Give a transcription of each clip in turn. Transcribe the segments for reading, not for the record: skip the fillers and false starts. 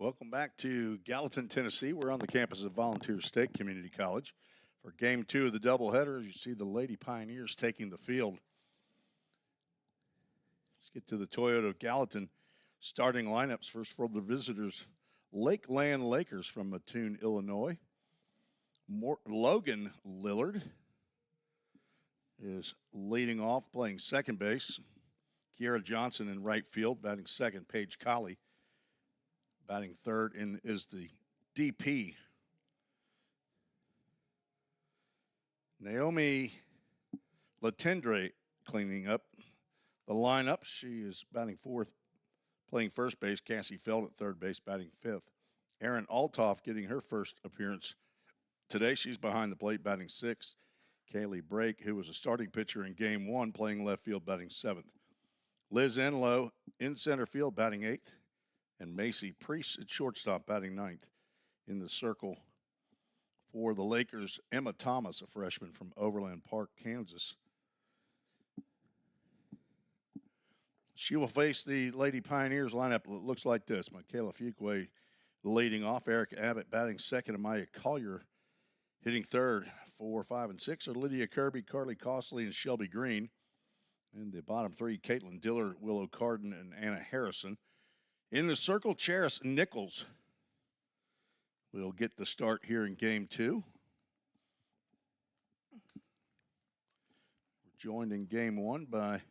Welcome back to Gallatin, Tennessee. We're on the campus of Volunteer State Community College for game two of the doubleheader. As you see the Lady Pioneers taking the field. Let's get to the Toyota Gallatin starting lineups. First for the visitors, Lakeland Lakers from Mattoon, Illinois. Logan Lillard is leading off, playing second base. Kiera Johnson in right field, batting second. Paige Colley batting third, and is the DP. Naomi Latendre cleaning up the lineup. She is batting fourth, playing first base. Cassie Feld at third base, batting fifth. Erin Altoff getting her first appearance today. She's behind the plate, batting sixth. Kaylee Brake, who was a starting pitcher in game one, playing left field, batting seventh. Liz Enlow in center field, batting eighth. And Macy Priest at shortstop, batting ninth. In the circle for the Lakers, Emma Thomas, a freshman from Overland Park, Kansas. She will face the Lady Pioneers lineup that looks like this. Michaela Fuqua leading off. Erica Abbott batting second. Amaya Collier hitting third. 4, 5, and 6 are Lydia Kirby, Carly Costley, and Shelby Green. And the bottom three, Caitlin Diller, Willow Carden, and Anna Harrison. In the circle, Charis Nichols will get the start here in game two. We're joined in game one by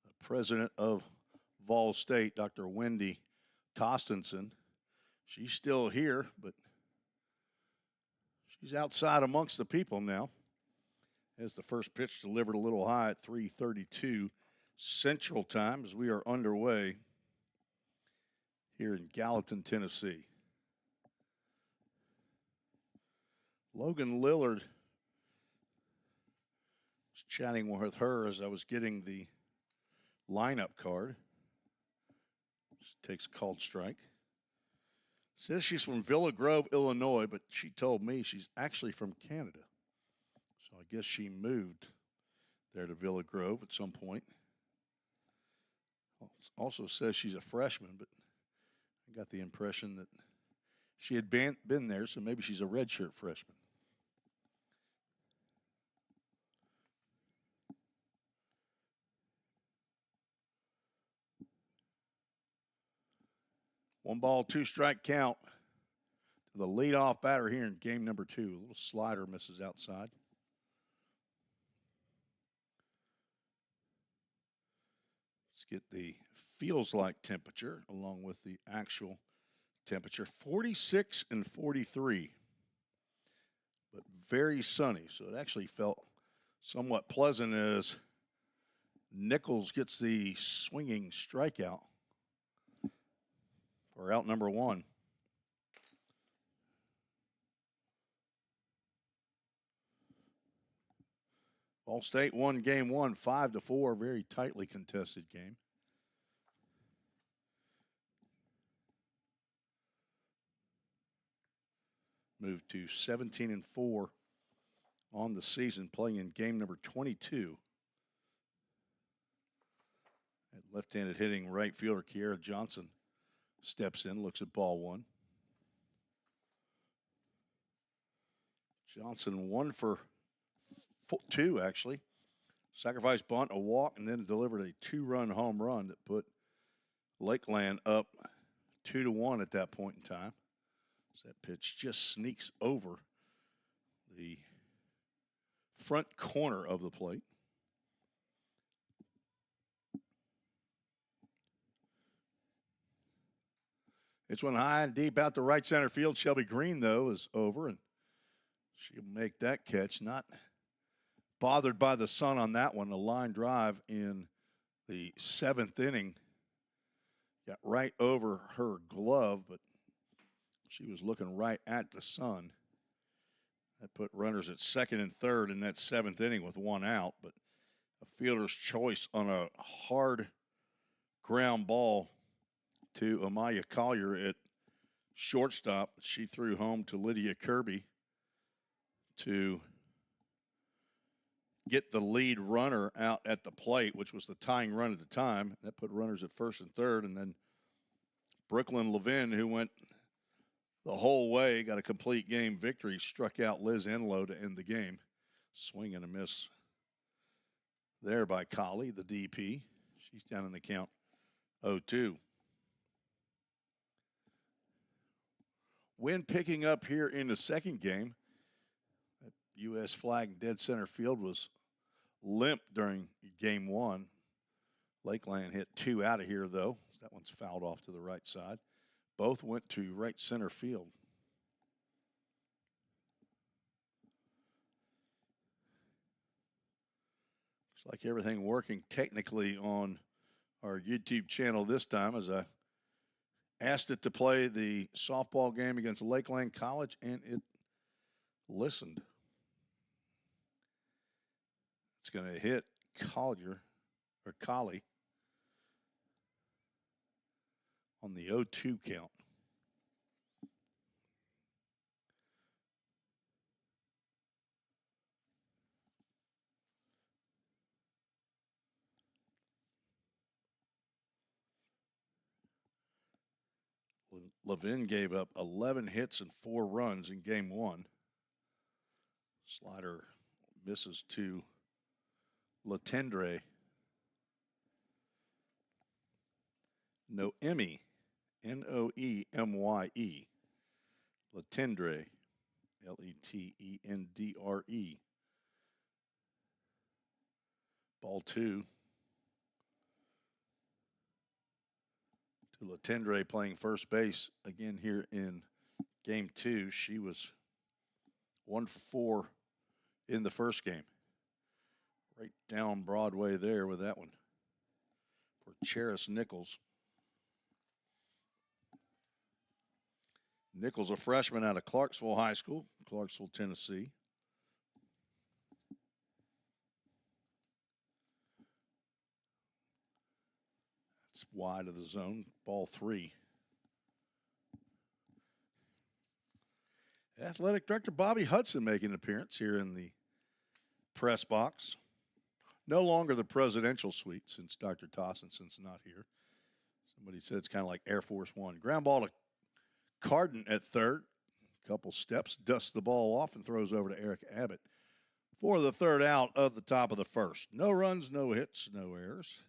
the president of VolState, Dr. Wendy Tostenson. She's still here, but she's outside amongst the people now. As the first pitch delivered a little high at 3:32 Central Time as we are underway here in Gallatin, Tennessee. Logan Lillard was chatting with her as I was getting the lineup card. She takes a called strike. Says she's from Villa Grove, Illinois, but she told me she's actually from Canada. So I guess she moved there to Villa Grove at some point. Also says she's a freshman, but I got the impression that she had been there, so maybe she's a redshirt freshman. One ball, two strike count to the leadoff batter here in game number two. A little slider misses outside. Let's get the feels like temperature along with the actual temperature. 46 and 43, but very sunny. So it actually felt somewhat pleasant as Nichols gets the swinging strikeout for out number one. VolState won game one, 5-4, very tightly contested game. Moved to 17 and 4 on the season, playing in game number 22. At left-handed hitting right fielder Kiera Johnson steps in, looks at ball one. Johnson 1 for 2, actually. Sacrifice bunt, a walk, and then delivered a 2-run home run that put Lakeland up 2-1 at that point in time. So that pitch just sneaks over the front corner of the plate. It's one high and deep out to right center field. Shelby Green, though, is over, and she'll make that catch. Not bothered by the sun on that one. A line drive in the seventh inning. Got right over her glove, but she was looking right at the sun. That put runners at second and third in that seventh inning with one out, but a fielder's choice on a hard ground ball to Amaya Collier at shortstop. She threw home to Lydia Kirby to get the lead runner out at the plate, which was the tying run at the time. That put runners at first and third, and then Brooklyn Levin, who went the whole way, got a complete game victory, struck out Liz Enlow to end the game. Swing and a miss there by Collie, the DP. She's down in the count 0-2. Wind picking up here in the second game. That U.S. flag in dead center field was limp during game one. Lakeland hit 2 out of here, though. That one's fouled off to the right side. Both went to right center field. Looks like everything working technically on our YouTube channel this time, as I asked it to play the softball game against Lakeland College, and it listened. It's going to hit Collier on the 0-2 count. Levin gave up 11 hits and 4 runs in game one. Slider misses to Latendre. Noemye, Noemye. Latendre, Letendre. Ball 2. To Latendre playing first base again here in game 2. She was 1 for 4 in the first game. Right down Broadway there with that one for Cheris Nichols. Nichols, a freshman out of Clarksville High School, Clarksville, Tennessee. That's wide of the zone, ball 3. Athletic Director Bobby Hudson making an appearance here in the press box. No longer the presidential suite since Dr. Tossenson's not here. Somebody said it's kind of like Air Force One. Ground ball to Carden at third. Couple steps, dusts the ball off and throws over to Eric Abbott for the third out of the top of the first. No runs, no hits, no errors.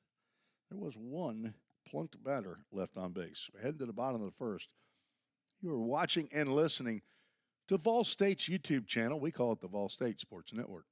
There was one plunked batter left on base. Heading to the bottom of the first. You are watching and listening to VolState's YouTube channel. We call it the VolState Sports Network.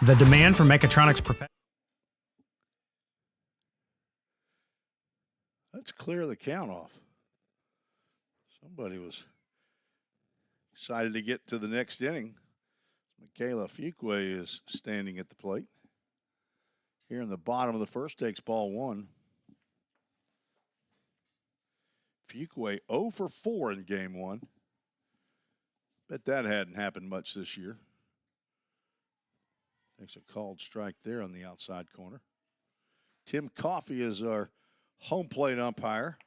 The demand for mechatronics professionals. Let's clear the count off. Somebody was excited to get to the next inning. Michaela Fuqua is standing at the plate. Here in the bottom of the first, takes ball 1. Fuqua 0 for 4 in game 1. Bet that hadn't happened much this year. Takes a called strike there on the outside corner. Tim Coffey is our home plate umpire.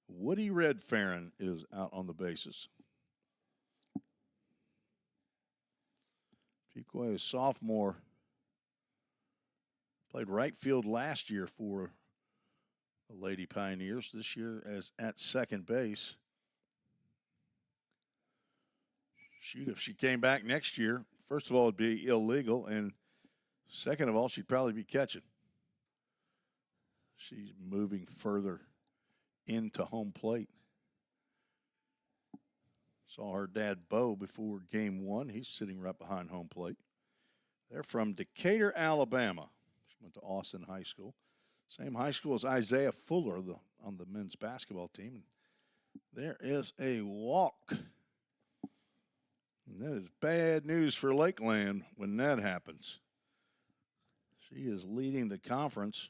Woody Redfarron is out on the bases. Fuqua, a sophomore, played right field last year for the Lady Pioneers. This year as at second base. Shoot, if she came back next year, first of all, it'd be illegal, and second of all, she'd probably be catching. She's moving further into home plate. Saw her dad, Bo, before game one. He's sitting right behind home plate. They're from Decatur, Alabama. She went to Austin High School. Same high school as Isaiah Fuller on the men's basketball team. There is a walk. And that is bad news for Lakeland when that happens. She is leading the conference.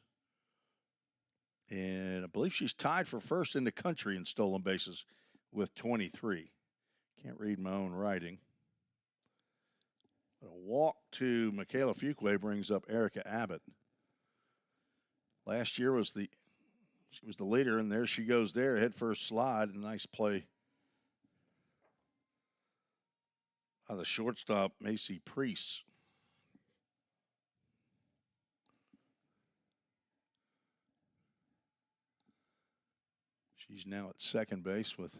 And I believe she's tied for first in the country in stolen bases with 23. Can't read my own writing. But a walk to Michaela Fuqua brings up Erica Abbott. Last year she was the leader, and there she goes there, head first slide. A nice play by the shortstop, Macy Priest. She's now at second base with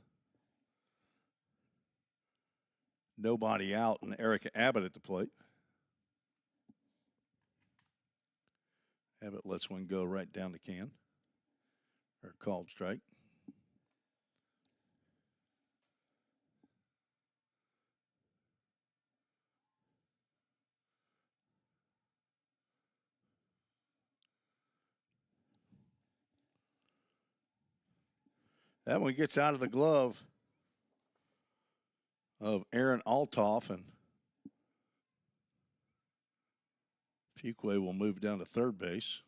nobody out and Erica Abbott at the plate. Abbott lets one go right down the can. Or called strike. That one gets out of the glove of Aaron Altoff, and Fuqua will move down to third base.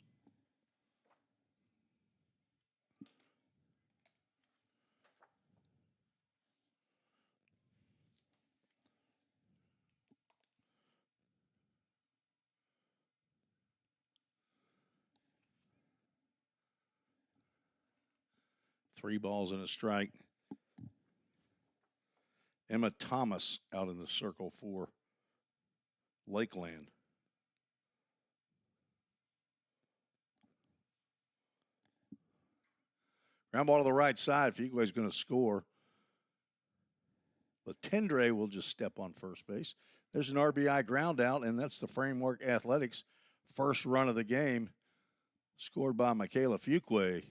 Three balls and a strike. Emma Thomas out in the circle for Lakeland. Ground ball to the right side. Fuqua is going to score. Latendre will just step on first base. There's an RBI ground out, and that's the Framework Athletics first run of the game, scored by Michaela Fuqua.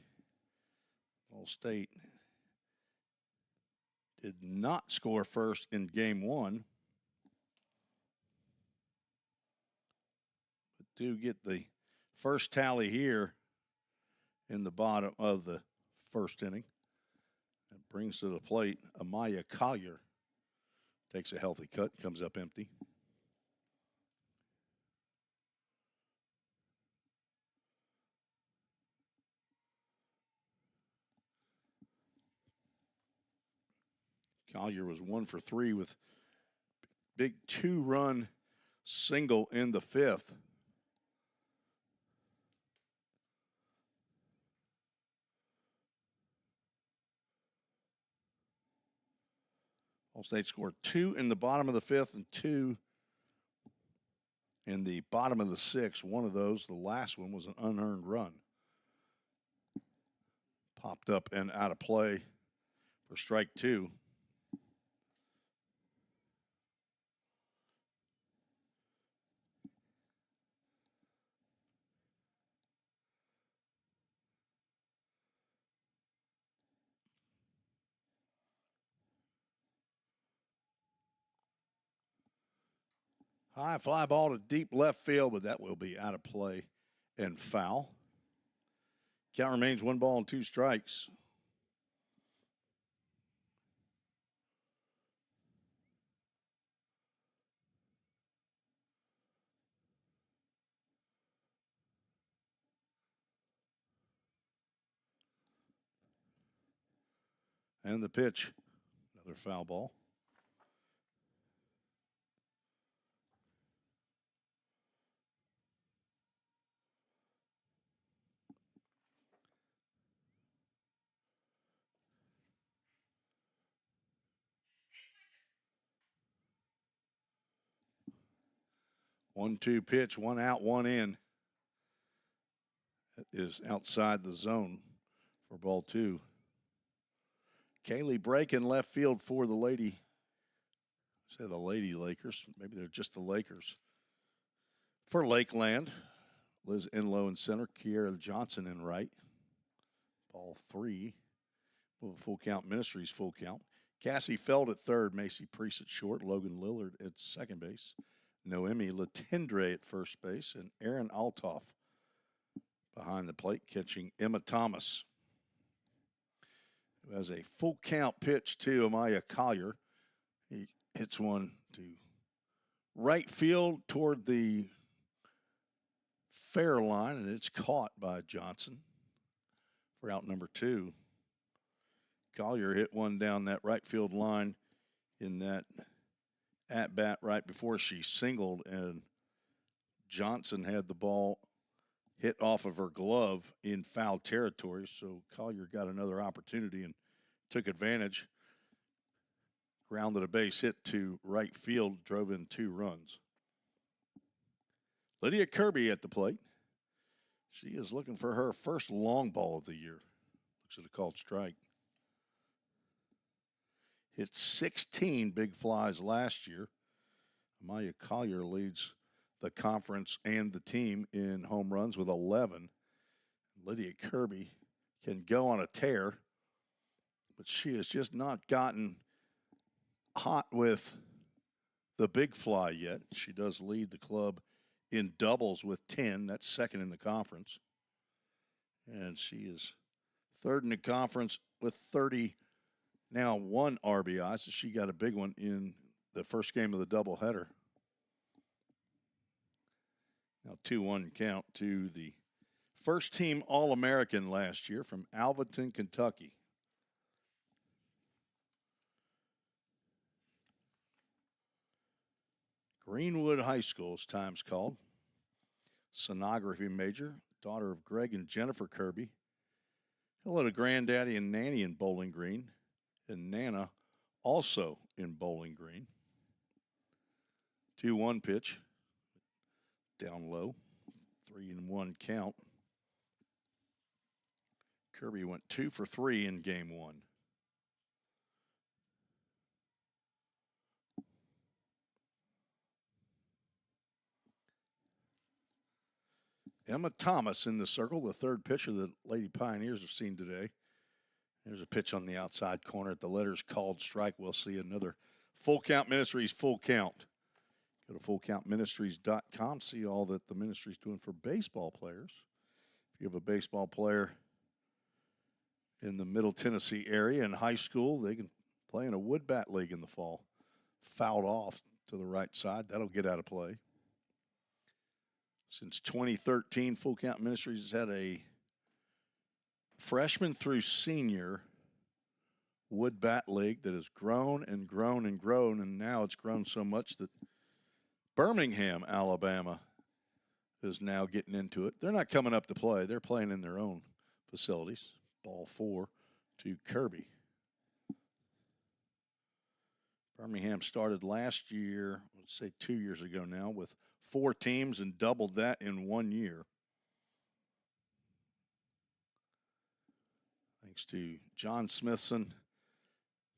VolState did not score first in game one, but do get the first tally here in the bottom of the first inning. That brings to the plate Amaya Collier. Takes a healthy cut, comes up empty. Collier was 1 for 3 with big 2-run single in the fifth. VolState scored 2 in the bottom of the fifth and 2 in the bottom of the sixth. One of those, the last one, was an unearned run. Popped up and out of play for strike 2. High fly ball to deep left field, but that will be out of play and foul. Count remains 1 ball and 2 strikes. And the pitch, another foul ball. 1-2 pitch, one out, one in. That is outside the zone for ball two. Kaylee breaking left field for the Lady. Say the Lady Lakers. Maybe they're just the Lakers. For Lakeland, Liz Enlow in center, Kiera Johnson in right. Ball three. Full count, Ministries full count. Cassie Feld at third, Macy Priest at short, Logan Lillard at second base, Noemi Latendre at first base, and Aaron Altoff behind the plate catching Emma Thomas, who has a full count pitch to Amaya Collier. He hits one to right field toward the fair line, and it's caught by Johnson for out number two. Collier hit one down that right field line in that at-bat right before she singled, and Johnson had the ball hit off of her glove in foul territory, so Collier got another opportunity and took advantage. Grounded a base hit to right field, drove in 2 runs. Lydia Kirby at the plate. She is looking for her first long ball of the year. Looks at a called strike. Hit 16 big flies last year. Amaya Collier leads the conference and the team in home runs with 11. Lydia Kirby can go on a tear, but she has just not gotten hot with the big fly yet. She does lead the club in doubles with 10. That's second in the conference. And she is third in the conference with 30. Now 1 RBI, so she got a big one in the first game of the doubleheader. Now 2-1 count to the first team All-American last year from Alvaton, Kentucky. Greenwood High School, as time's called. Sonography major, daughter of Greg and Jennifer Kirby. Hello to Granddaddy and Nanny in Bowling Green. And Nana also in Bowling Green. 2-1 pitch. Down low. 3-1 count. Kirby went 2 for 3 in game 1. Emma Thomas in the circle, the third pitcher the Lady Pioneers have seen today. There's a pitch on the outside corner at the letters called strike. We'll see another Full Count Ministries full count. Go to fullcountministries.com. See all that the ministry's doing for baseball players. If you have a baseball player in the Middle Tennessee area in high school, they can play in a wood bat league in the fall. Fouled off to the right side. That'll get out of play. Since 2013, Full Count Ministries has had a freshman through senior wood bat league that has grown and grown and grown, and now it's grown so much that Birmingham, Alabama is now getting into it. They're not coming up to play. They're playing in their own facilities. Ball 4 to Kirby. Birmingham started last year, let's say 2 years ago now, with 4 teams and doubled that in 1 year. Thanks to John Smithson,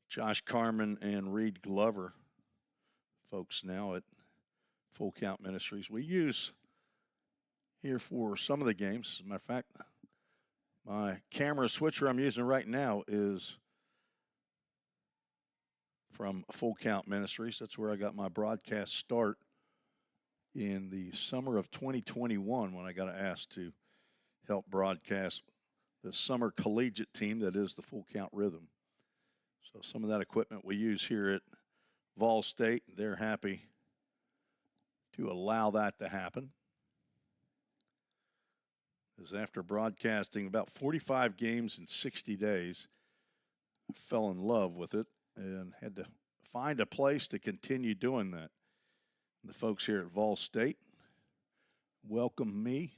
Josh Carmen, and Reed Glover, folks now at Full Count Ministries. We use here for some of the games. As a matter of fact, my camera switcher I'm using right now is from Full Count Ministries. That's where I got my broadcast start in the summer of 2021 when I got asked to help broadcast the summer collegiate team that is the Full Count Rhythm. So some of that equipment we use here at VolState, they're happy to allow that to happen. As after broadcasting about 45 games in 60 days, I fell in love with it and had to find a place to continue doing that. The folks here at VolState welcome me.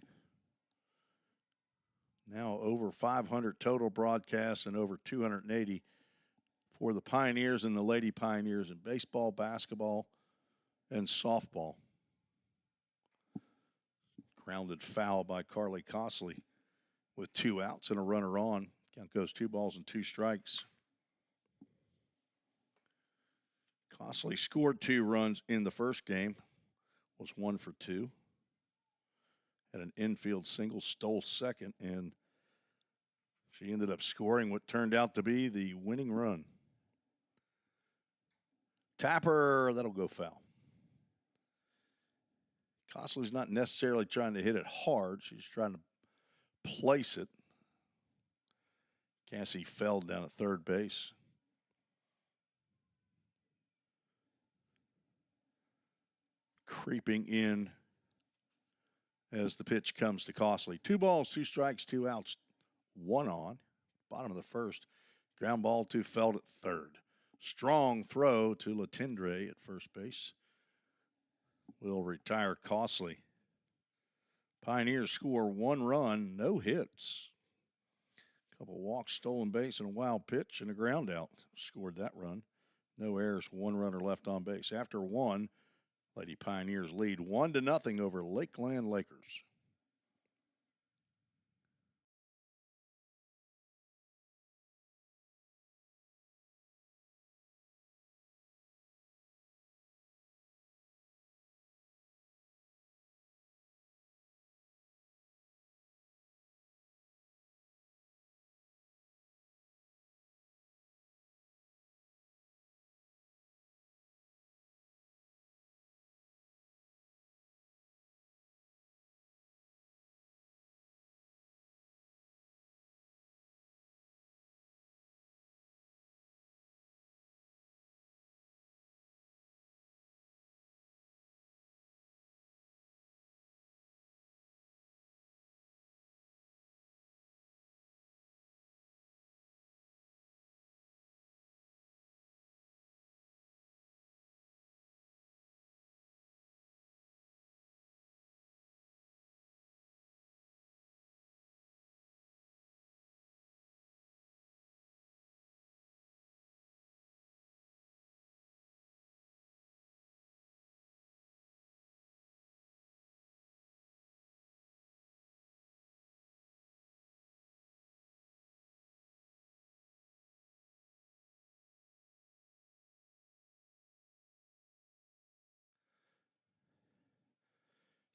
Now over 500 total broadcasts and over 280 for the Pioneers and the Lady Pioneers in baseball, basketball, and softball. Grounded foul by Carly Costley with 2 outs and a runner on. Count goes 2 balls and 2 strikes. Costley scored 2 runs in the first game, was 1 for 2. Had an infield single, stole second, and she ended up scoring what turned out to be the winning run. Tapper, that'll go foul. Costley's not necessarily trying to hit it hard. She's trying to place it. Cassie fell down at third base. Creeping in as the pitch comes to Costley. 2 balls, 2 strikes, 2 outs, 1 on. Bottom of the first. Ground ball to Feld at third. Strong throw to Latendre at first base. Will retire Costley. Pioneers score 1 run, no hits. Couple walks, stolen base, and a wild pitch and a ground out. Scored that run. No errors, 1 runner left on base. After 1, Lady Pioneers lead 1-0 over Lakeland Lakers.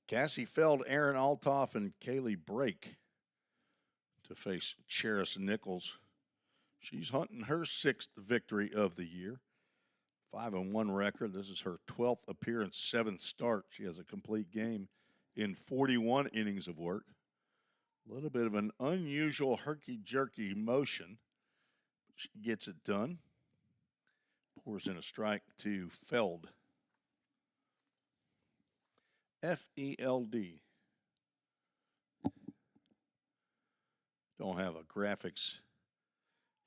Cassie Feld, Aaron Altoff, and Kaylee Brake to face Cheris Nichols. She's hunting her 6th victory of the year. 5-1 record. This is her 12th appearance, 7th start. She has a complete game in 41 innings of work. A little bit of an unusual herky-jerky motion. She gets it done. Pours in a strike to Feld. F-E-L-D. Don't have a graphics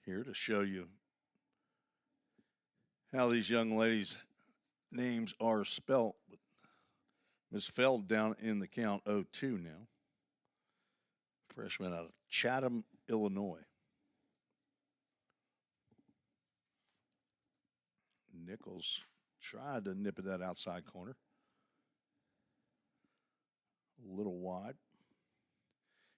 here to show you how these young ladies' names are spelt. Miss Feld down in the count 0-2 now. Freshman out of Chatham, Illinois. Nichols tried to nip at that outside corner. A little wide.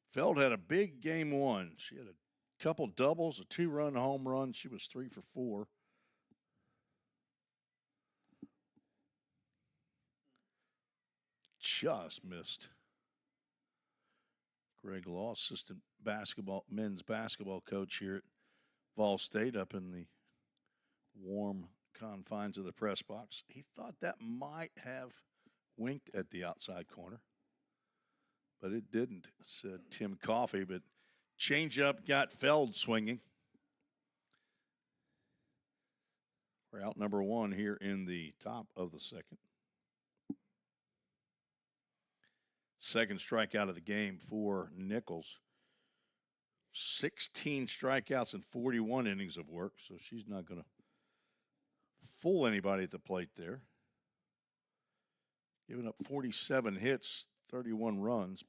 Feld had a big game 1. She had a couple doubles, a 2-run home run. She was 3 for 4. Just missed. Greg Law, assistant men's basketball coach here at VolState, up in the warm confines of the press box. He thought that might have winked at the outside corner, but it didn't, said Tim Coffey. But changeup got Feld swinging. We're out number 1 here in the top of the second. Second strikeout of the game for Nichols. 16 strikeouts and 41 innings of work, so she's not going to fool anybody at the plate there. Giving up 47 hits, 31 runs.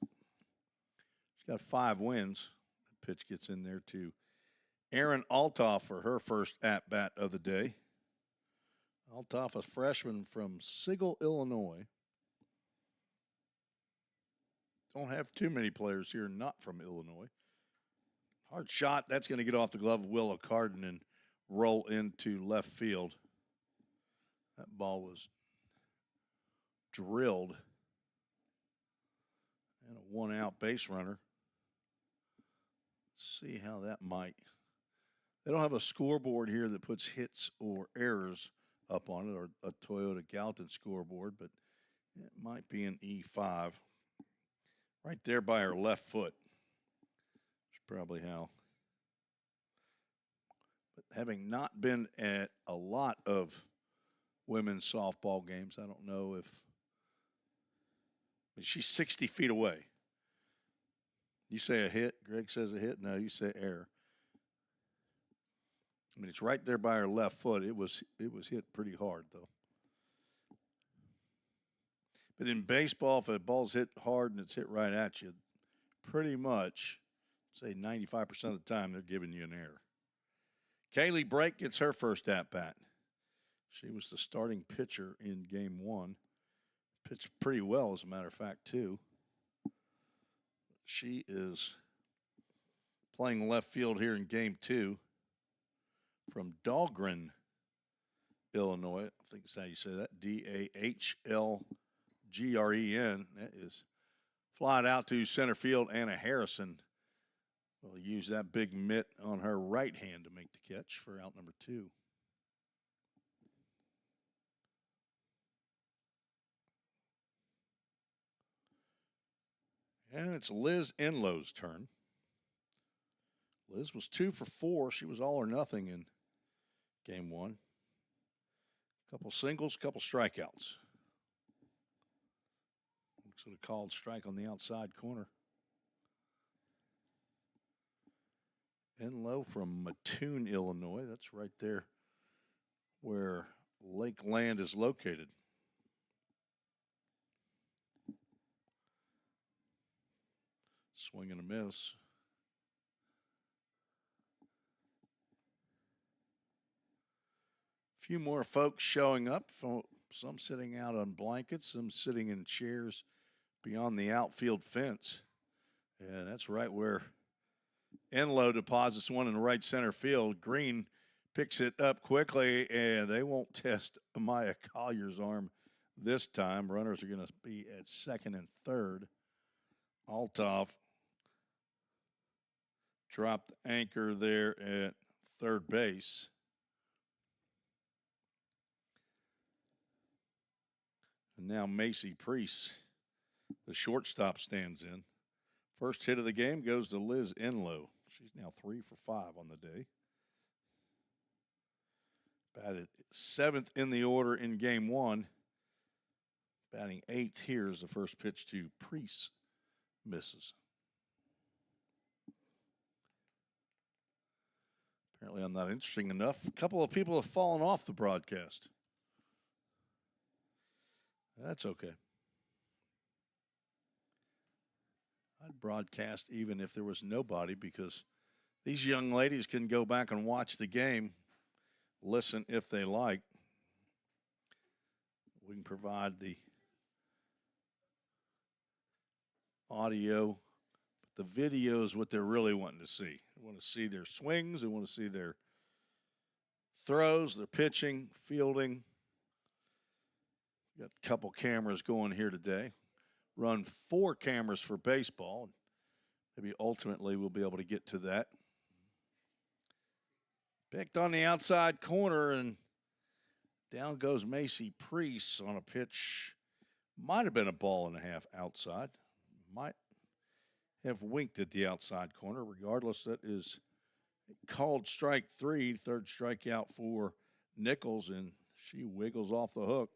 She's got 5 wins. The pitch gets in there to Aaron Altoff for her first at-bat of the day. Altoff, a freshman from Sigel, Illinois. don't have too many players here not from Illinois. Hard shot. That's going to get off the glove of Willa Carden and roll into left field. That ball was drilled. And a one-out base runner. Let's see how that might. They don't have a scoreboard here that puts hits or errors up on it, or a Toyota Gallatin scoreboard, but it might be an E5. Right there by her left foot. That's probably how. But having not been at a lot of women's softball games, I don't know if. She's 60 feet away. You say a hit. Greg says a hit. No, you say error. I mean, it's right there by her left foot. It was hit pretty hard, though. But in baseball, if a ball's hit hard and it's hit right at you, pretty much, say 95% of the time, they're giving you an error. Kaylee Brake gets her first at-bat. She was the starting pitcher in Game 1. Pitched pretty well, as a matter of fact, too. She is playing left field here in Game 2 from Dahlgren, Illinois. I think that's how you say that. Dahlgren. That is flying out to center field. Anna Harrison will use that big mitt on her right hand to make the catch for out number 2. And it's Liz Enlow's turn. Liz was 2 for 4. She was all or nothing in Game 1. Couple singles, couple strikeouts. Looks like a called strike on the outside corner. Enlow from Mattoon, Illinois. That's right there where Lakeland is located. Swing and a miss. A few more folks showing up. Some sitting out on blankets, some sitting in chairs beyond the outfield fence. And that's right where Enlow deposits one in the right center field. Green picks it up quickly, and they won't test Maya Collier's arm this time. Runners are going to be at second and third. Althoff dropped the anchor there at third base. And now Macy Priest, the shortstop, stands in. First hit of the game goes to Liz Enlow. She's now 3 for 5 on the day. Batted 7th in the order in Game 1. Batting 8th here is the first pitch to Priest. Misses. Apparently I'm not interesting enough. A couple of people have fallen off the broadcast. That's okay. I'd broadcast even if there was nobody, because these young ladies can go back and watch the game, listen if they like. We can provide the audio. The video is what they're really wanting to see. They want to see their swings. They want to see their throws, their pitching, fielding. Got a couple cameras going here today. Run 4 cameras for baseball. Maybe ultimately we'll be able to get to that. Picked on the outside corner, and down goes Macy Priest on a pitch. Might have been a ball and a half outside. Might have winked at the outside corner. Regardless, that is called strike 3, third strikeout for Nichols, and she wiggles off the hook.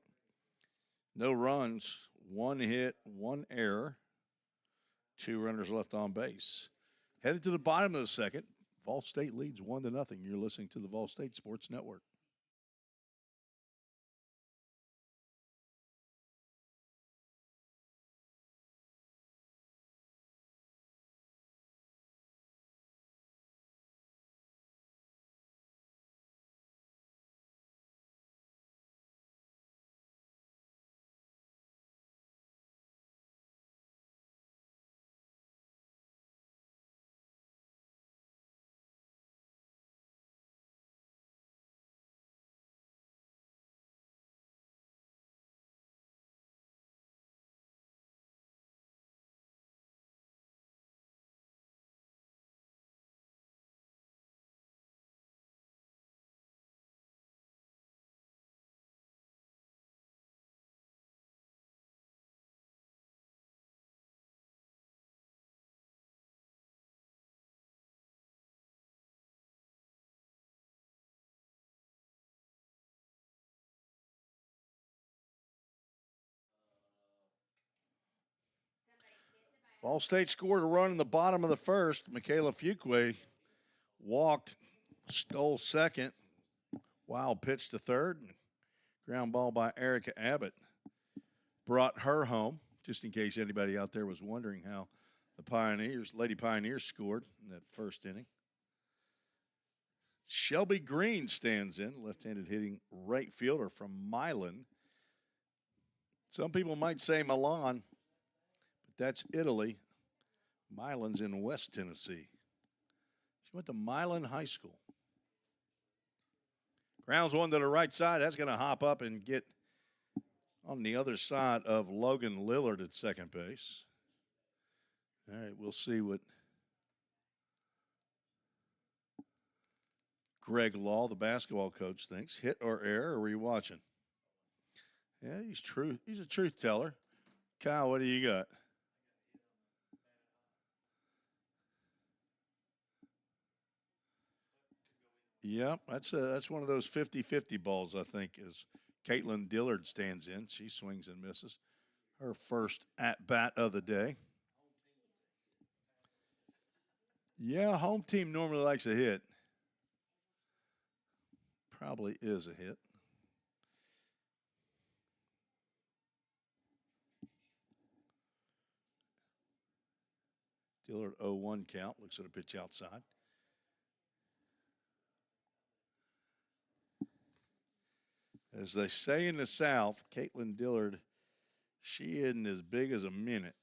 No runs, 1 hit, 1 error, 2 runners left on base. Headed to the bottom of the second. VolState leads 1-0. You're listening to the VolState Sports Network. Ball State scored a run in the bottom of the first. Michaela Fuqua walked, stole second. Wild pitch to third. Ground ball by Erica Abbott brought her home, just in case anybody out there was wondering how the Lady Pioneers scored in that first inning. Shelby Green stands in, left-handed hitting right fielder from Milan. Some people might say Milan, but that's Italy. Milan's in West Tennessee. She went to Milan High School. Grounds one to the right side. That's going to hop up and get on the other side of Logan Lillard at second base. All right, we'll see what Greg Law, the basketball coach, thinks. Hit or error, or were you watching? Yeah, he's true. He's a truth teller. Kyle, what do you got? Yep, that's one of those 50-50 balls, I think, as Caitlin Dillard stands in. She swings and misses. Her first at-bat of the day. Yeah, home team normally likes a hit. Probably is a hit. Dillard 0-1 count. Looks at a pitch outside. As they say in the South, Caitlin Dillard, she isn't as big as a minute.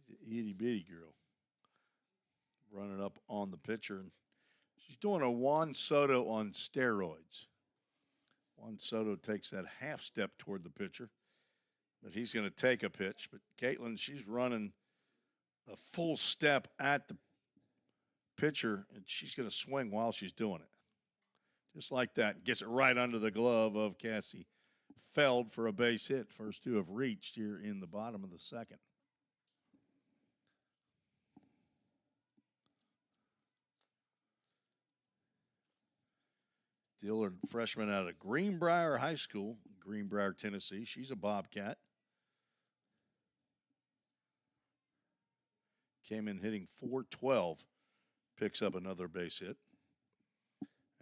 She's an itty-bitty girl. Running up on the pitcher. And she's doing a Juan Soto on steroids. Juan Soto takes that half step toward the pitcher, but he's going to take a pitch. But Caitlin, she's running a full step at the pitcher, and she's going to swing while she's doing it. Just like that. Gets it right under the glove of Cassie Feld for a base hit. First two have reached here in the bottom of the second. Dillard, freshman out of Greenbrier High School, Greenbrier, Tennessee. She's a Bobcat. Came in hitting .412. Picks up another base hit.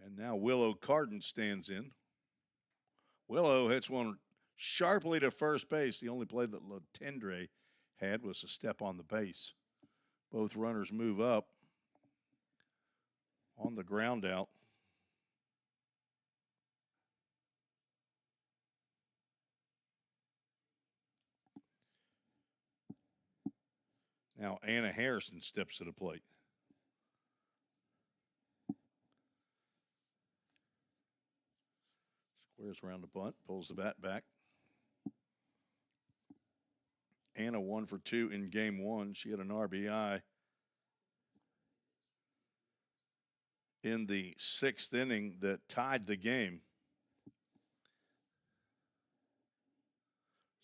And now Willow Carden stands in. Willow hits one sharply to first base. The only play that Latendre had was a step on the base. Both runners move up on the ground out. Now Anna Harrison steps to the plate. Squares around the bunt, pulls the bat back. Anna 1 for 2 in game one. She had an RBI in the sixth inning that tied the game.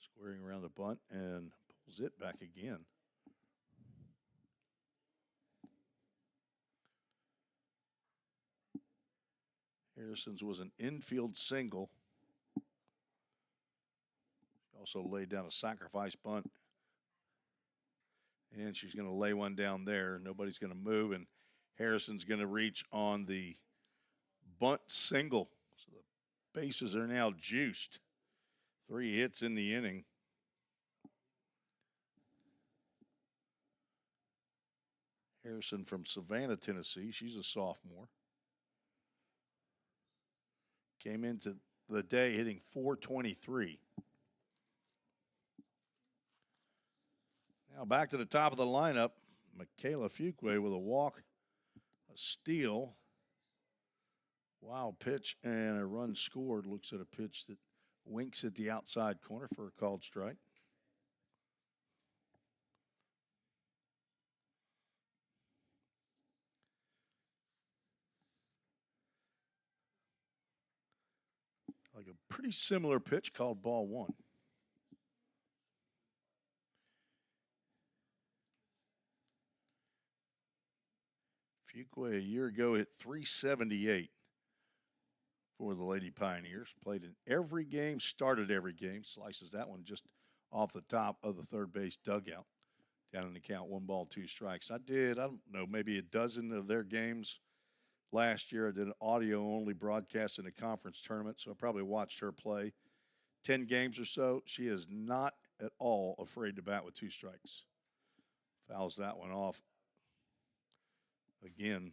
Squaring around the bunt and pulls it back again. Harrison's was an infield single. She also laid down a sacrifice bunt. And she's going to lay one down there. Nobody's going to move, and Harrison's going to reach on the bunt single. So the bases are now juiced. 3 hits in the inning. Harrison from Savannah, Tennessee. She's a sophomore. Came into the day hitting .423. Now back to the top of the lineup. Michaela Fuqua with a walk, a steal, wild pitch, and a run scored. Looks at a pitch that winks at the outside corner for a called strike. Like a pretty similar pitch called ball one. Fuqua a year ago hit .378 for the Lady Pioneers. Played in every game, started every game, slices that one just off the top of the third base dugout. Down in the count, 1 ball, 2 strikes. I don't know, maybe a dozen of their games last year. I did an audio-only broadcast in a conference tournament, so I probably watched her play 10 games or so. She is not at all afraid to bat with 2 strikes. Fouls that one off again.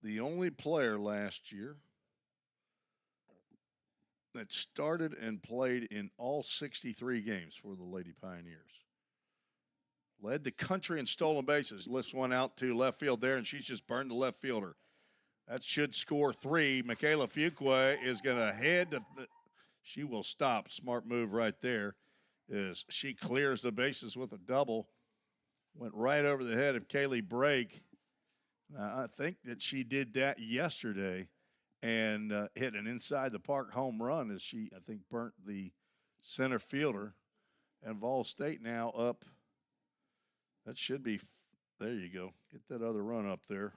The only player last year that started and played in all 63 games for the Lady Pioneers. Led the country in stolen bases. Lifts one out to left field there, and she's just burned the left fielder. That should score 3. Michaela Fuqua is going to head to she will stop. Smart move right there as she clears the bases with a double. Went right over the head of Kaylee Brake. I think that she did that yesterday and hit an inside the park home run as she, I think, burnt the center fielder. And VolState now up. That should be, there you go. Get that other run up there.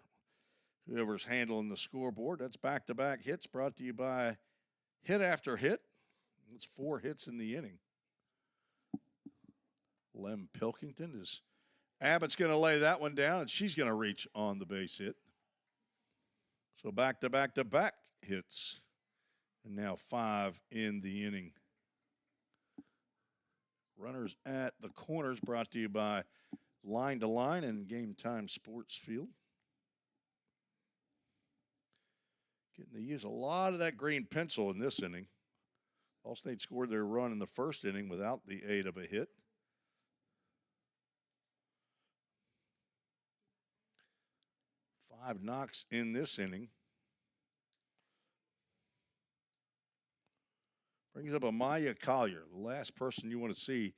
Whoever's handling the scoreboard. That's back-to-back hits brought to you by Hit After Hit. It's 4 hits in the inning. Lem Pilkington is, Abbott's going to lay that one down, and she's going to reach on the base hit. So back-to-back-to-back hits, and now 5 in the inning. Runners at the corners brought to you by Line to Line and Game Time Sports Field. Getting to use a lot of that green pencil in this inning. VolState scored their run in the first inning without the aid of a hit. Five knocks in this inning. Brings up Amaya Collier, the last person you want to see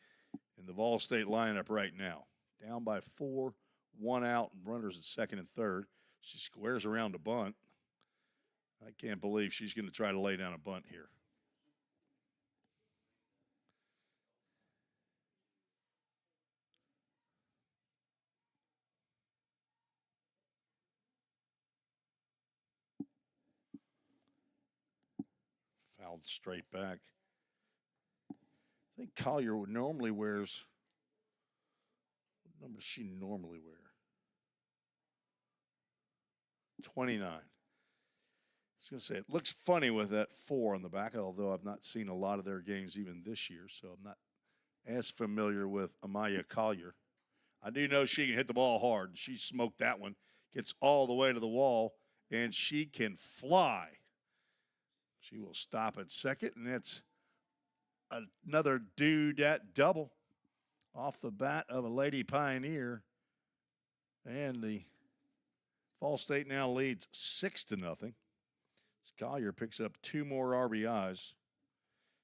in the VolState lineup right now. Down by 4, 1 out, and runners at second and third. She squares around a bunt. I can't believe she's going to try to lay down a bunt here. Fouled straight back. I think Collier normally wears, what number does she normally wear? 29. I was going to say, it looks funny with that 4 on the back, although I've not seen a lot of their games even this year, so I'm not as familiar with Amaya Collier. I do know she can hit the ball hard. She smoked that one, gets all the way to the wall, and she can fly. She will stop at second, and it's another dudette double off the bat of a Lady Pioneer. And the VolState now leads 6-0. Collier picks up 2 more RBIs.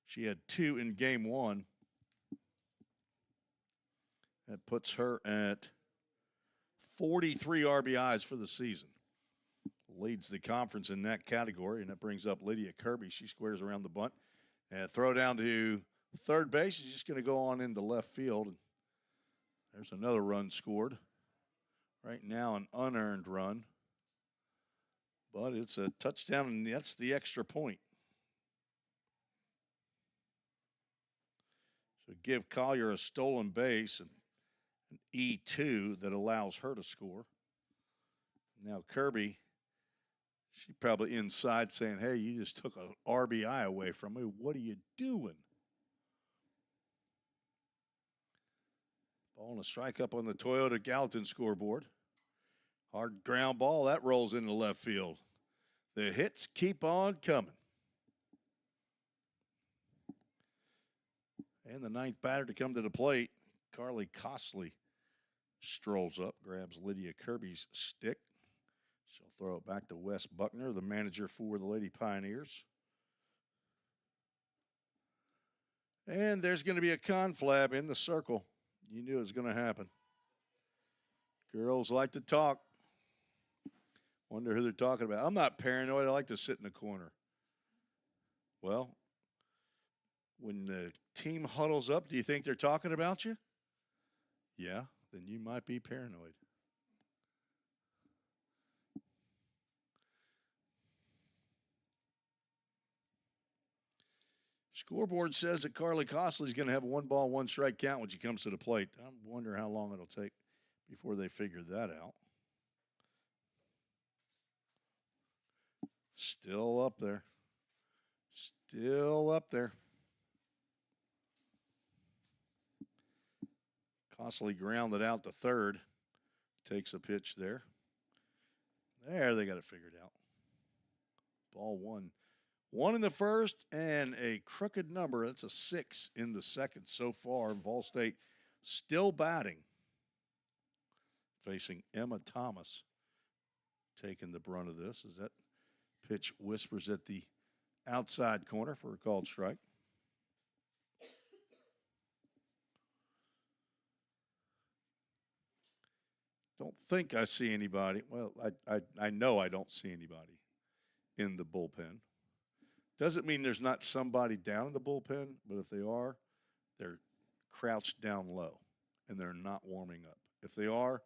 She had 2 in game 1. That puts her at 43 RBIs for the season. Leads the conference in that category, and that brings up Lydia Kirby. She squares around the bunt. And throw down to third base. She's just going to go on into left field. There's another run scored. Right now, an unearned run. But it's a touchdown, and that's the extra point. So give Collier a stolen base and an E2 that allows her to score. Now Kirby, she probably inside saying, hey, you just took an RBI away from me. What are you doing? Ball and a strike up on the Toyota Gallatin scoreboard. Hard ground ball, that rolls into left field. The hits keep on coming. And the 9th batter to come to the plate, Carly Costley strolls up, grabs Lydia Kirby's stick. She'll throw it back to Wes Buckner, the manager for the Lady Pioneers. And there's going to be a conflab in the circle. You knew it was going to happen. Girls like to talk. Wonder who they're talking about. I'm not paranoid. I like to sit in the corner. Well, when the team huddles up, do you think they're talking about you? Yeah, then you might be paranoid. Scoreboard says that Carly Costley's going to have a 1-ball, 1-strike count when she comes to the plate. I wonder how long it'll take before they figure that out. Still up there. Still up there. Costley grounded out to third. Takes a pitch there. There, they got it figured out. Ball one. 1 in the first and a crooked number. That's a 6 in the second so far. VolState still batting. Facing Emma Thomas. Taking the brunt of this as that pitch whispers at the outside corner for a called strike. Don't think I see anybody. Well, I know I don't see anybody in the bullpen. Doesn't mean there's not somebody down in the bullpen, but if they are, they're crouched down low and they're not warming up. If they are,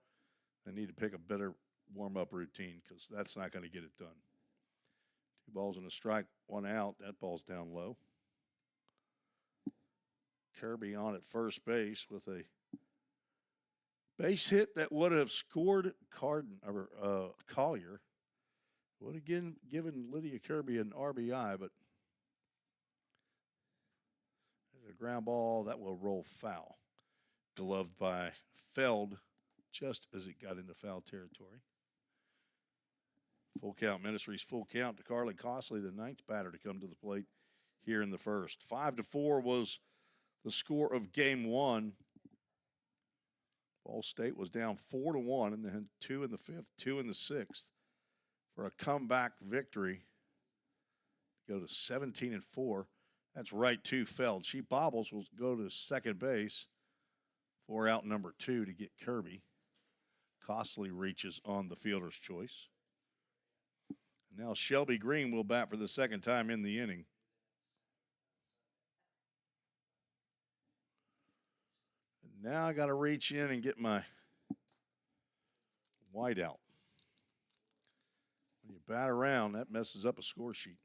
they need to pick a better warm-up routine because that's not going to get it done. 2 balls and a strike, 1 out. That ball's down low. Kirby on at first base with a base hit that would have scored Collier. Would have given Lydia Kirby an RBI, but there's a ground ball that will roll foul. Gloved by Feld just as it got into foul territory. Full count, Ministries full count to Carly Costley, the 9th batter to come to the plate here in the first. 5-4 was the score of game 1. VolState was down 4-1 and then 2 in the 5th, 2 in the 6th for a comeback victory. Go to 17-4. That's right to Feld. She bobbles, will go to second base for out number 2 to get Kirby. Costley reaches on the fielder's choice. And now Shelby Green will bat for the second time in the inning. And now I got to reach in and get my white out. When you bat around, that messes up a score sheet.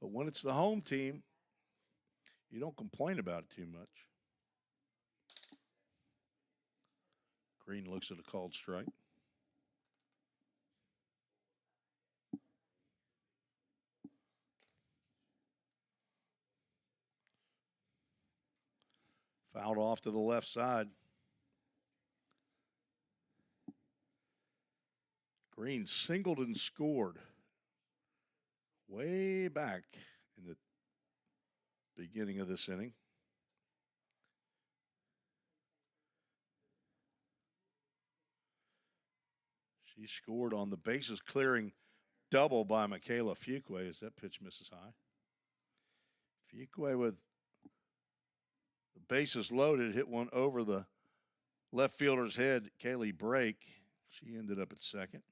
But when it's the home team, you don't complain about it too much. Green looks at a called strike. Fouled off to the left side. Green singled and scored way back in the beginning of this inning. She scored on the bases clearing double by Michaela Fuqua as that pitch misses high. Fuqua with the bases loaded hit one over the left fielder's head. Kaylee Brake, she ended up at second.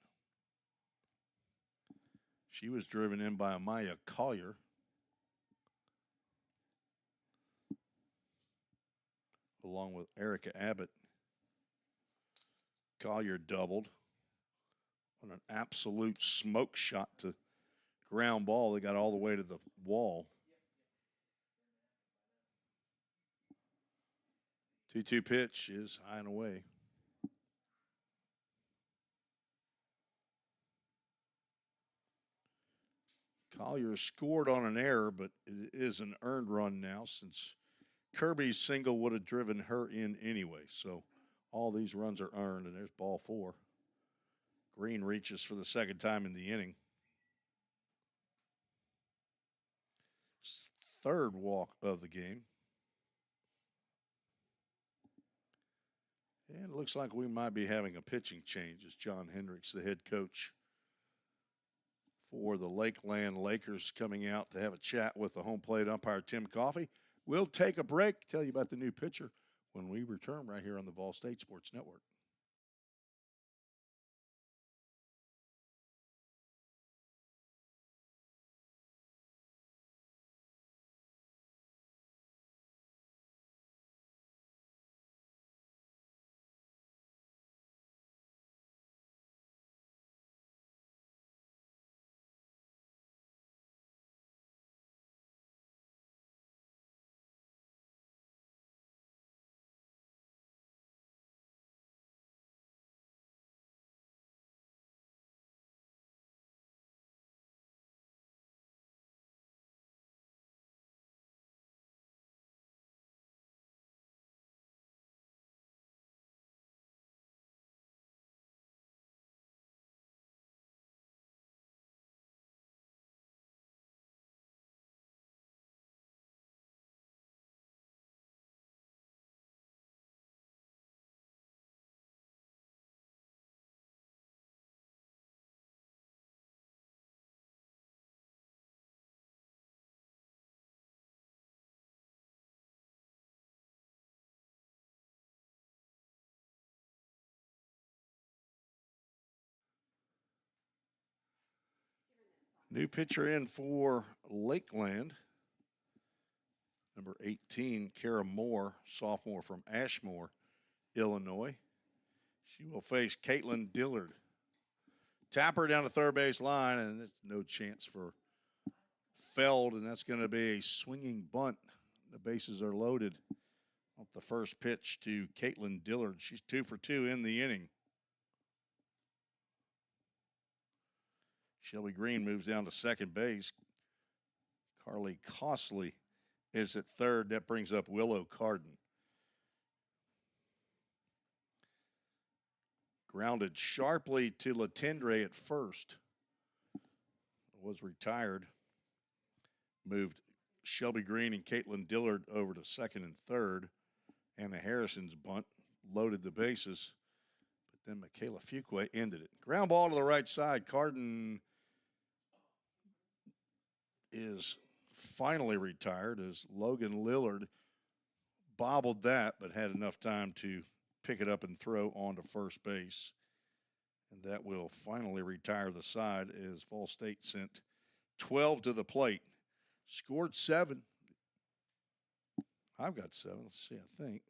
She was driven in by Amaya Collier. Along with Erica Abbott. Collier doubled on an absolute smoke shot to ground ball. They got all the way to the wall. 2-2 pitch is high and away. Collier scored on an error, but it is an earned run now since Kirby's single would have driven her in anyway. So all these runs are earned, and there's ball 4. Green reaches for the second time in the inning. Third walk of the game. And it looks like we might be having a pitching change as John Hendricks, the head coach for the Lakeland Lakers, coming out to have a chat with the home plate umpire, Tim Coffey. We'll take a break, tell you about the new pitcher when we return right here on the VolState Sports Network. New pitcher in for Lakeland. Number 18, Kara Moore, sophomore from Ashmore, Illinois. She will face Caitlin Dillard. Tapper down the third base line, and there's no chance for Feld, and that's going to be a swinging bunt. The bases are loaded off the first pitch to Caitlin Dillard. She's 2 for 2 in the inning. Shelby Green moves down to second base. Carly Costley is at third. That brings up Willow Carden. Grounded sharply to Latendre at first. Was retired. Moved Shelby Green and Caitlin Dillard over to second and third. Anna Harrison's bunt loaded the bases. But then Michaela Fuqua ended it. Ground ball to the right side. Carden is finally retired as Logan Lillard bobbled that, but had enough time to pick it up and throw onto first base. And that will finally retire the side as VolState sent 12 to the plate. Scored 7. I've got 7. Let's see, I think.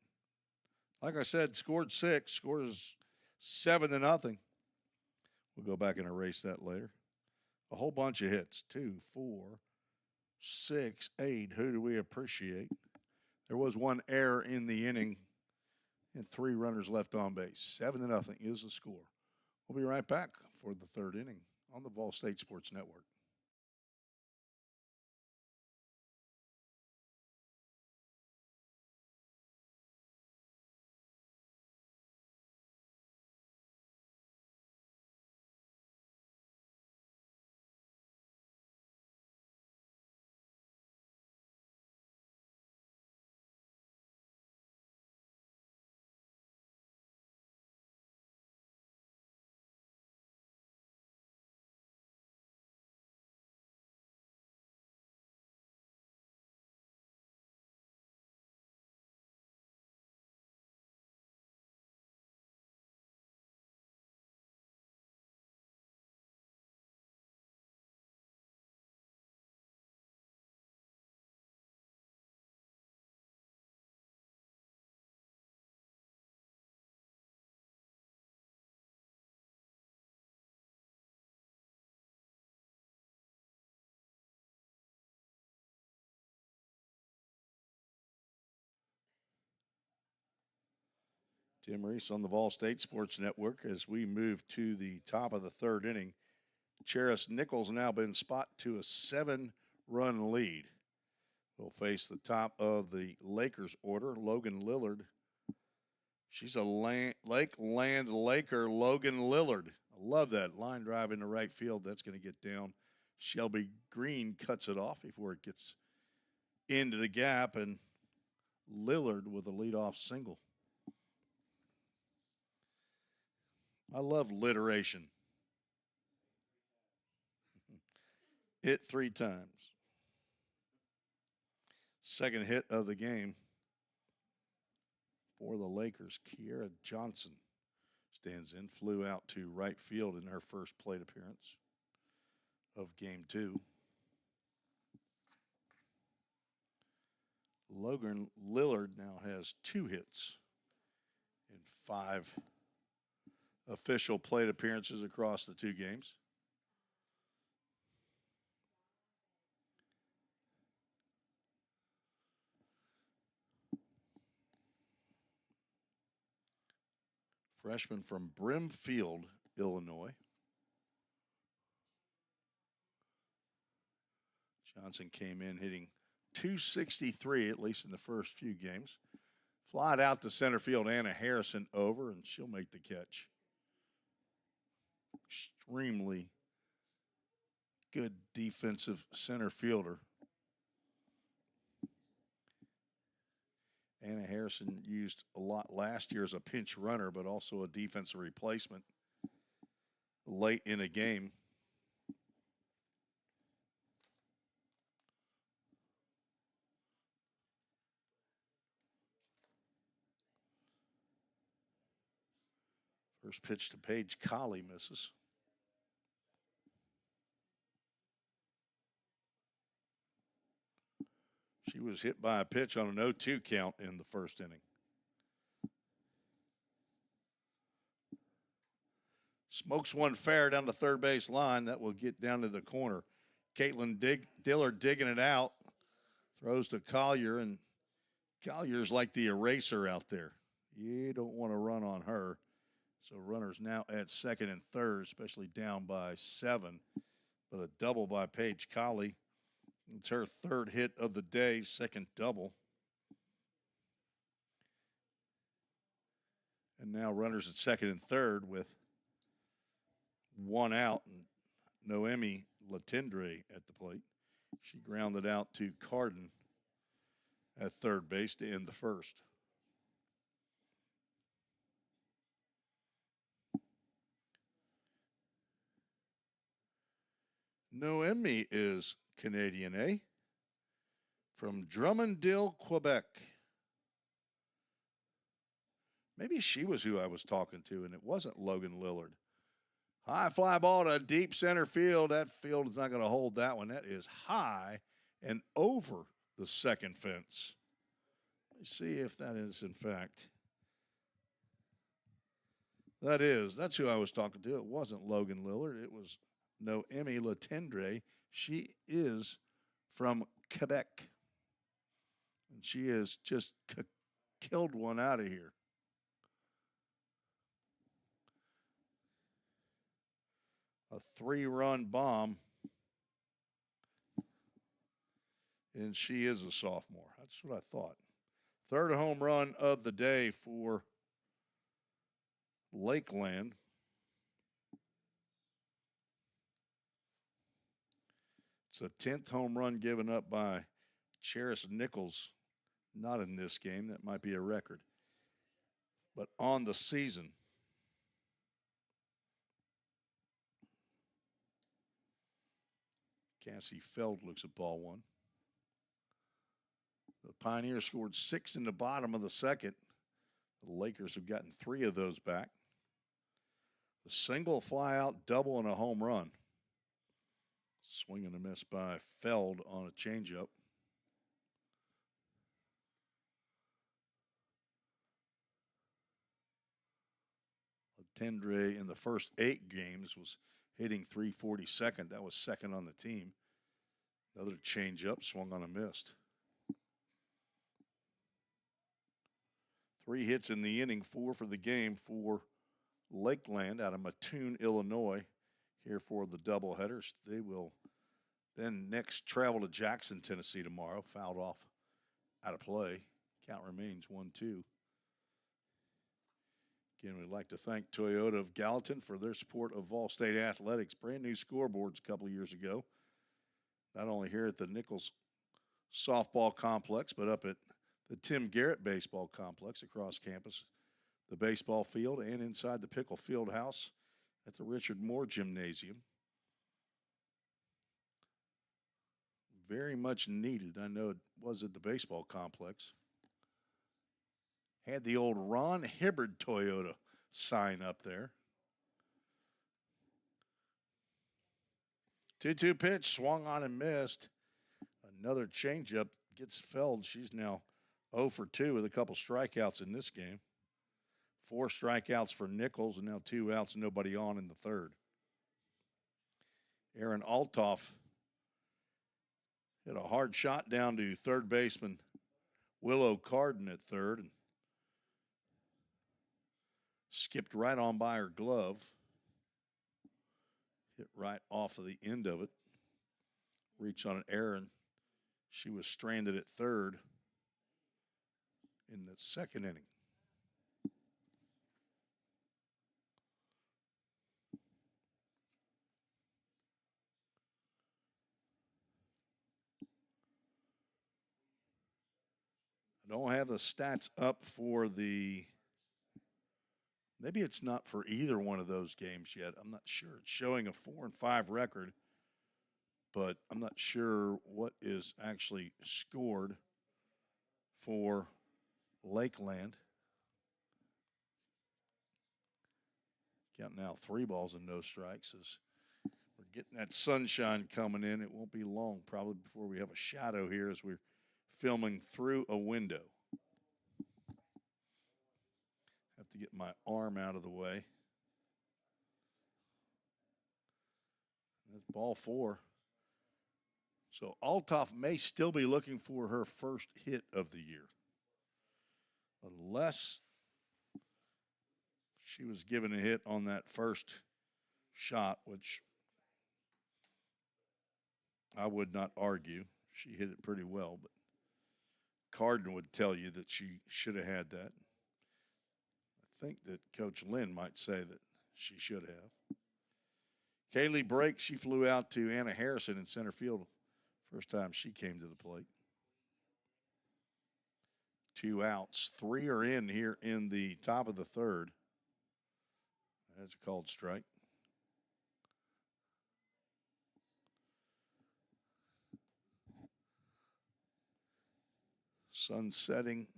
Like I said, scored 6. Scores 7-0. We'll go back and erase that later. A whole bunch of hits. 2, 4, 6, 8. Who do we appreciate? There was one error in the inning and 3 runners left on base. 7-0 is the score. We'll be right back for the third inning on the VolState Sports Network. Tim Reese on the VolState Sports Network as we move to the top of the third inning. Charis Nichols now been spot to a 7-run lead. Will face the top of the Lakers order, Logan Lillard. She's a Lakeland Laker, Logan Lillard. I love that line drive into right field. That's going to get down. Shelby Green cuts it off before it gets into the gap, and Lillard with a leadoff single. I love literation. Hit 3 times. Second hit of the game for the Lakers. Kiera Johnson stands in, flew out to right field in her first plate appearance of game 2. Logan Lillard now has 2 hits in 5 official plate appearances across the 2 games. Freshman from Brimfield, Illinois. Johnson came in hitting .263, at least in the first few games. Flied out to center field, Anna Harrison over, and she'll make the catch. Extremely good defensive center fielder. Anna Harrison used a lot last year as a pinch runner, but also a defensive replacement late in a game. First pitch to Paige Colley misses. She was hit by a pitch on an 0-2 count in the first inning. Smokes one fair down the third base line. That will get down to the corner. Caitlin Diller digging it out. Throws to Collier, and Collier's like the eraser out there. You don't want to run on her. So runners now at second and third, especially down by 7. But a double by Paige Colley. It's her third hit of the day, second double. And now runners at second and third with 1 out, and Noemi Latendre at the plate. She grounded out to Carden at third base to end the first. Noemi is Canadian, eh? From Drummondville, Quebec. Maybe she was who I was talking to, and it wasn't Logan Lillard. High fly ball to deep center field. That field is not going to hold that one. That is high and over the second fence. Let's see if that is, in fact. That's who I was talking to. It wasn't Logan Lillard. It was Noemi Latendre. She is from Quebec. And she has just killed one out of here. A 3-run bomb. And she is a sophomore. That's what I thought. Third home run of the day for Lakeland. It's the 10th home run given up by Cheris Nichols. Not in this game. That might be a record. But on the season. Cassie Feld looks at ball one. The Pioneers scored 6 in the bottom of the second. The Lakers have gotten 3 of those back. A single fly out, double, and a home run. Swing and a miss by Feld on a changeup. Latendre in the first 8 games was hitting .342. That was second on the team. Another changeup, swung on a missed. 3 hits in the inning, 4 for the game for Lakeland out of Mattoon, Illinois, here for the doubleheaders. They will then next travel to Jackson, Tennessee tomorrow. Fouled off out of play. Count remains 1-2. Again, we'd like to thank Toyota of Gallatin for their support of VolState Athletics. Brand new scoreboards a couple of years ago. Not only here at the Nichols Softball Complex, but up at the Tim Garrett Baseball Complex across campus, the baseball field, and inside the Pickle Field House at the Richard Moore Gymnasium. Very much needed. I know it was at the baseball complex. Had the old Ron Hibbard Toyota sign up there. 2-2 pitch, swung on and missed. Another changeup gets Feld. She's now 0 for 2 with a couple strikeouts in this game. 4 strikeouts for Nichols, and now 2 outs, nobody on in the third. Aaron Altoff hit a hard shot down to third baseman Willow Carden at third, and skipped right on by her glove. Hit right off of the end of it. Reached on an error, and she was stranded at third in the second inning. I don't have the stats up for maybe it's not for either one of those games yet. I'm not sure. It's showing a 4-5 record, but I'm not sure what is actually scored for Lakeland. Counting now 3 balls and no strikes as we're getting that sunshine coming in. It won't be long probably before we have a shadow here as we're filming through a window. Have to get my arm out of the way. That's ball 4. So Althoff may still be looking for her first hit of the year. Unless she was given a hit on that first shot, which I would not argue. She hit it pretty well, but Carden would tell you that she should have had that. I think that Coach Lynn might say that she should have. Kaylee Brake, she flew out to Anna Harrison in center field first time she came to the plate. 2 outs. 3 are in here in the top of the third. That's a called strike. Sun setting.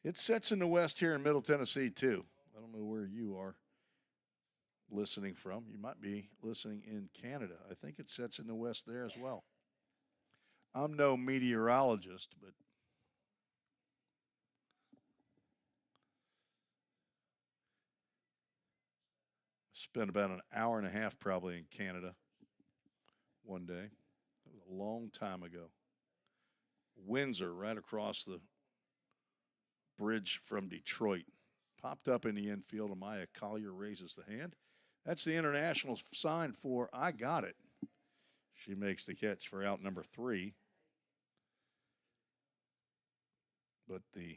It sets in the west here in Middle Tennessee, too. I don't know where you are listening from. You might be listening in Canada. I think it sets in the west there as well. I'm no meteorologist, but spent about an hour and a half probably in Canada one day. It was a long time ago. Windsor, right across the bridge from Detroit. Popped up in the infield. Amaya Collier raises the hand. That's the international sign for I got it. She makes the catch for out number 3. But the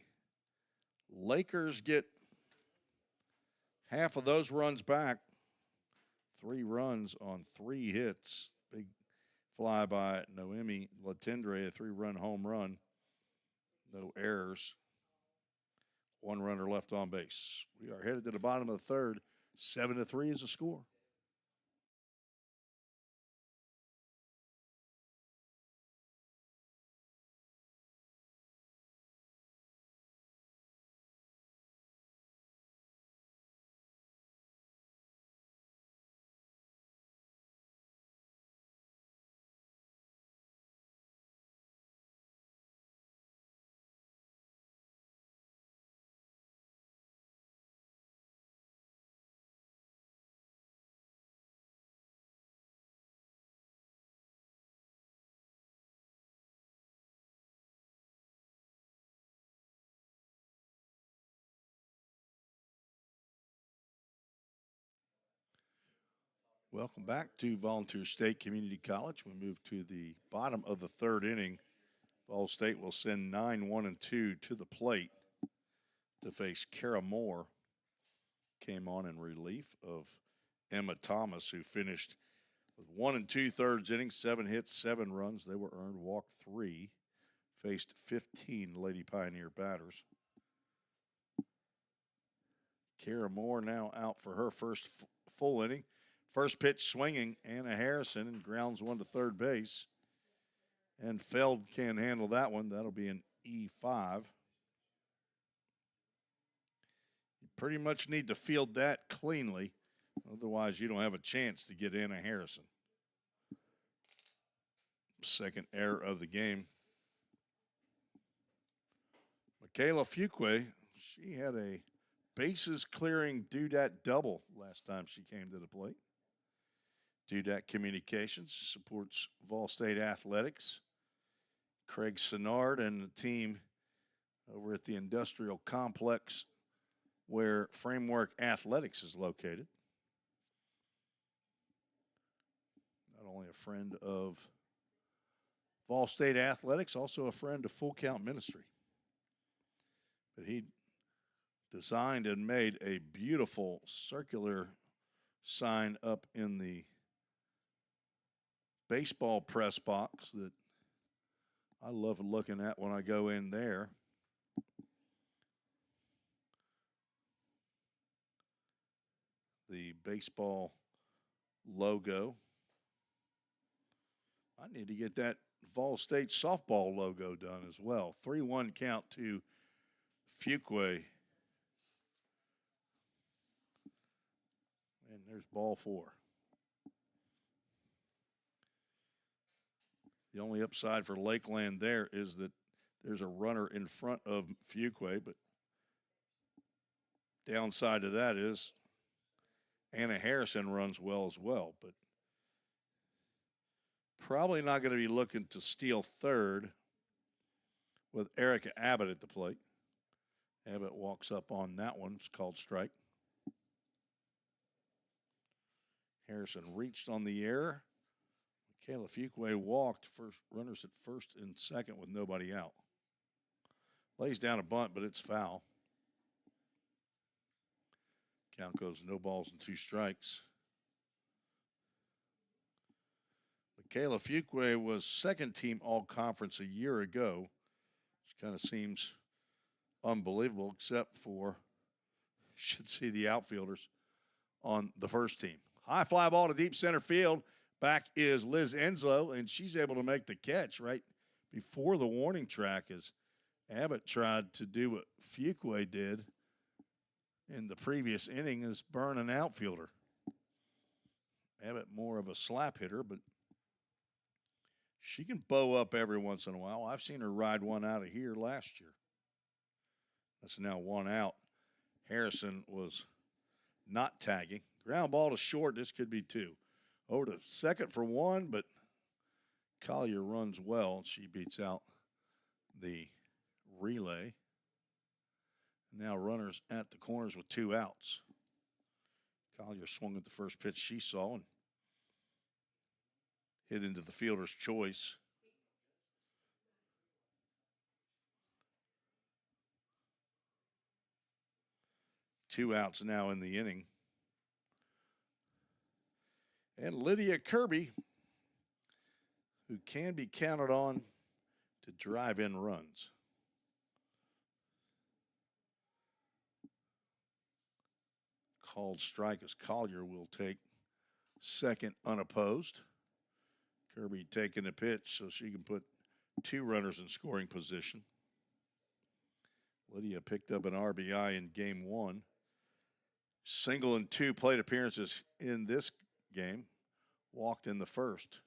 Lakers get half of those runs back. 3 runs on 3 hits. Big fly by Noemi Latendre, a 3-run home run. No errors. 1 runner left on base. We are headed to the bottom of the third. 7-3 is the score. Welcome back to Volunteer State Community College. We move to the bottom of the third inning. Vol State will send 9-1-2 to the plate to face Kara Moore. Came on in relief of Emma Thomas, who finished with 1 2/3 innings, 7 hits, 7 runs. They were earned, walked 3, faced 15 Lady Pioneer batters. Kara Moore now out for her first full inning. First pitch swinging, Anna Harrison, and grounds 1 to third base. And Feld can't handle that one. That'll be an E5. You pretty much need to field that cleanly. Otherwise, you don't have a chance to get Anna Harrison. Second error of the game. Michaela Fuqua, she had a bases clearing Dudat double last time she came to the plate. Dudat Communications supports Vol State Athletics. Craig Sinnard and the team over at the industrial complex where Framework Athletics is located. Not only a friend of Vol State Athletics, also a friend of Full Count Ministry. But he designed and made a beautiful circular sign up in the baseball press box that I love looking at when I go in there. The baseball logo. I need to get that Vol State softball logo done as well. 3-1 count to Fuqua. And there's ball 4. The only upside for Lakeland there is that there's a runner in front of Fuquay, but downside to that is Anna Harrison runs well as well, but probably not going to be looking to steal third with Erica Abbott at the plate. Abbott walks up on that one. It's called strike. Harrison reached on the air. Michaela Fuquay walked. First runners at first and second with nobody out. Lays down a bunt, but it's foul. Count goes no balls and 2 strikes. Michaela Fuquay was second team all-conference a year ago, which kind of seems unbelievable, except for you should see the outfielders on the first team. High fly ball to deep center field. Back is Liz Enslow, and she's able to make the catch right before the warning track as Abbott tried to do what Fuquay did in the previous inning, is burn an outfielder. Abbott more of a slap hitter, but she can bow up every once in a while. I've seen her ride one out of here last year. That's now 1 out. Harrison was not tagging. Ground ball to short. This could be 2. Over to second for 1, but Collier runs well. She beats out the relay. Now runners at the corners with 2 outs. Collier swung at the first pitch she saw and hit into the fielder's choice. Two outs now in the inning. And Lydia Kirby, who can be counted on to drive in runs. Called strike as Collier will take second unopposed. Kirby taking the pitch so she can put 2 runners in scoring position. Lydia picked up an RBI in game 1. Single and 2 plate appearances in this game. Walked in the first.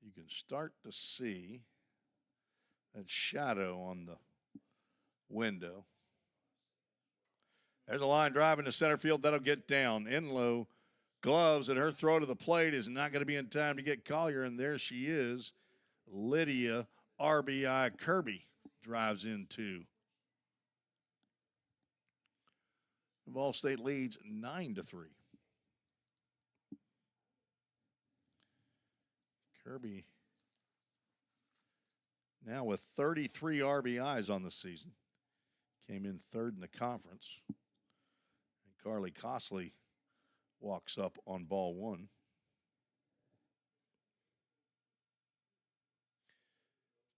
You can start to see that shadow on the window. There's a line drive into center field. That'll get down. Enlow gloves, and her throw to the plate is not going to be in time to get Collier, and there she is. Lydia RBI Kirby drives in 2. VolState leads 9-3. Kirby now with 33 RBIs on the season. Came in 3rd in the conference. And Carly Costley walks up on ball 1.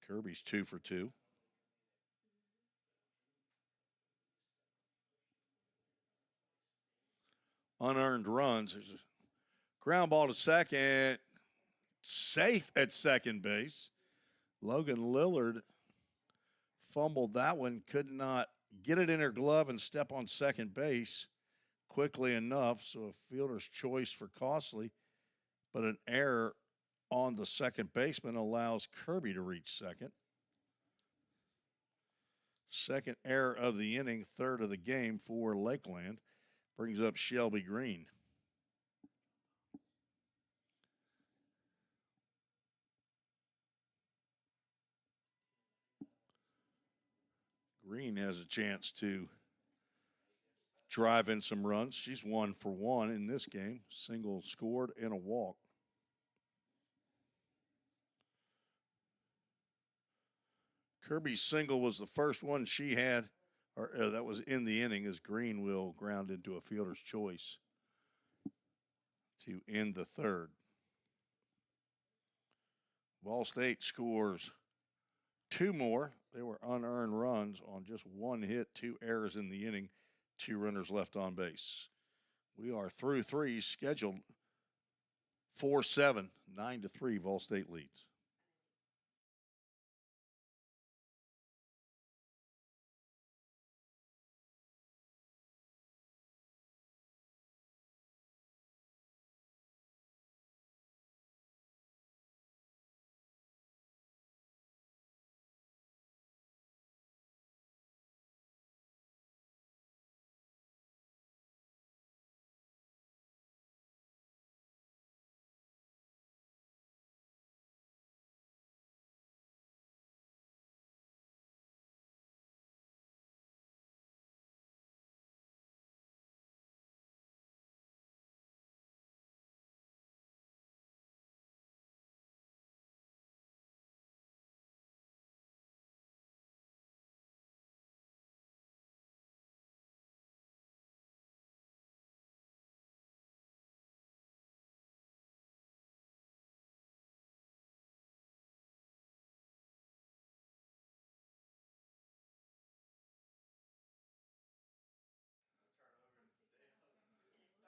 Kirby's 2 for 2. Unearned runs. There's a ground ball to second. Safe at second base. Logan Lillard fumbled that one. Could not get it in her glove and step on second base quickly enough. So a fielder's choice for Costley. But an error on the second baseman allows Kirby to reach second. Second error of the inning, 3rd of the game for Lakeland. Brings up Shelby Green. Green has a chance to drive in some runs. She's 1 for 1 in this game. Single scored and a walk. Kirby's single was the first one she had, or that was in the inning, as Green will ground into a fielder's choice to end the 3rd. VolState scores 2 more. They were unearned runs on just 1 hit, 2 errors in the inning, 2 runners left on base. We are through 3, scheduled 4-7, 9-3, VolState leads.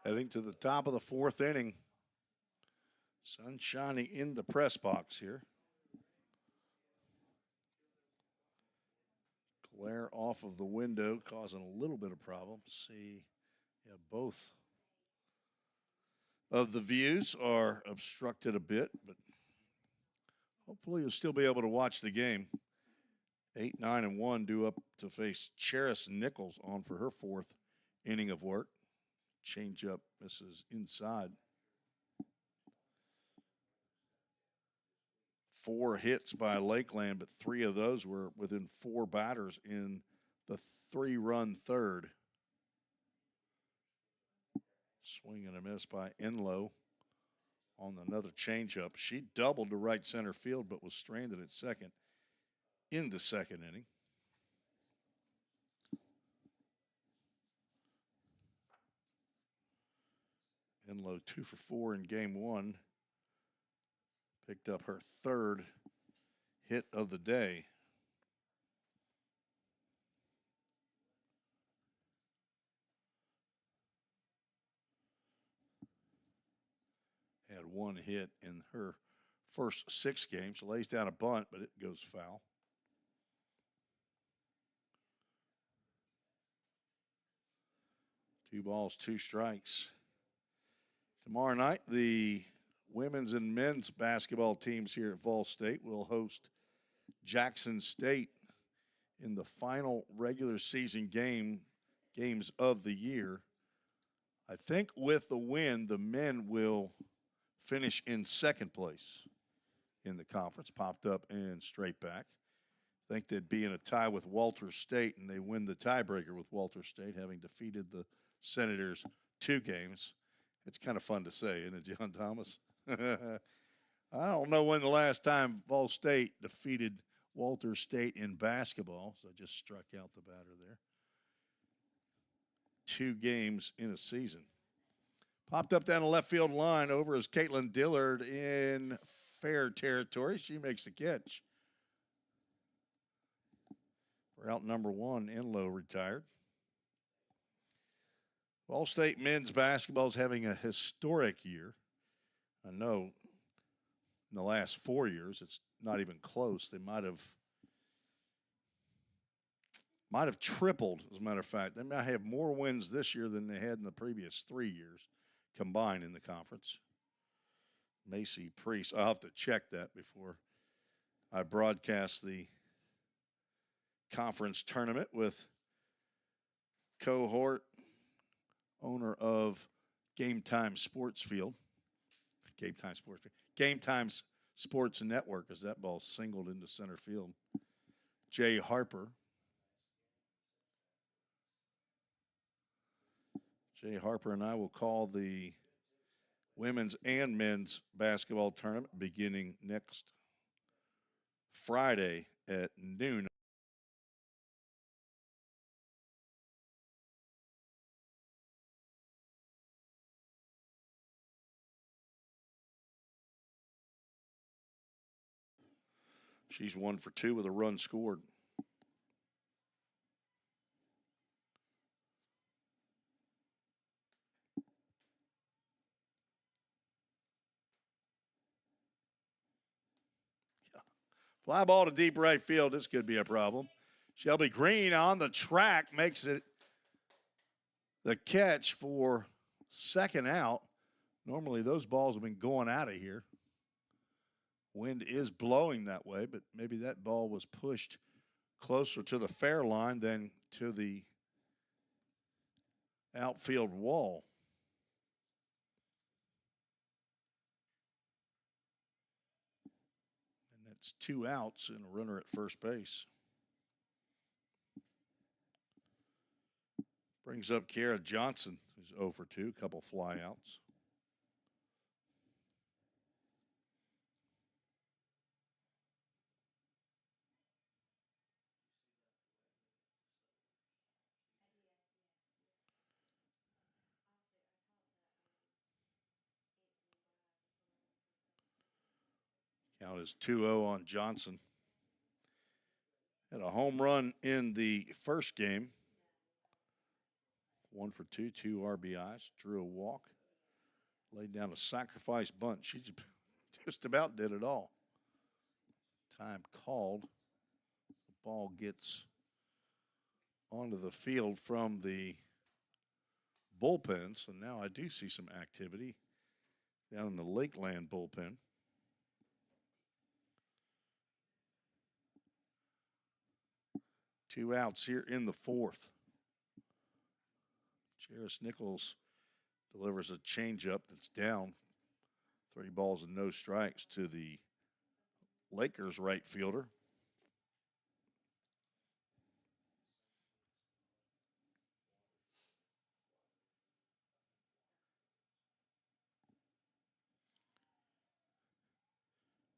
Heading to the top of the fourth inning. Sun shining in the press box here. Glare off of the window causing a little bit of problem. See, yeah, both of the views are obstructed a bit, but hopefully you'll still be able to watch the game. 8, 9, and 1 due up to face Cheris Nichols on for her fourth inning of work. Changeup misses inside. 4 hits by Lakeland, but 3 of those were within 4 batters in the 3-run third. Swing and a miss by Enlow on another changeup. She doubled to right center field, but was stranded at second in the second inning. Enlow 2 for 4 in game 1. Picked up her 3rd hit of the day. Had 1 hit in her first 6 games. Lays down a bunt, but it goes foul. Two balls, 2 strikes. Tomorrow night, the women's and men's basketball teams here at VolState will host Jackson State in the final regular season games of the year. I think with the win, the men will finish in second place in the conference, popped up and straight back. I think they'd be in a tie with Walter State, and they win the tiebreaker with Walter State, having defeated the Senators 2 games. It's kind of fun to say, isn't it, John Thomas? I don't know when the last time VolState defeated Walter State in basketball, so I just struck out the batter there. 2 games in a season. Popped up down the left field line. Over is Caitlin Dillard in fair territory. She makes the catch. For out number 1, Enlow retired. VolState men's basketball is having a historic year. I know in the last 4 years it's not even close. They might have tripled, as a matter of fact. They might have more wins this year than they had in the previous 3 years combined in the conference. Macy Priest, I'll have to check that before I broadcast the conference tournament with cohort owner of Game Time Sports Field. Game Time Sports Network, as that ball singled into center field. Jay Harper. Jay Harper and I will call the women's and men's basketball tournament beginning next Friday at noon. She's 1 for 2 with a run scored. Fly ball to deep right field. This could be a problem. Shelby Green on the track makes it the catch for second out. Normally those balls have been going out of here. Wind is blowing that way, but maybe that ball was pushed closer to the fair line than to the outfield wall. And that's 2 outs and a runner at first base. Brings up Kiara Johnson, who's 0 for 2, a couple fly outs. Count is 2-0 on Johnson. Had a home run in the first game. 1 for 2, 2 RBIs, drew a walk, laid down a sacrifice bunt. She just about did it all. Time called. The ball gets onto the field from the bullpen. So now I do see some activity down in the Lakeland bullpen. Two outs here in the fourth. Jairus Nichols delivers a changeup that's down. 3 balls and no strikes to the Lakers right fielder.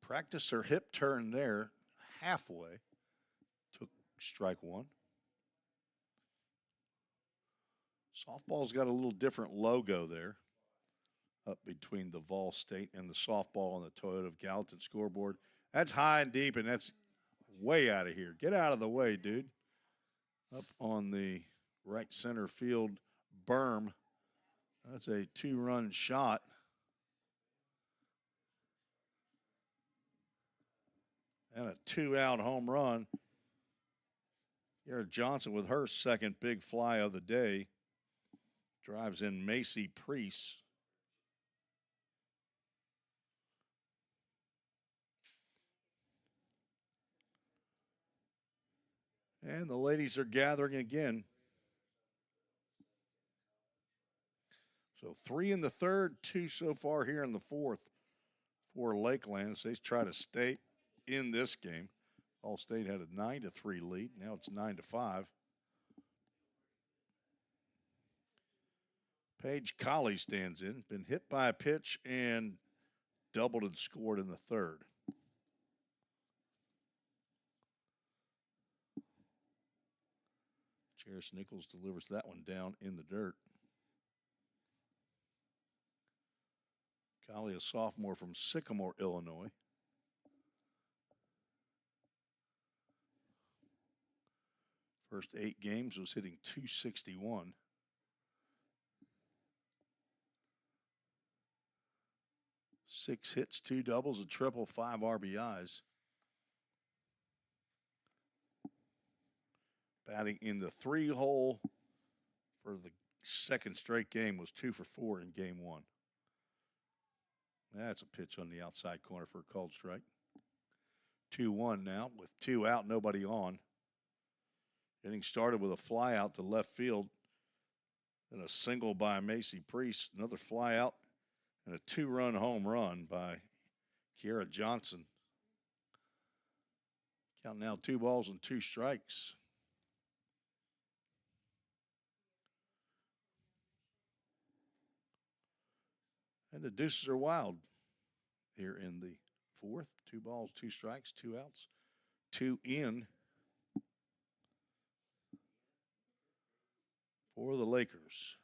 Practiced her hip turn there halfway. Took strike 1. Softball's got a little different logo there up between the VolState and the softball on the Toyota of Gallatin scoreboard. That's high and deep, and that's way out of here. Get out of the way, dude. Up on the right center field berm. That's a 2-run shot. And a 2-out home run. Garrett Johnson with her second big fly of the day. Drives in Macy Priest. And the ladies are gathering again. So 3 in the third, 2 so far here in the fourth for Lakeland. So they try to stay in this game. VolState had a 9-3 lead. Now it's 9-5. Paige Colley stands in. Been hit by a pitch and doubled and scored in the third. Jairus Nichols delivers that one down in the dirt. Colley, a sophomore from Sycamore, Illinois. First 8 games was hitting .261. Six hits, 2 doubles, a triple, 5 RBIs. Batting in the 3-hole for the second straight game was 2 for 4 in game 1. That's a pitch on the outside corner for a called strike. 2-1 now with 2 out, nobody on. Getting started with a fly out to left field. Then a single by Macy Priest, another fly out, and a 2-run home run by Kiera Johnson. Count now 2 balls and 2 strikes. And the deuces are wild here in the fourth. 2 balls, 2 strikes, 2 outs, 2 in for the Lakers.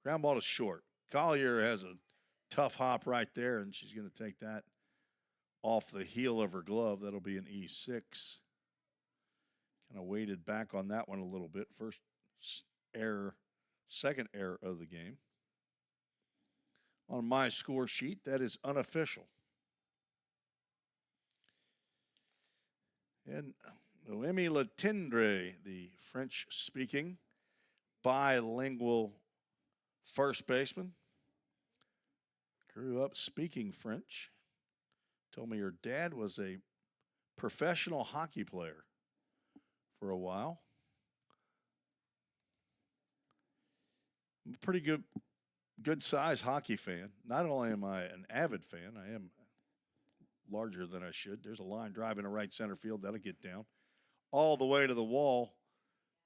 Ground ball to short. Collier has a tough hop right there, and she's going to take that off the heel of her glove. That'll be an E6. Kind of weighted back on that one a little bit. First error, second error of the game. On my score sheet, that is unofficial. And Noemi Latendre, the French-speaking, bilingual first baseman, grew up speaking French. Told me her dad was a professional hockey player for a while. I'm a pretty good size hockey fan. Not only am I an avid fan, I am larger than I should. There's a line drive in the right center field. That'll get down all the way to the wall.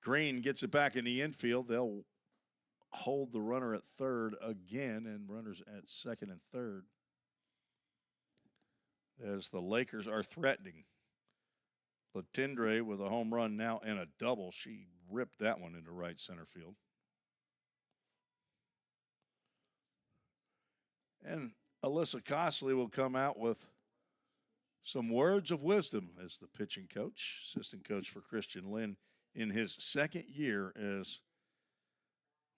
Green gets it back in the infield. They'll hold the runner at third again and runners at second and third as the Lakers are threatening. Latendre with a home run now and a double. She ripped that one into right center field. And Alyssa Costley will come out with some words of wisdom as the pitching coach, assistant coach for Christian Lynn in his second year as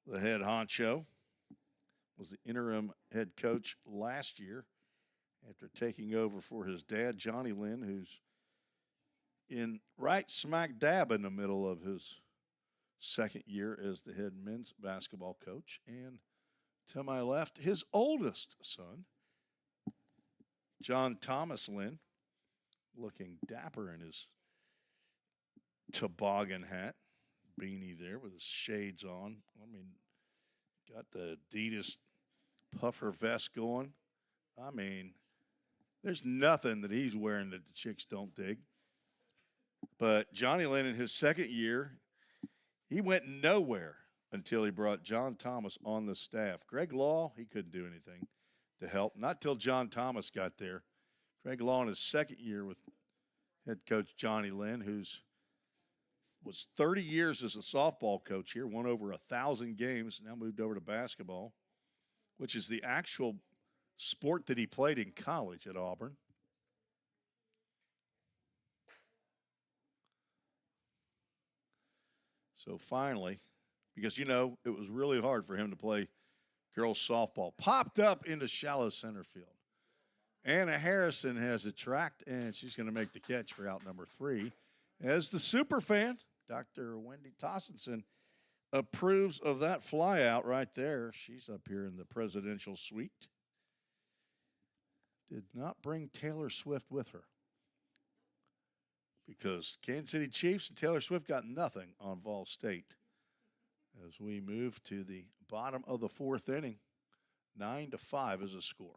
the head honcho, was the interim head coach last year after taking over for his dad, Johnny Lynn, who's in right smack dab in the middle of his second year as the head men's basketball coach. And to my left, his oldest son, John Thomas Lynn, looking dapper in his toboggan hat, beanie there with his shades on. I mean, got the Adidas puffer vest going. I mean, there's nothing that he's wearing that the chicks don't dig. But Johnny Lynn in his second year, he went nowhere until he brought John Thomas on the staff. Greg Law, he couldn't do anything to help. Not till John Thomas got there. Greg Law in his second year with head coach Johnny Lynn, who's was 30 years as a softball coach here, won over 1,000 games, now moved over to basketball, which is the actual sport that he played in college at Auburn. So finally, because, you know, it was really hard for him to play girls softball, popped up into shallow center field. Anna Harrison has a tracked, and she's going to make the catch for out number 3. As the super fan, Dr. Wendy Tossenson approves of that fly out right there. She's up here in the presidential suite. Did not bring Taylor Swift with her because Kansas City Chiefs and Taylor Swift got nothing on VolState. As we move to the bottom of the 4th inning, 9-5 is a score.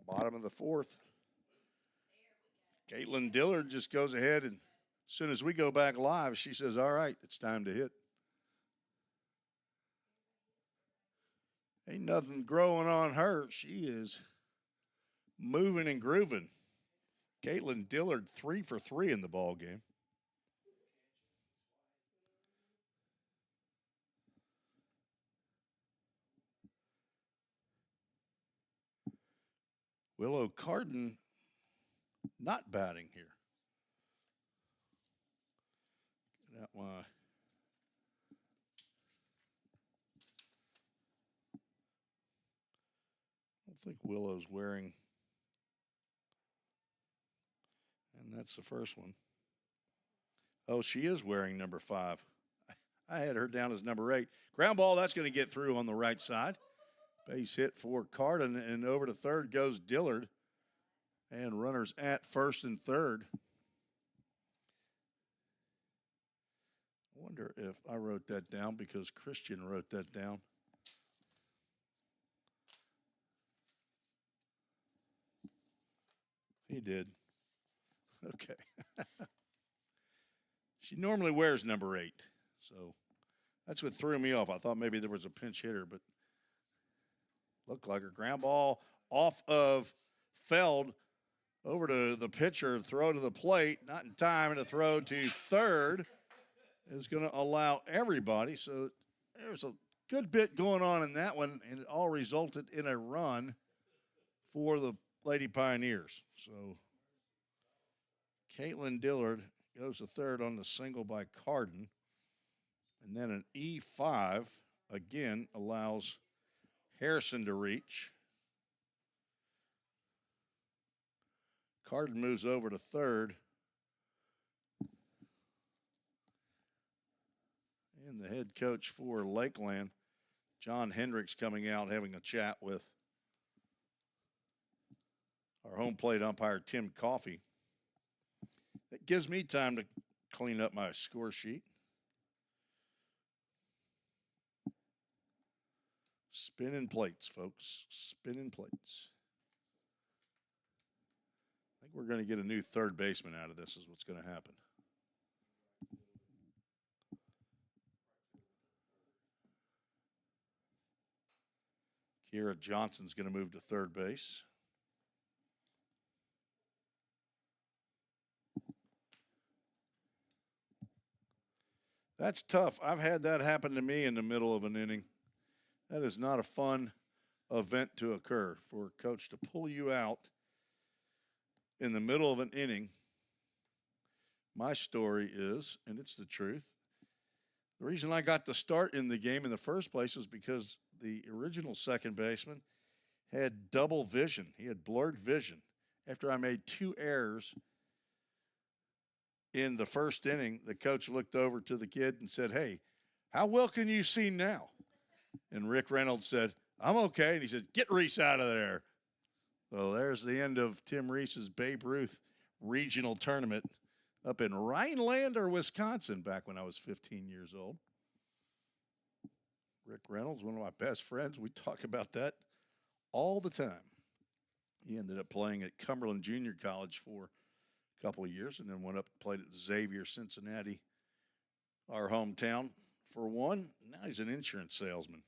Bottom of the 4th. Caitlin Dillard just goes ahead, and as soon as we go back live, she says, all right, it's time to hit. Ain't nothing growing on her. She is moving and grooving. Caitlin Dillard 3 for 3 in the ball game. Willow Carden not batting here. Get out my I don't think Willow's wearing, and that's the first one. Oh, she is wearing number 5. I had her down as number 8. Ground ball, that's going to get through on the right side. Base hit for Carden, and over to third goes Dillard. And runners at first and third. I wonder if I wrote that down because Christian wrote that down. He did. Okay. She normally wears number 8, so that's what threw me off. I thought maybe there was a pinch hitter, but looked like her. Ground ball off of Feld over to the pitcher, throw to the plate, not in time, and a throw to third is going to allow everybody. So there's a good bit going on in that one, and it all resulted in a run for the Lady Pioneers. So Caitlin Dillard goes to third on the single by Carden, and then an E5 again allows Harrison to reach. Carden moves over to third. And the head coach for Lakeland, John Hendricks, coming out having a chat with our home plate umpire, Tim Coffey. That gives me time to clean up my score sheet. Spinning plates, folks. Spinning plates. I think we're going to get a new third baseman out of this is what's going to happen. Kiera Johnson's going to move to third base. That's tough. I've had that happen to me in the middle of an inning. That is not a fun event to occur for a coach to pull you out in the middle of an inning. My story is, and it's the truth, the reason I got the start in the game in the first place is because the original second baseman had double vision. He had blurred vision. After I made 2 errors in the first inning, the coach looked over to the kid and said, "Hey, how well can you see now?" And Rick Reynolds said, "I'm okay." And he said, "Get Reese out of there." So there's the end of Tim Reese's Babe Ruth regional tournament up in Rhinelander, Wisconsin, back when I was 15 years old. Rick Reynolds, one of my best friends, we talk about that all the time. He ended up playing at Cumberland Junior College for a couple of years and then went up and played at Xavier, Cincinnati, our hometown, for one. Now he's an insurance salesman.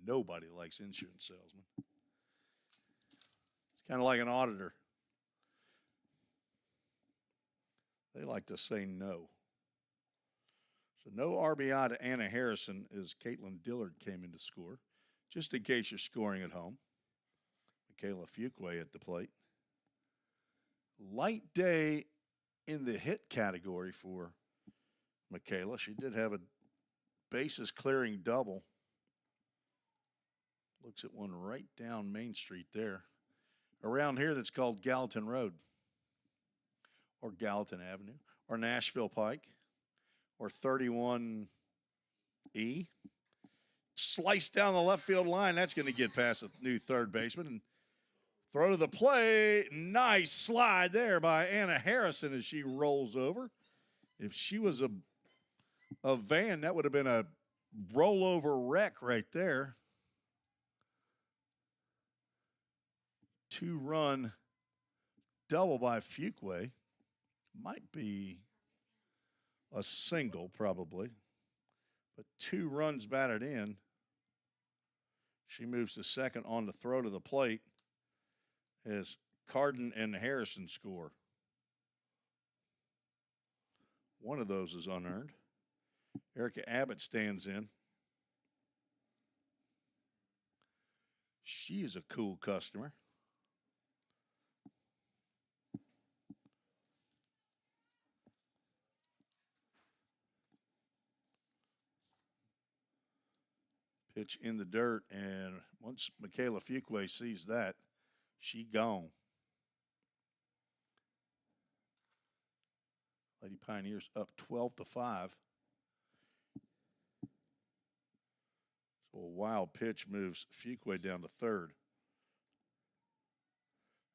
Nobody likes insurance salesmen. It's kind of like an auditor. They like to say no. So no RBI to Anna Harrison as Caitlin Dillard came in to score. Just in case you're scoring at home. Michaela Fuqua at the plate. Light day in the hit category for Michaela. She did have a bases clearing double. Looks at one right down Main Street there. Around here that's called Gallatin Road or Gallatin Avenue or Nashville Pike or 31E. Slice down the left field line. That's going to get past the new third baseman and throw to the plate. Nice slide there by Anna Harrison as she rolls over. If she was a van, that would have been a rollover wreck right there. 2-run double by Fuqua. Might be a single, probably. But 2 runs batted in. She moves to second on the throw to the plate as Carden and Harrison score. One of those is unearned. Erica Abbott stands in. She is a cool customer. Pitch in the dirt, and once Michaela Fuqua sees that, she gone. Lady Pioneers up 12-5. So a wild pitch moves Fuqua down to third.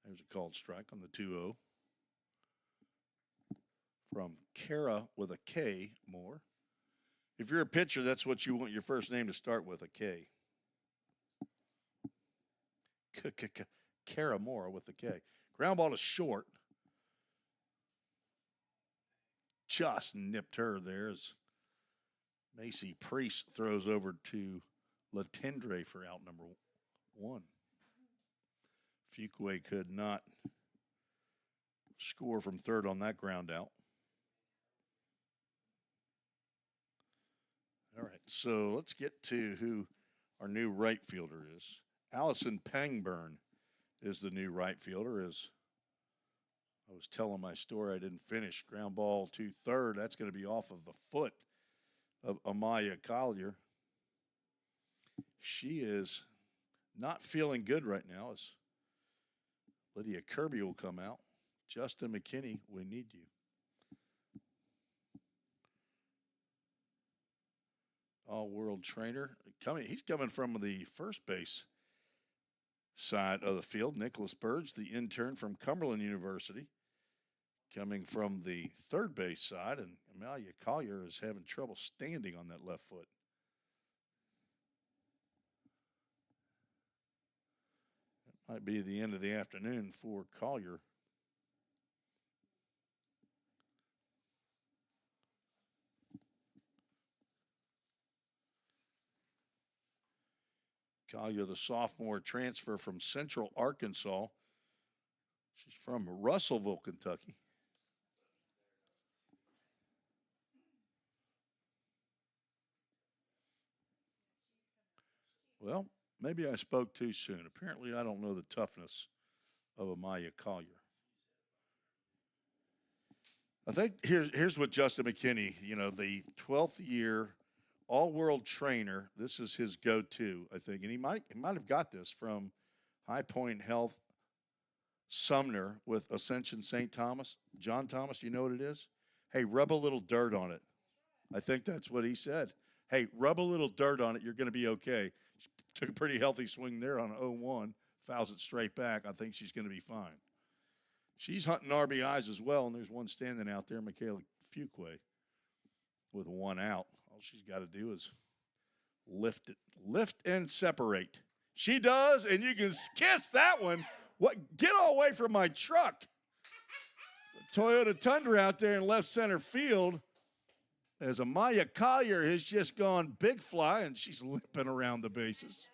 There's a called strike on the 2-0 from Kara with a K Moore. If you're a pitcher, that's what you want your first name to start with, a K. Kara Moore with a K. Ground ball to short. Just nipped her there as Macy Priest throws over to Latendre for out number 1. Fuqua could not score from third on that ground out. All right, so let's get to who our new right fielder is. Allison Pangburn is the new right fielder. As I was telling my story, I didn't finish. Ground ball to third. That's going to be off of the foot of Amaya Collier. She is not feeling good right now as Lydia Kirby will come out. Justin McKinney, we need you. All-world trainer. He's coming from the first base side of the field. Nicholas Burge, the intern from Cumberland University, coming from the third base side, and Amalia Collier is having trouble standing on that left foot. That might be the end of the afternoon for Collier. Collier, the sophomore transfer from Central Arkansas. She's from Russellville, Kentucky. Well, maybe I spoke too soon. Apparently, I don't know the toughness of Amaya Collier. I think here's what Justin McKinney, the 12th year all-world trainer. This is his go-to, I think, and he might have got this from High Point Health Sumner with Ascension St. Thomas. John Thomas, you know what it is? Hey, rub a little dirt on it. I think that's what he said. Hey, rub a little dirt on it. You're going to be okay. She took a pretty healthy swing there on 0-1, fouls it straight back. I think she's going to be fine. She's hunting RBIs as well, and there's one standing out there, Michaela Fuquay, with one out. All she's got to do is lift and separate. She does, and you can kiss that one. What? Get away from my truck. The Toyota Tundra out there in left center field as Amaya Collier has just gone big fly, and she's limping around the bases.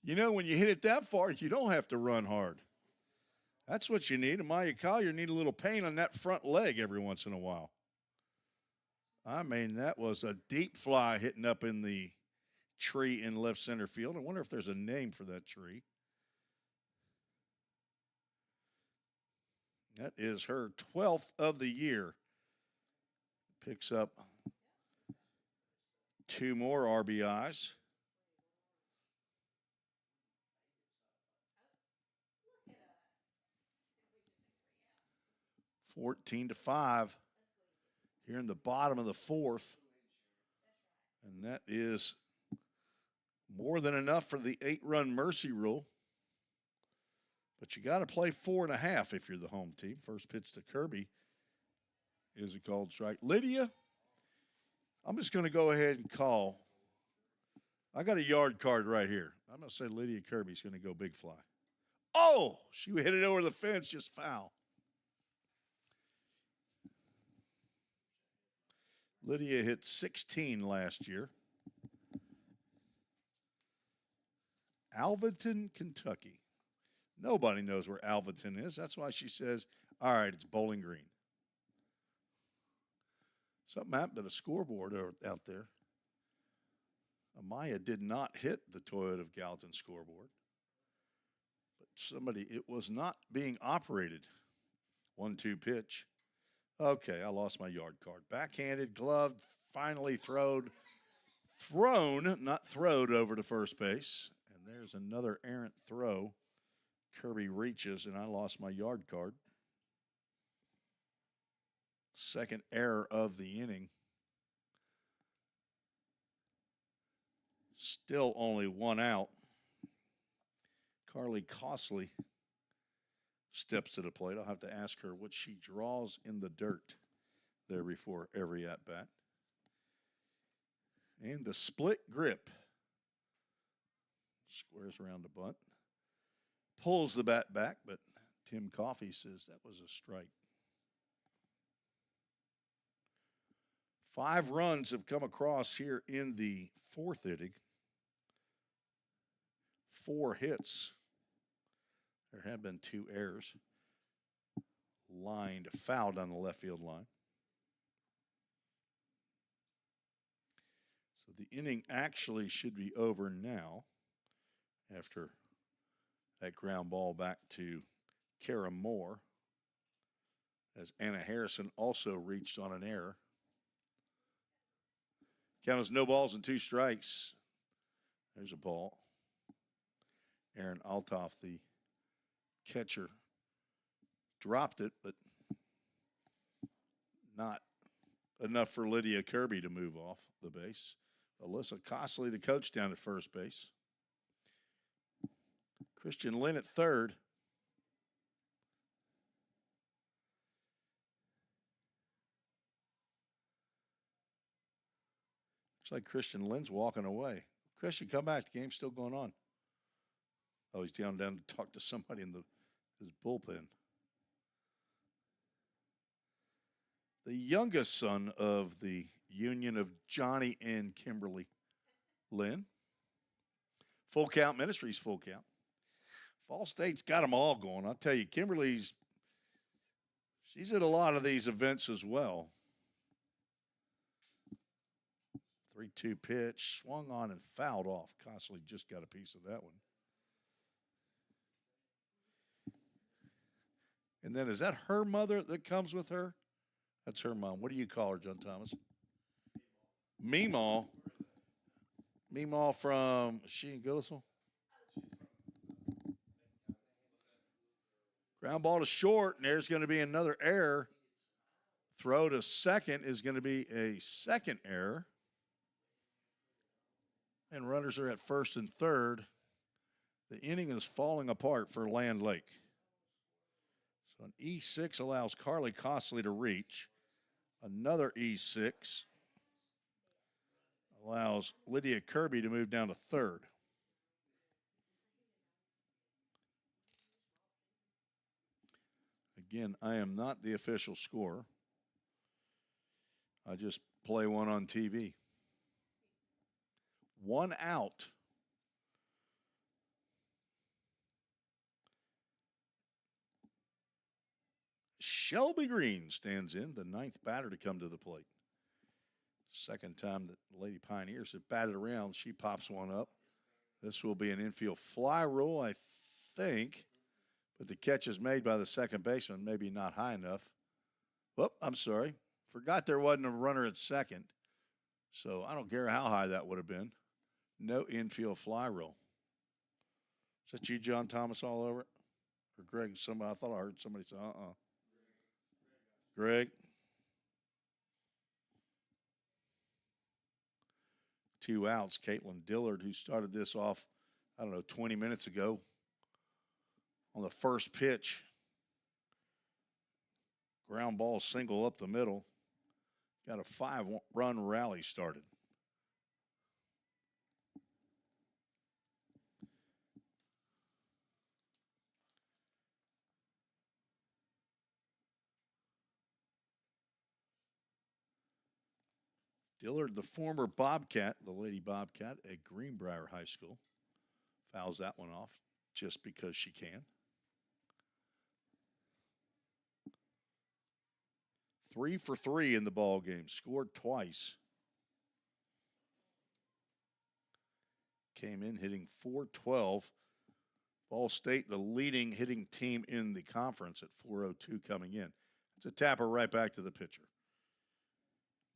When you hit it that far, you don't have to run hard. That's what you need. Amaya Collier need a little pain on that front leg every once in a while. I mean, that was a deep fly hitting up in the tree in left center field. I wonder if there's a name for that tree. That is her 12th of the year. Picks up 2 more RBIs. 14-5 here in the bottom of the 4th. And that is more than enough for the 8-run mercy rule. But you got to play 4.5 if you're the home team. First pitch to Kirby is a called strike. Lydia, I'm just going to go ahead and call. I got a yard card right here. I'm going to say Lydia Kirby's going to go big fly. Oh, she hit it over the fence, just foul. Lydia hit 16 last year. Alvaton, Kentucky. Nobody knows where Alvaton is. That's why she says, all right, it's Bowling Green. Something happened to the scoreboard out there. Amaya did not hit the Toyota of Gallatin scoreboard. But it was not being operated. 1-2 pitch. Okay, I lost my yard card. Backhanded, gloved, finally thrown, not throwed over to first base. And there's another errant throw. Kirby reaches, and I lost my yard card. Second error of the inning. Still only 1 out. Carly Costley steps to the plate. I'll have to ask her what she draws in the dirt there before every at-bat. And the split grip. Squares around the bunt. Pulls the bat back, but Tim Coffey says that was a strike. 5 runs have come across here in the 4th inning. 4 hits. There have been 2 errors. Lined fouled on the left field line. So the inning actually should be over now after that ground ball back to Kara Moore. as Anna Harrison also reached on an error. Count is no balls and 2 strikes. There's a ball. Aaron Altoff, the catcher, dropped it, but not enough for Lydia Kirby to move off the base. Alyssa Costley, the coach, down at first base. Christian Lynn at third. Looks like Christian Lynn's walking away. Christian, come back. The game's still going on. Oh, he's down to talk to somebody in his bullpen. The youngest son of the union of Johnny and Kimberly Lynn. Full Count Ministries, Full Count. VolState's got them all going. I'll tell you, she's at a lot of these events as well. 3-2 pitch, swung on and fouled off. Costley just got a piece of that one. And then is that her mother that comes with her? That's her mom. What do you call her, John Thomas? Meemaw. Meemaw from, is she in Gillisville? Ground ball to short, and there's going to be another error. Throw to second is going to be a second error. And runners are at first and third. The inning is falling apart for Land Lake. So an E6 allows Carly Costley to reach. Another E6 allows Lydia Kirby to move down to third. Again, I am not the official scorer. I just play one on TV. 1 out. Shelby Green stands in, the 9th batter to come to the plate. Second time that Lady Pioneers have batted around, she pops one up. This will be an infield fly rule, I think, but the catch is made by the second baseman, maybe not high enough. Whoop, I'm sorry. Forgot there wasn't a runner at second, so I don't care how high that would have been. No infield fly rule. Is that you, John Thomas, all over it? Or Greg? Somebody? I thought I heard somebody say, Greg. 2 outs. Caitlin Dillard, who started this off, 20 minutes ago on the first pitch. Ground ball single up the middle. Got a 5-run rally started. Dillard, the former Bobcat, the Lady Bobcat at Greenbrier High School, fouls that one off just because she can. 3 for 3 in the ball game, scored twice. Came in hitting .412. VolState, the leading hitting team in the conference at .402 coming in. It's a tapper right back to the pitcher.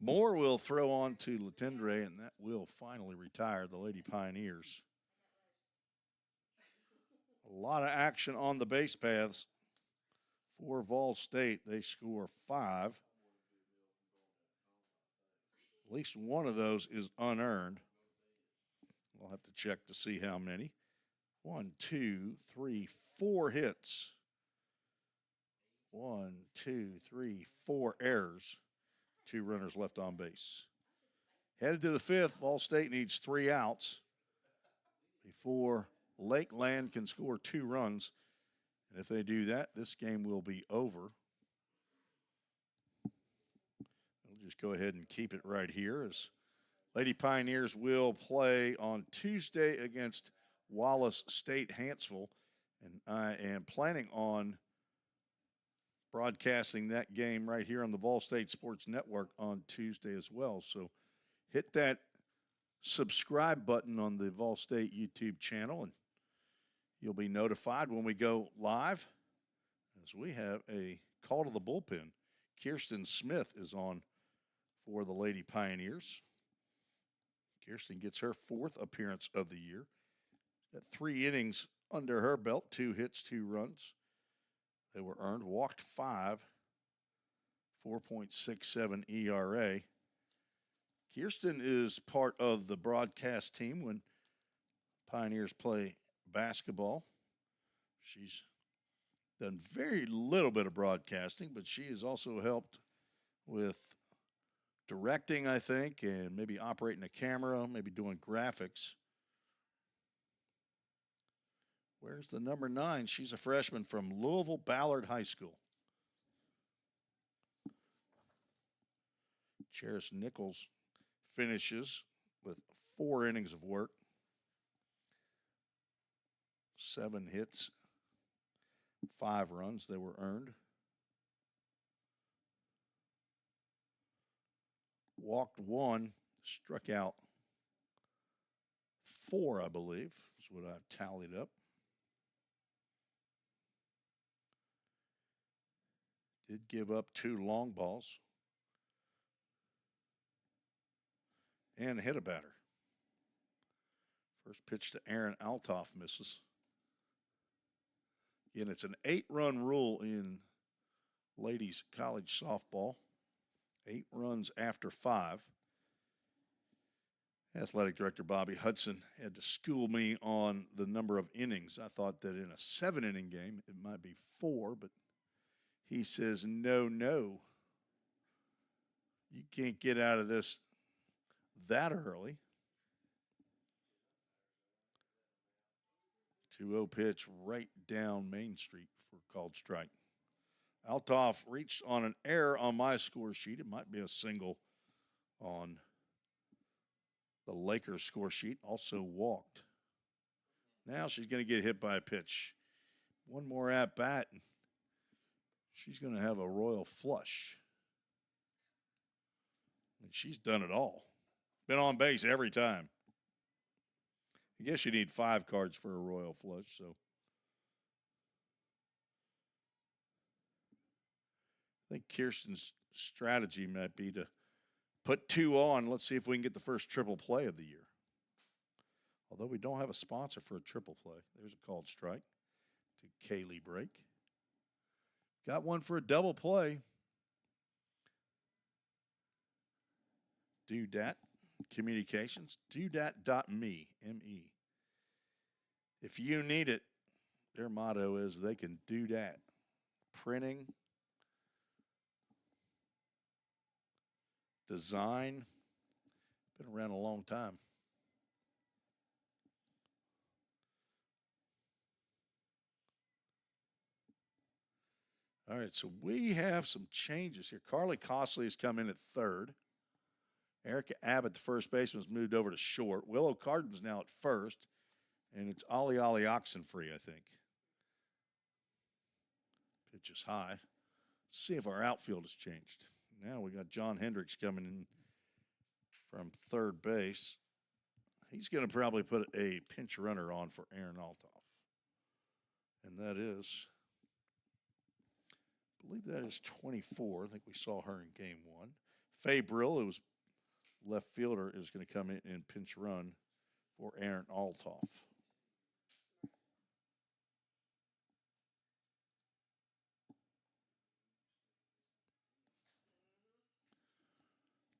Moore will throw on to Latendre, and that will finally retire the Lady Pioneers. A lot of action on the base paths for VolState. They score 5. At least one of those is unearned. We'll have to check to see how many. 1, 2, 3, 4 hits. 1, 2, 3, 4 errors. 2 runners left on base. Headed to the 5th, VolState needs 3 outs before Lakeland can score 2 runs. And if they do that, this game will be over. We'll just go ahead and keep it right here as Lady Pioneers will play on Tuesday against Wallace State Hanceville. And I am planning on broadcasting that game right here on the VolState Sports Network on Tuesday as well. So hit that subscribe button on the VolState YouTube channel, and you'll be notified when we go live, as we have a call to the bullpen. Kirsten Smith is on for the Lady Pioneers. Kirsten gets her 4th appearance of the year. Got 3 innings under her belt, 2 hits, 2 runs. They were earned, walked 5, 4.67 ERA. Kirsten is part of the broadcast team when Pioneers play basketball. She's done very little bit of broadcasting, but she has also helped with directing, I think, and maybe operating a camera, maybe doing graphics. Where's the number 9? She's a freshman from Louisville Ballard High School. Charis Nichols finishes with 4 innings of work, 7 hits, 5 runs. They were earned. Walked 1, struck out 4, I believe, is what I've tallied up. Did give up 2 long balls and hit a batter. First pitch to Aaron Altoff misses. Again, it's an 8-run rule in ladies college softball. 8 runs after 5. Athletic Director Bobby Hudson had to school me on the number of innings. I thought that in a 7-inning game, it might be 4, but he says, no. You can't get out of this that early. 2-0 pitch right down Main Street for called strike. Altoff reached on an error on my score sheet. It might be a single on the Lakers score sheet. Also walked. Now she's going to get hit by a pitch. One more at bat. She's going to have a royal flush. And she's done it all. Been on base every time. I guess you need 5 cards for a royal flush, so. I think Kirsten's strategy might be to put 2 on. Let's see if we can get the first triple play of the year. Although we don't have a sponsor for a triple play. There's a called strike to Kaylee Brake. Got one for a double play. Do Dat Communications. DoDat.me, M-E. If you need it, their motto is they can do that. Printing, design, been around a long time. All right, so we have some changes here. Carly Costley has come in at 3rd. Erica Abbott, the first baseman, has moved over to short. Willow Cardin's now at 1st. And it's Ollie Oxenfree, I think. Pitch is high. Let's see if our outfield has changed. Now we got John Hendricks coming in from 3rd base. He's going to probably put a pinch runner on for Aaron Altoff. And that is, I believe that is 24. I think we saw her in game 1. Faye Brill, who's left fielder, is going to come in and pinch run for Aaron Altoff.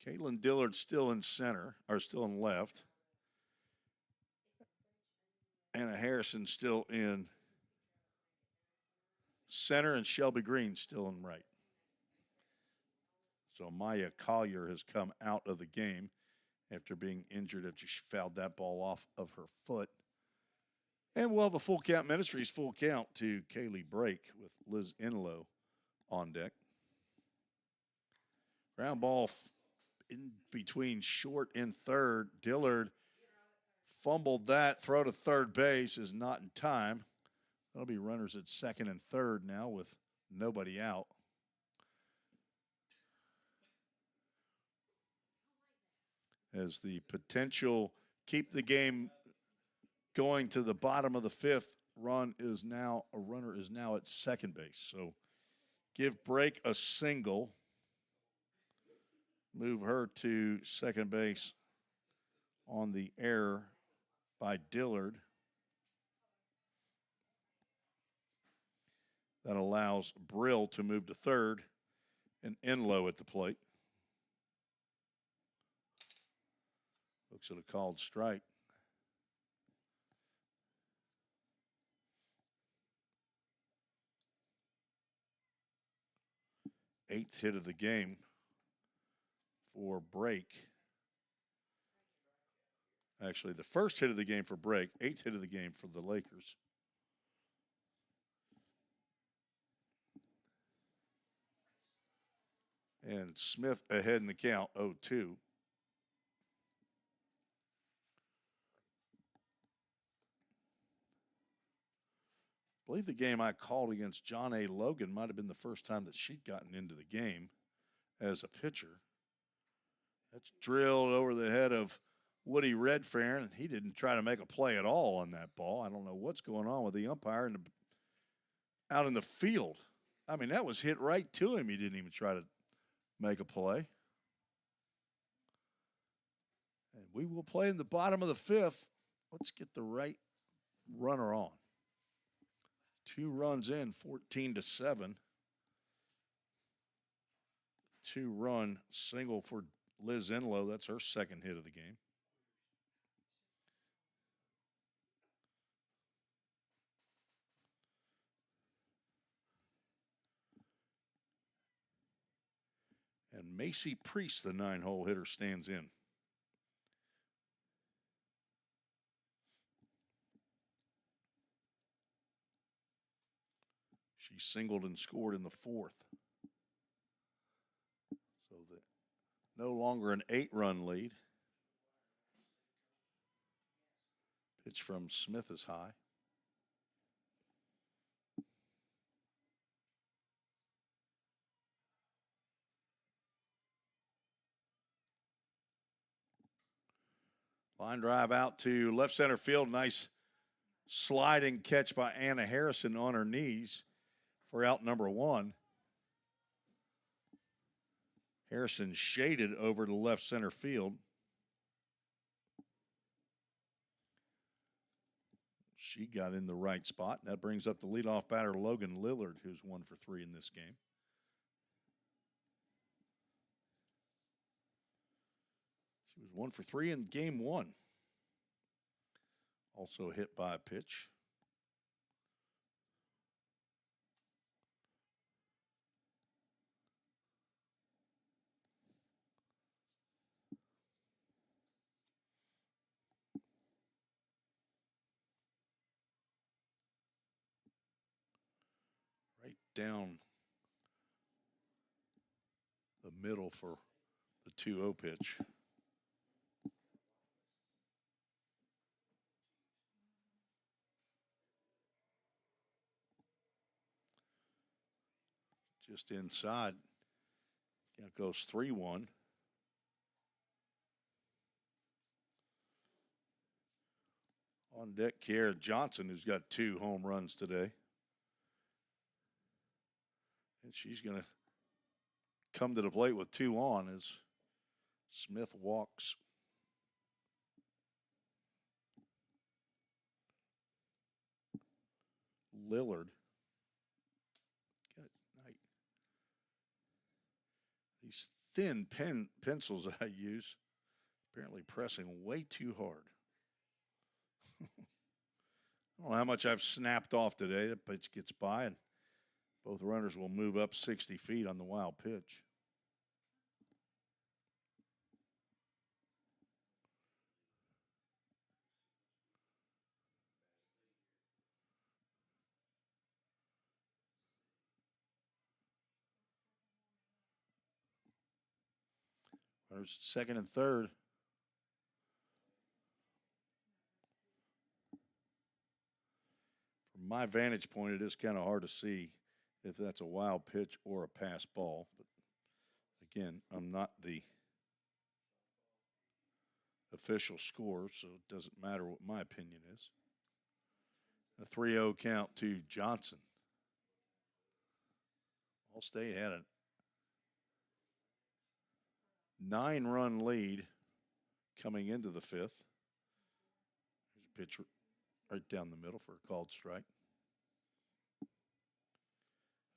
Caitlin Dillard still in center, or still in left. Anna Harrison still in center, and Shelby Green still in right. So Maya Collier has come out of the game after being injured after she fouled that ball off of her foot. And we'll have a full count Ministries full count to Kaylee Brake with Liz Enlow on deck. Ground ball in between short and 3rd. Dillard fumbled that. Throw to 3rd base is not in time. That'll be runners at 2nd and 3rd now with nobody out. As the potential keep the game going to the bottom of the 5th, runner is now at 2nd base. So give Brake a single. Move her to second base on the error by Dillard. That allows Brill to move to third and Enlow at the plate. Looks at a called strike. Eighth hit of the game for Brake. Actually, the first hit of the game for Brake, eighth hit of the game for the Lakers. And Smith ahead in the count, 0-2. I believe the game I called against John A. Logan might have been the first time that she'd gotten into the game as a pitcher. That's drilled over the head of Woody Redfern, and he didn't try to make a play at all on that ball. I don't know what's going on with the umpire out in the field. I mean, that was hit right to him. He didn't even try to make a play. And we will play in the bottom of the fifth. Let's get the right runner on. 2 runs in, 14-7. 2-run single for Liz Enlow. That's her second hit of the game. And Macy Priest, the 9-hole hitter, stands in. She singled and scored in the fourth. So no longer an 8-run lead. Pitch from Smith is high. Line drive out to left center field. Nice sliding catch by Anna Harrison on her knees for out number 1. Harrison shaded over to left center field. She got in the right spot. That brings up the leadoff batter, Logan Lillard, who's 1 for 3 in this game. She was 1 for 3 in game 1. Also hit by a pitch. Right down the middle for the 2-0 pitch. Just inside. It goes 3-1. On deck, Kiera Johnson, who's got 2 home runs today. And she's going to come to the plate with 2 on as Smith walks. Lillard. These thin pencils that I use, apparently pressing way too hard. I don't know how much I've snapped off today. That pitch gets by, and both runners will move up 60 feet on the wild pitch. Runners second and third. From my vantage point, it is kind of hard to see if that's a wild pitch or a pass ball. But again, I'm not the official scorer, so it doesn't matter what my opinion is. A 3-0 count to Johnson. VolState had a 9-run lead coming into the fifth. There's a pitch right down the middle for a called strike.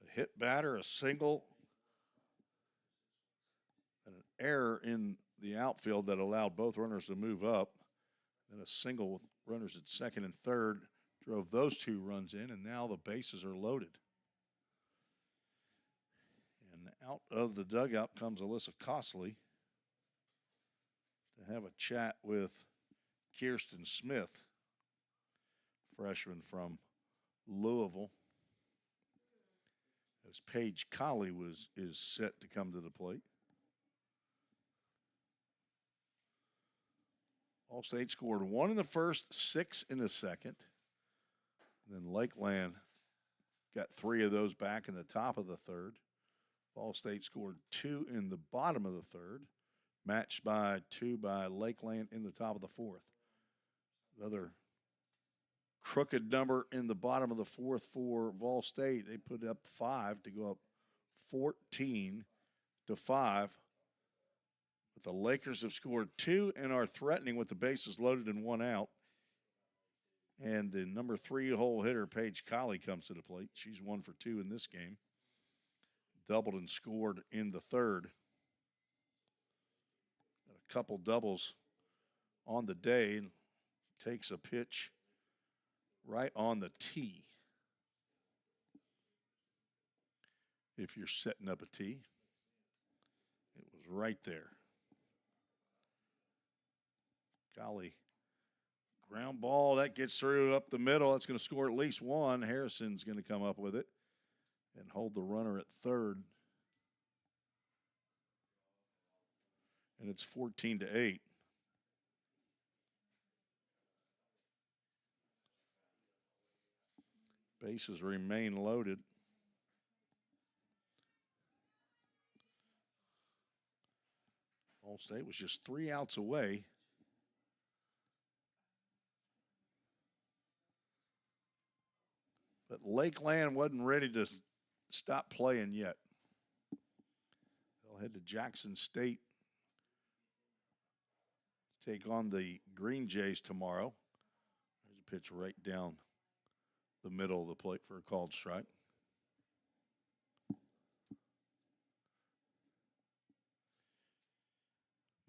A hit batter, a single, and an error in the outfield that allowed both runners to move up. Then a single with runners at second and third drove those 2 runs in, and now the bases are loaded. And out of the dugout comes Alyssa Costley to have a chat with Kirsten Smith, freshman from Louisville. As Paige Colley is set to come to the plate. VolState scored 1 in the first, 6 in the second. And then Lakeland got 3 of those back in the top of the third. VolState scored 2 in the bottom of the third, matched by 2 by Lakeland in the top of the fourth. Another crooked number in the bottom of the fourth for VolState. They put up 5 to go up 14-5. But the Lakers have scored 2 and are threatening with the bases loaded and 1 out. And the number 3 hole hitter, Paige Colley, comes to the plate. She's 1 for 2 in this game. Doubled and scored in the third. Got a couple doubles on the day and takes a pitch right on the tee. If you're setting up a tee, it was right there. Golly. Ground ball, that gets through up the middle. That's going to score at least 1. Harrison's going to come up with it and hold the runner at third. And it's 14-8. Bases remain loaded. VolState was just 3 outs away. But Lakeland wasn't ready to stop playing yet. They'll head to Jackson State to take on the Green Jays tomorrow. There's a pitch right down the middle of the plate for a called strike.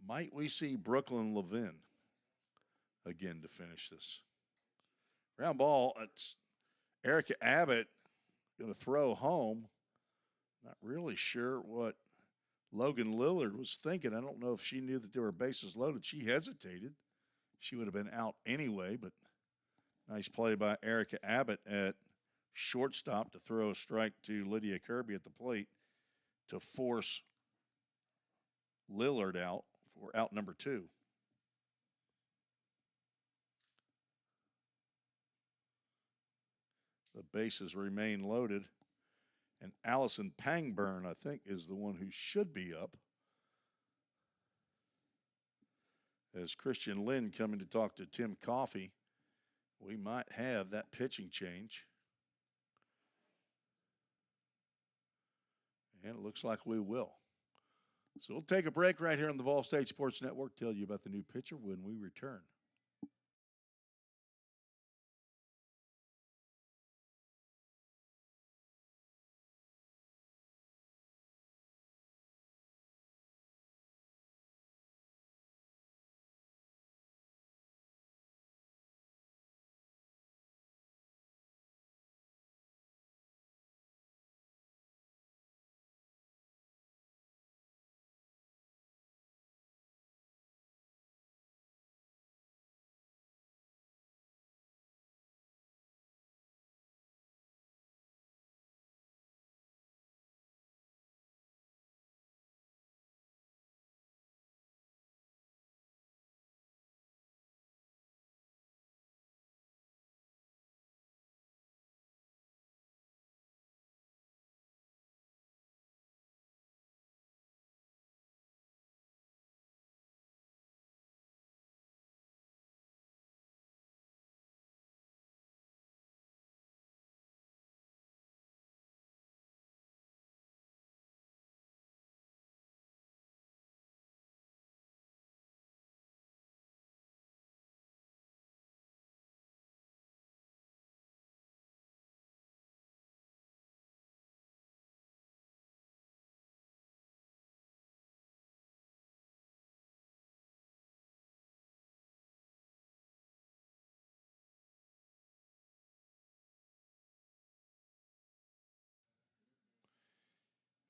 Might we see Brooklyn Levin again to finish this? Ground ball, it's Erica Abbott going to throw home. Not really sure what Logan Lillard was thinking. I don't know if she knew that there were bases loaded. She hesitated. She would have been out anyway, but nice play by Erica Abbott at shortstop to throw a strike to Lydia Kirby at the plate to force Lillard out for out number 2. The bases remain loaded. And Allison Pangburn, I think, is the one who should be up. As Christian Lynn coming to talk to Tim Coffey, we might have that pitching change. And it looks like we will. So we'll take a break right here on the VolState Sports Network, tell you about the new pitcher when we return.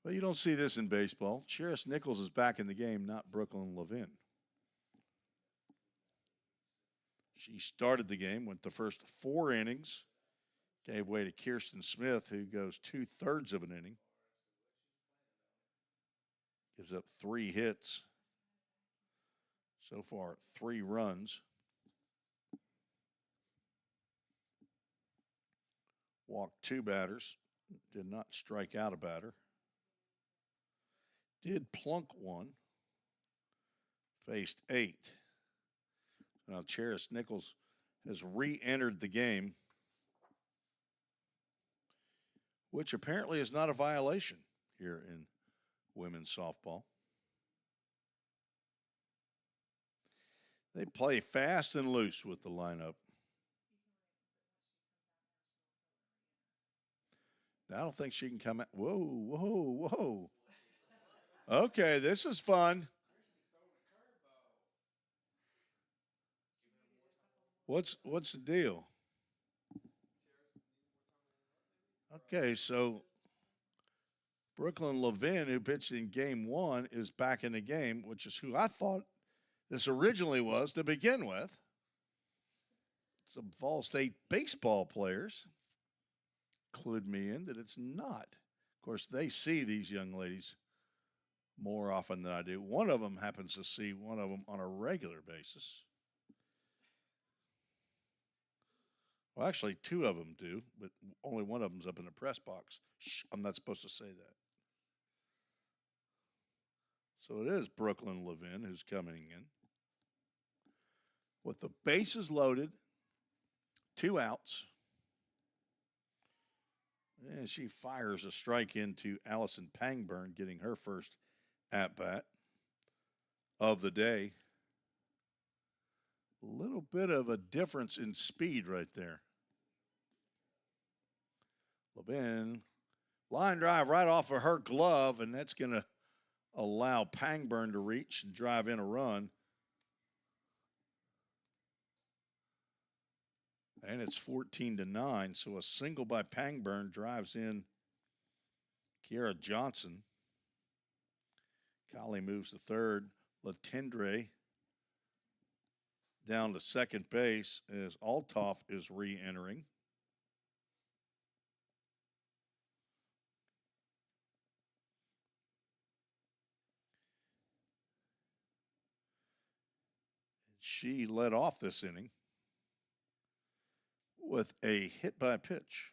Well, you don't see this in baseball. Cheris Nichols is back in the game, not Brooklyn Levin. She started the game, went the first 4 innings, gave way to Kirsten Smith, who goes 2/3 of an inning, gives up 3 hits. So far, 3 runs. Walked 2 batters, did not strike out a batter. Did plunk 1, faced 8. Now, Cheris Nichols has re entered the game, which apparently is not a violation here in women's softball. They play fast and loose with the lineup. I don't think she can come out. Whoa, whoa, whoa. Okay, this is fun. What's the deal? Okay, so Brooklyn Levin, who pitched in game 1, is back in the game, which is who I thought this originally was to begin with. Some VolState baseball players clued me in that it's not. Of course, they see these young ladies more often than I do. One of them happens to see one of them on a regular basis. Well, actually, 2 of them do, but only one of them's up in the press box. Shh, I'm not supposed to say that. So it is Brooklyn Levin who's coming in. With the bases loaded, 2 outs. And she fires a strike into Allison Pangburn, getting her first at-bat of the day. A little bit of a difference in speed right there. Levin, line drive right off of her glove, and that's going to allow Pangburn to reach and drive in a run. And it's 14-9, so a single by Pangburn drives in Kiara Johnson. Collie moves to third. Latendre down to second base as Altoff is re-entering. She led off this inning with a hit by pitch.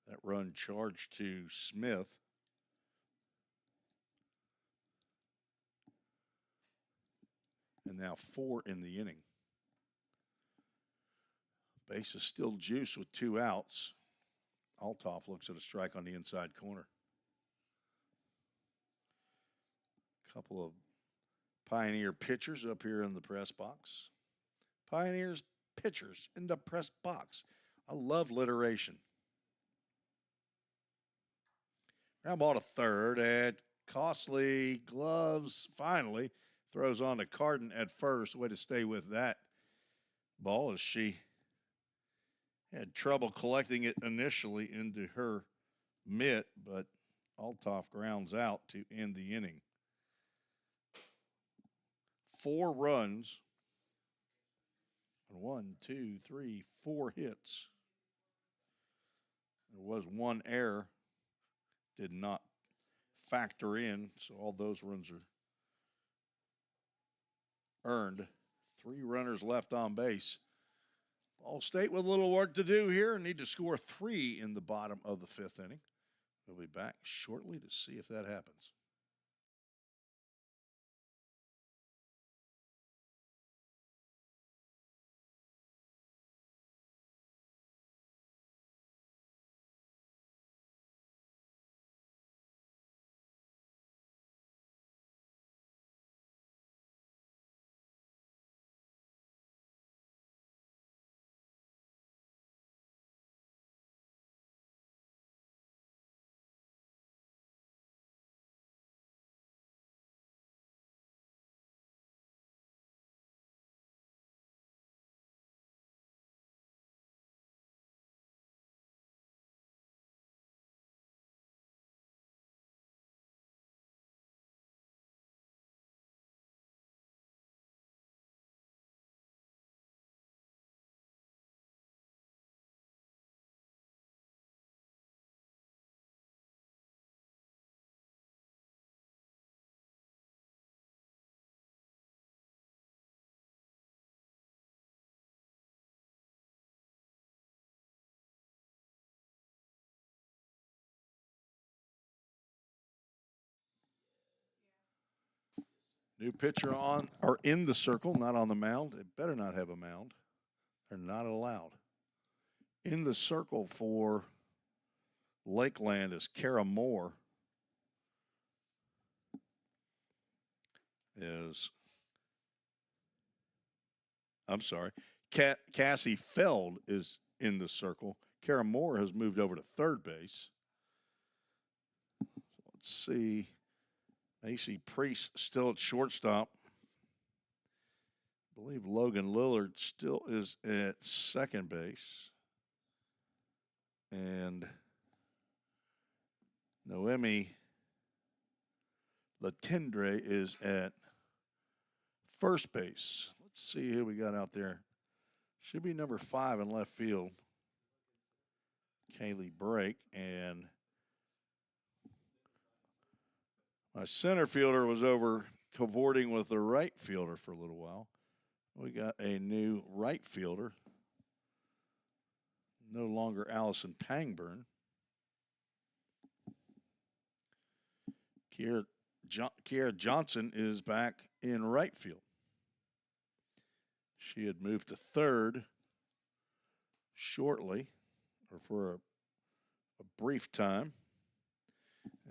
That run charged to Smith. And now 4 in the inning. Base is still juiced with 2 outs. Altoff looks at a strike on the inside corner. Couple of Pioneer pitchers up here in the press box. Pioneers pitchers in the press box. I love alliteration. Ground ball to third at Costly. Gloves finally throws on to Carden at first. Way to stay with that ball as she had trouble collecting it initially into her mitt, but Altoff grounds out to end the inning. 4 runs and 1, 2, 3, 4 hits. There was 1 error, did not factor in, so all those runs are earned. 3 runners left on base. VolState with a little work to do here and need to score 3 in the bottom of the 5th inning. We'll be back shortly to see if that happens. New pitcher on or in the circle, not on the mound. It better not have a mound. They're not allowed. In the circle for Lakeland is Kara Moore. Cassie Feld is in the circle. Kara Moore has moved over to third base. Let's see. Macy Priest still at shortstop. I believe Logan Lillard still is at second base. And Noemi Latendre is at first base. Let's see who we got out there. Should be number 5 in left field. Kaylee Brake. And my center fielder was over cavorting with the right fielder for a little while. We got a new right fielder. No longer Allison Pangburn. Kiera Johnson is back in right field. She had moved to third shortly, or for a brief time.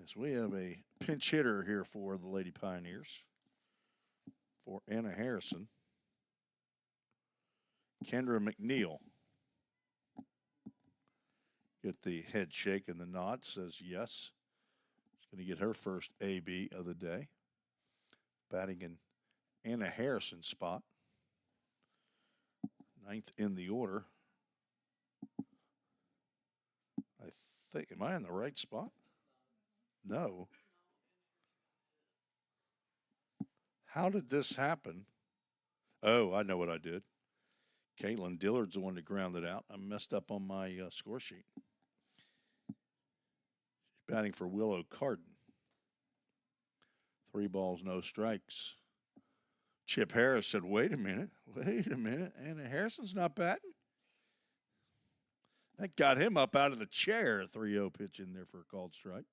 As we have a pinch hitter here for the Lady Pioneers, for Anna Harrison. Kendra McNeil. Get the head shake and the nod, says yes. She's going to get her first AB of the day. Batting in Anna Harrison's spot. 9th in the order. I think, am I in the right spot? No. How did this happen? Oh, I know what I did. Caitlin Dillard's the one that grounded out. I messed up on my score sheet. She's batting for Willow Carden. 3 balls, no strikes. Chip Harris said, wait a minute. Anna Harrison's not batting? That got him up out of the chair. 3-0 pitch in there for a called strike.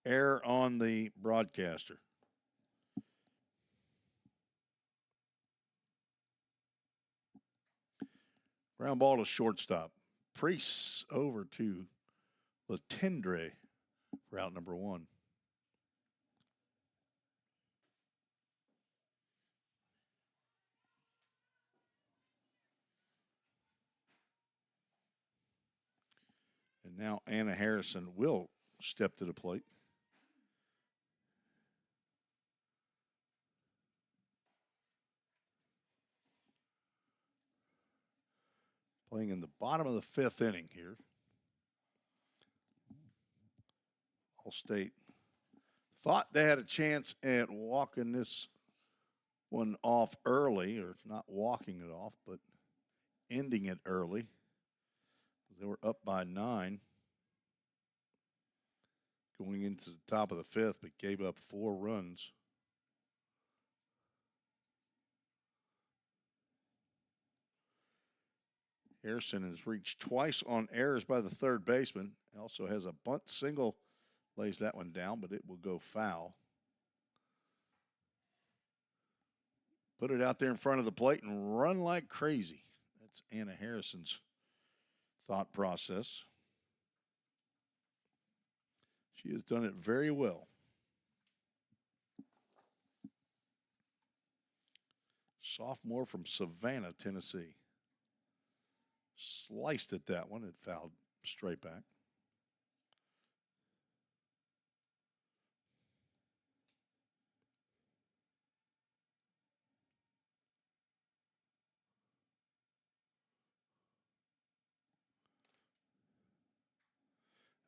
Error on the broadcaster. Ground ball to shortstop. Priest over to Latendre for out number 1. And now Anna Harrison will step to the plate. Playing in the bottom of the 5th inning here. VolState thought they had a chance at walking this one off early, or not walking it off, but ending it early. They were up by 9 going into the top of the 5th, but gave up 4 runs. Harrison has reached twice on errors by the third baseman. Also has a bunt single, lays that one down, but it will go foul. Put it out there in front of the plate and run like crazy. That's Anna Harrison's thought process. She has done it very well. Sophomore from Savannah, Tennessee. Sliced at that one. It fouled straight back.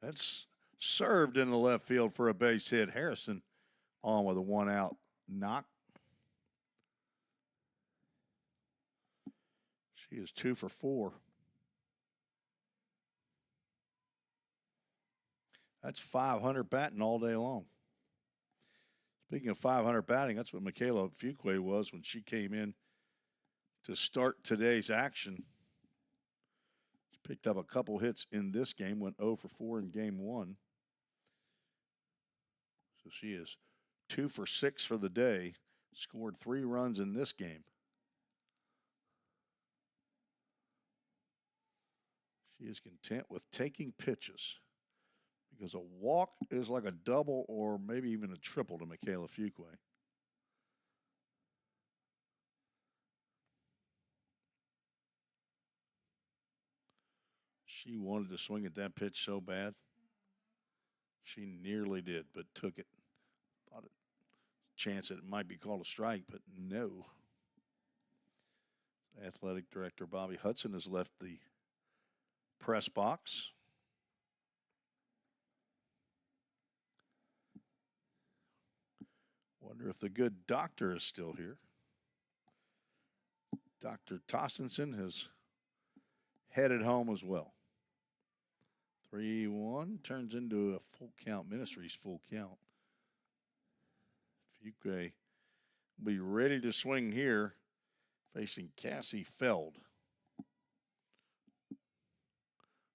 That's served in the left field for a base hit. Harrison on with a 1-out knock. She is 2 for 4. That's 500 batting all day long. Speaking of 500 batting, that's what Michaela Fuqua was when she came in to start today's action. She picked up a couple hits in this game, went 0 for 4 in game 1. So she is 2 for 6 for the day, scored 3 runs in this game. She is content with taking pitches because a walk is like a double or maybe even a triple to Michaela Fuqua. She wanted to swing at that pitch so bad. She nearly did, but took it. Thought a chance that it might be called a strike, but no. Athletic director Bobby Hudson has left the press box. Wonder if the good doctor is still here. Dr. Tossenson has headed home as well. 3-1 turns into a full count. Ministries full count. Fuqua will be ready to swing here, facing Cassie Feld.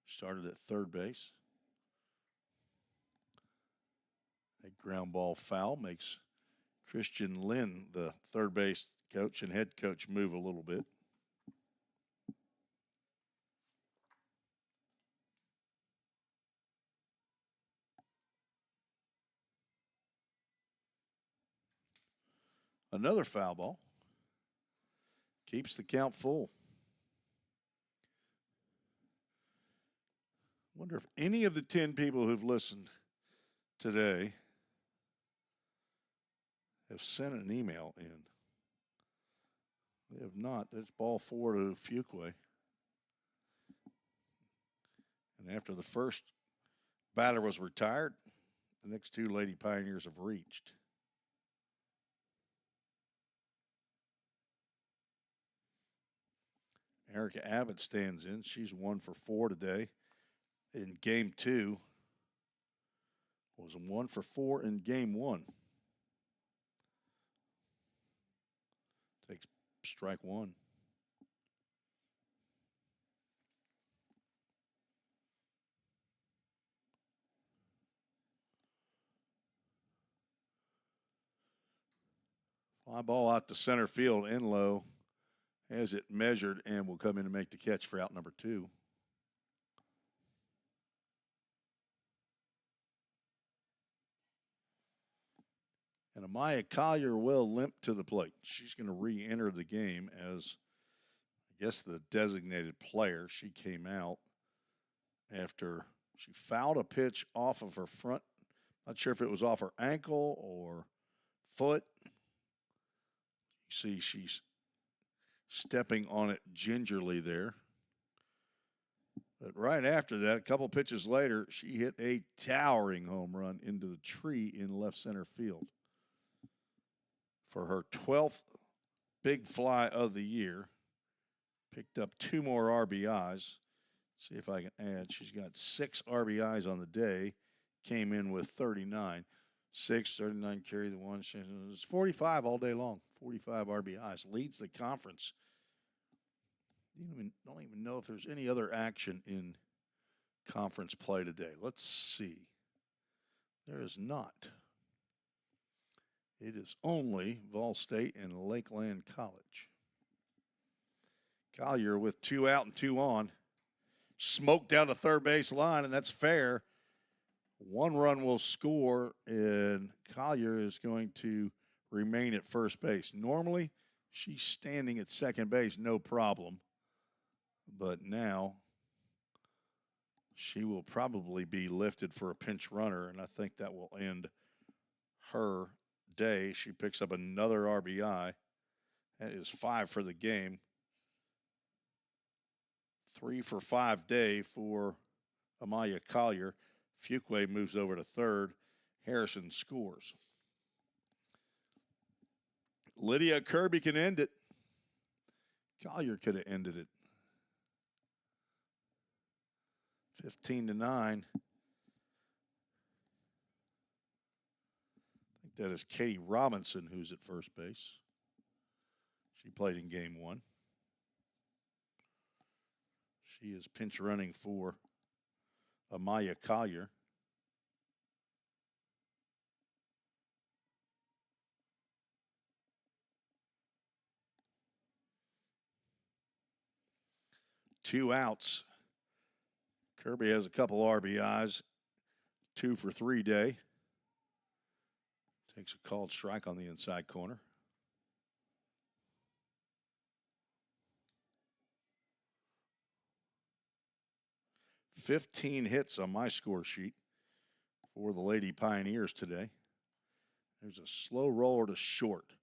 Started at third base. A ground ball foul makes Christian Lynn, the third base coach and head coach, move a little bit. Another foul ball. Keeps the count full. Wonder if any of the 10 people who've listened today have sent an email in. They have not. That's ball 4 to Fuqua. And after the first batter was retired, the next 2 Lady Pioneers have reached. Erica Abbott stands in. She's 1 for 4 today. In game 2, was 1 for 4 in game 1. Takes strike 1. Fly ball out to center field. Enlow has it measured and will come in and make the catch for out number 2. And Amaya Collier will limp to the plate. She's going to re-enter the game as, I guess, the designated player. She came out after she fouled a pitch off of her front. Not sure if it was off her ankle or foot. You see she's stepping on it gingerly there. But right after that, a couple pitches later, she hit a towering home run into the tree in left center field for her 12th big fly of the year. Picked up 2 more RBIs. See if I can add. She's got 6 RBIs on the day. Came in with 39. 6, 39, carry the 1. It's 45 all day long. 45 RBIs. Leads the conference. Don't even know if there's any other action in conference play today. Let's see. There is not. It is only VolState and Lakeland College. Collier with 2 out and 2 on. Smoked down the third base line, and that's fair. 1 run will score, and Collier is going to remain at first base. Normally, she's standing at second base, no problem. But now she will probably be lifted for a pinch runner, and I think that will end her day. She picks up another RBI. That is 5 for the game. 3 for 5 day for Amaya Collier. Fuqua moves over to third. Harrison scores. Lydia Kirby can end it. Collier could have ended it. 15-9. I think that is Katie Robinson who's at first base. She played in game 1. She is pinch running for Amaya Collier. 2 outs. Kirby has a couple RBIs, 2 for 3 day. Takes a called strike on the inside corner. "15 hits on my score sheet for the Lady Pioneers today." There's a slow roller to short.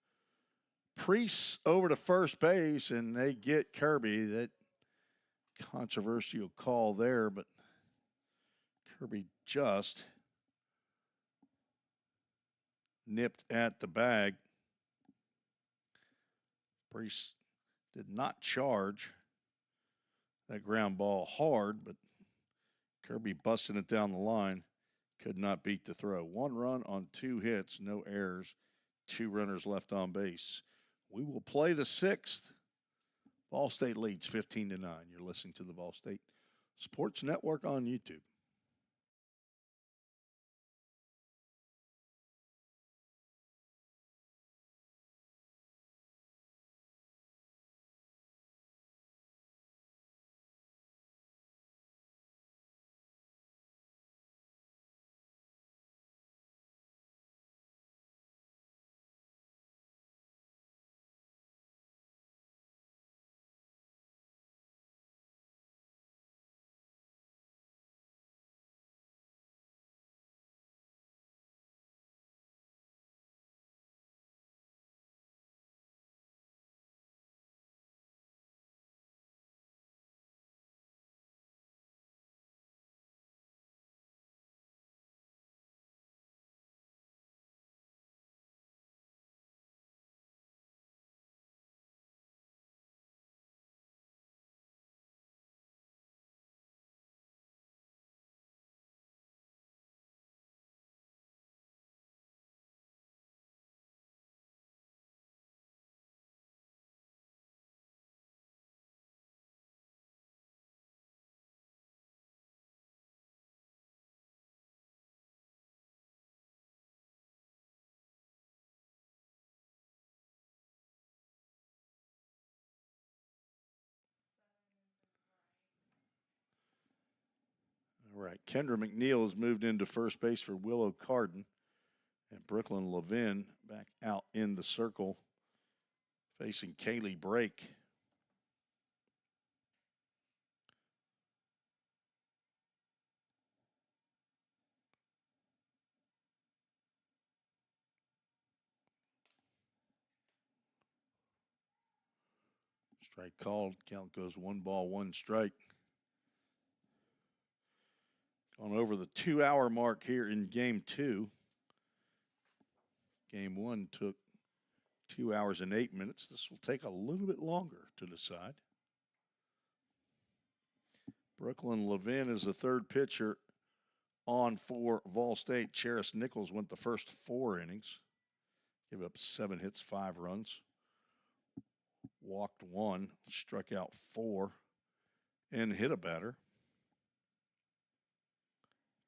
Priest over to first base, and they get Kirby. That controversial call there, but Kirby just nipped at the bag. Priest did not charge that ground ball hard, but Kirby busting it down the line. Could not beat the throw. 1 run on 2 hits, no errors, 2 runners left on base. We will play the 6th. VolState leads 15-9. You're listening to the VolState Sports Network on YouTube. All right, Kendra McNeil has moved into first base for Willow Carden. And Brooklyn Levin back out in the circle facing Kaylee Brake. Strike called. Count goes 1 ball, 1 strike. On over the 2-hour mark here in game 2. Game 1 took 2 hours and 8 minutes. This will take a little bit longer to decide. Brooklyn Levin is the third pitcher on for VolState. Charis Nichols went the first 4 innings. Gave up 7 hits, 5 runs. Walked 1, struck out 4, and hit a batter.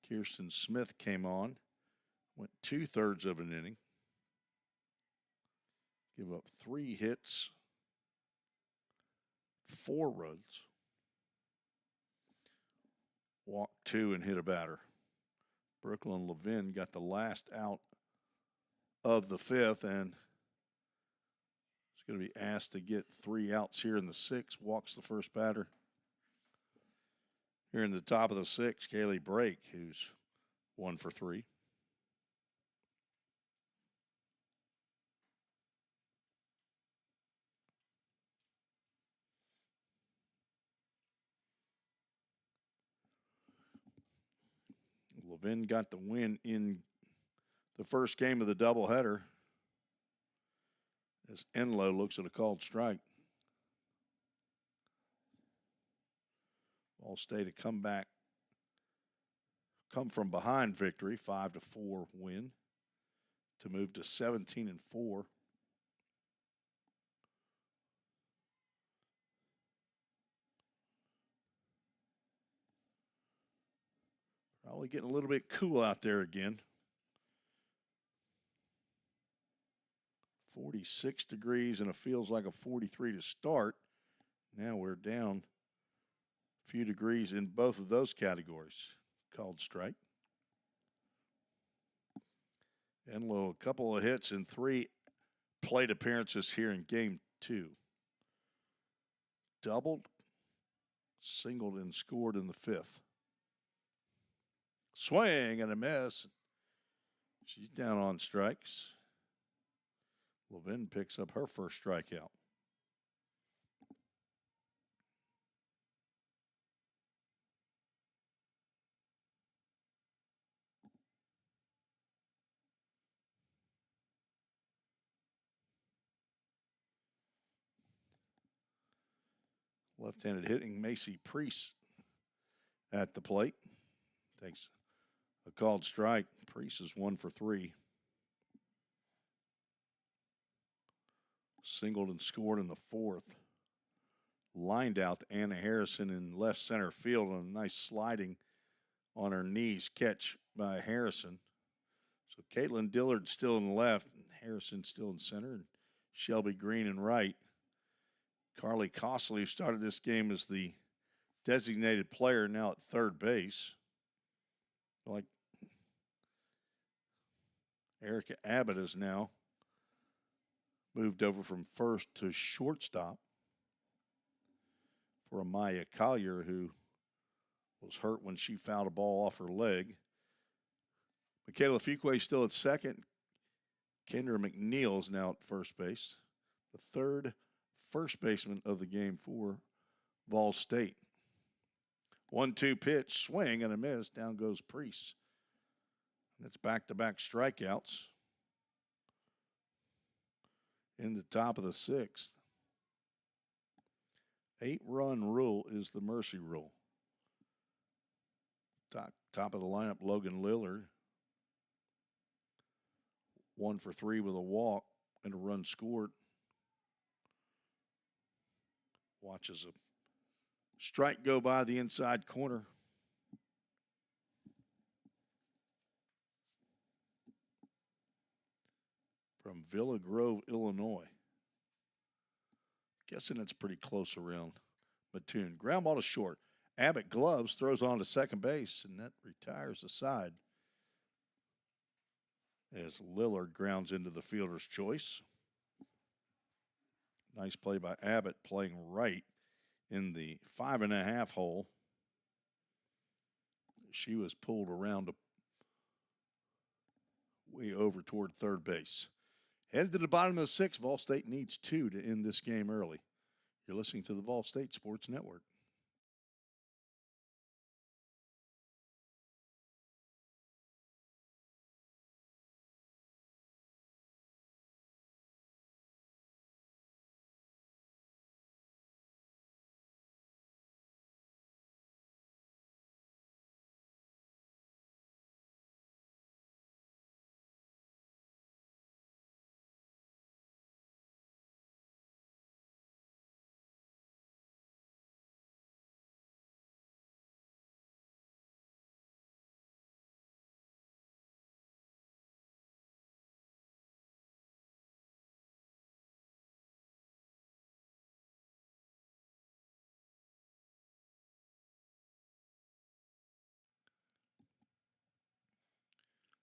Kirsten Smith came on, went 2/3 of an inning. Give up 3 hits, 4 runs. Walked 2 and hit a batter. Brooklyn Levin got the last out of the 5th and is going to be asked to get 3 outs here in the 6th. Walks the first batter. Here in the top of the 6th, Kaylee Brake, who's 1 for 3. Levin got the win in the first game of the doubleheader as Enlow looks at a called strike. VolState a comeback, come from behind victory, 5-4 win to move to 17-4. Probably getting a little bit cool out there again. 46 degrees and it feels like a 43 to start. Now we're down A few degrees in both of those categories. Called strike. Enlow, a couple of hits in 3 plate appearances here in game 2. Doubled, singled, and scored in the 5th. Swing and a miss. She's down on strikes. Levin picks up her first strikeout. Left-handed hitting Macy Priest at the plate. Takes a called strike. Priest is 1 for 3. Singled and scored in the 4th. Lined out to Anna Harrison in left center field on a nice sliding on her knees catch by Harrison. So Caitlin Dillard still in left, and Harrison still in center, and Shelby Green in right. Carly Costley, who started this game as the designated player, now at third base. Like Erica Abbott has now moved over from first to shortstop for Amaya Collier, who was hurt when she fouled a ball off her leg. Michaela Fuqua still at second. Kendra McNeil is now at first base. The third first baseman of the game for VolState. 1-2 pitch, swing and a miss. Down goes Priest. And it's back-to-back strikeouts in the top of the 6th. 8-run rule is the mercy rule. Top of the lineup, Logan Lillard. 1 for 3 with a walk and a run scored. Watches a strike go by the inside corner. From Villa Grove, Illinois. Guessing it's pretty close around Mattoon. Ground ball to short. Abbott gloves, throws on to second base, and that retires the side as Lillard grounds into the fielder's choice. Nice play by Abbott, playing right in the 5.5 hole. She was pulled around way over toward third base. Headed to the bottom of the 6th. VolState needs 2 to end this game early. You're listening to the VolState Sports Network.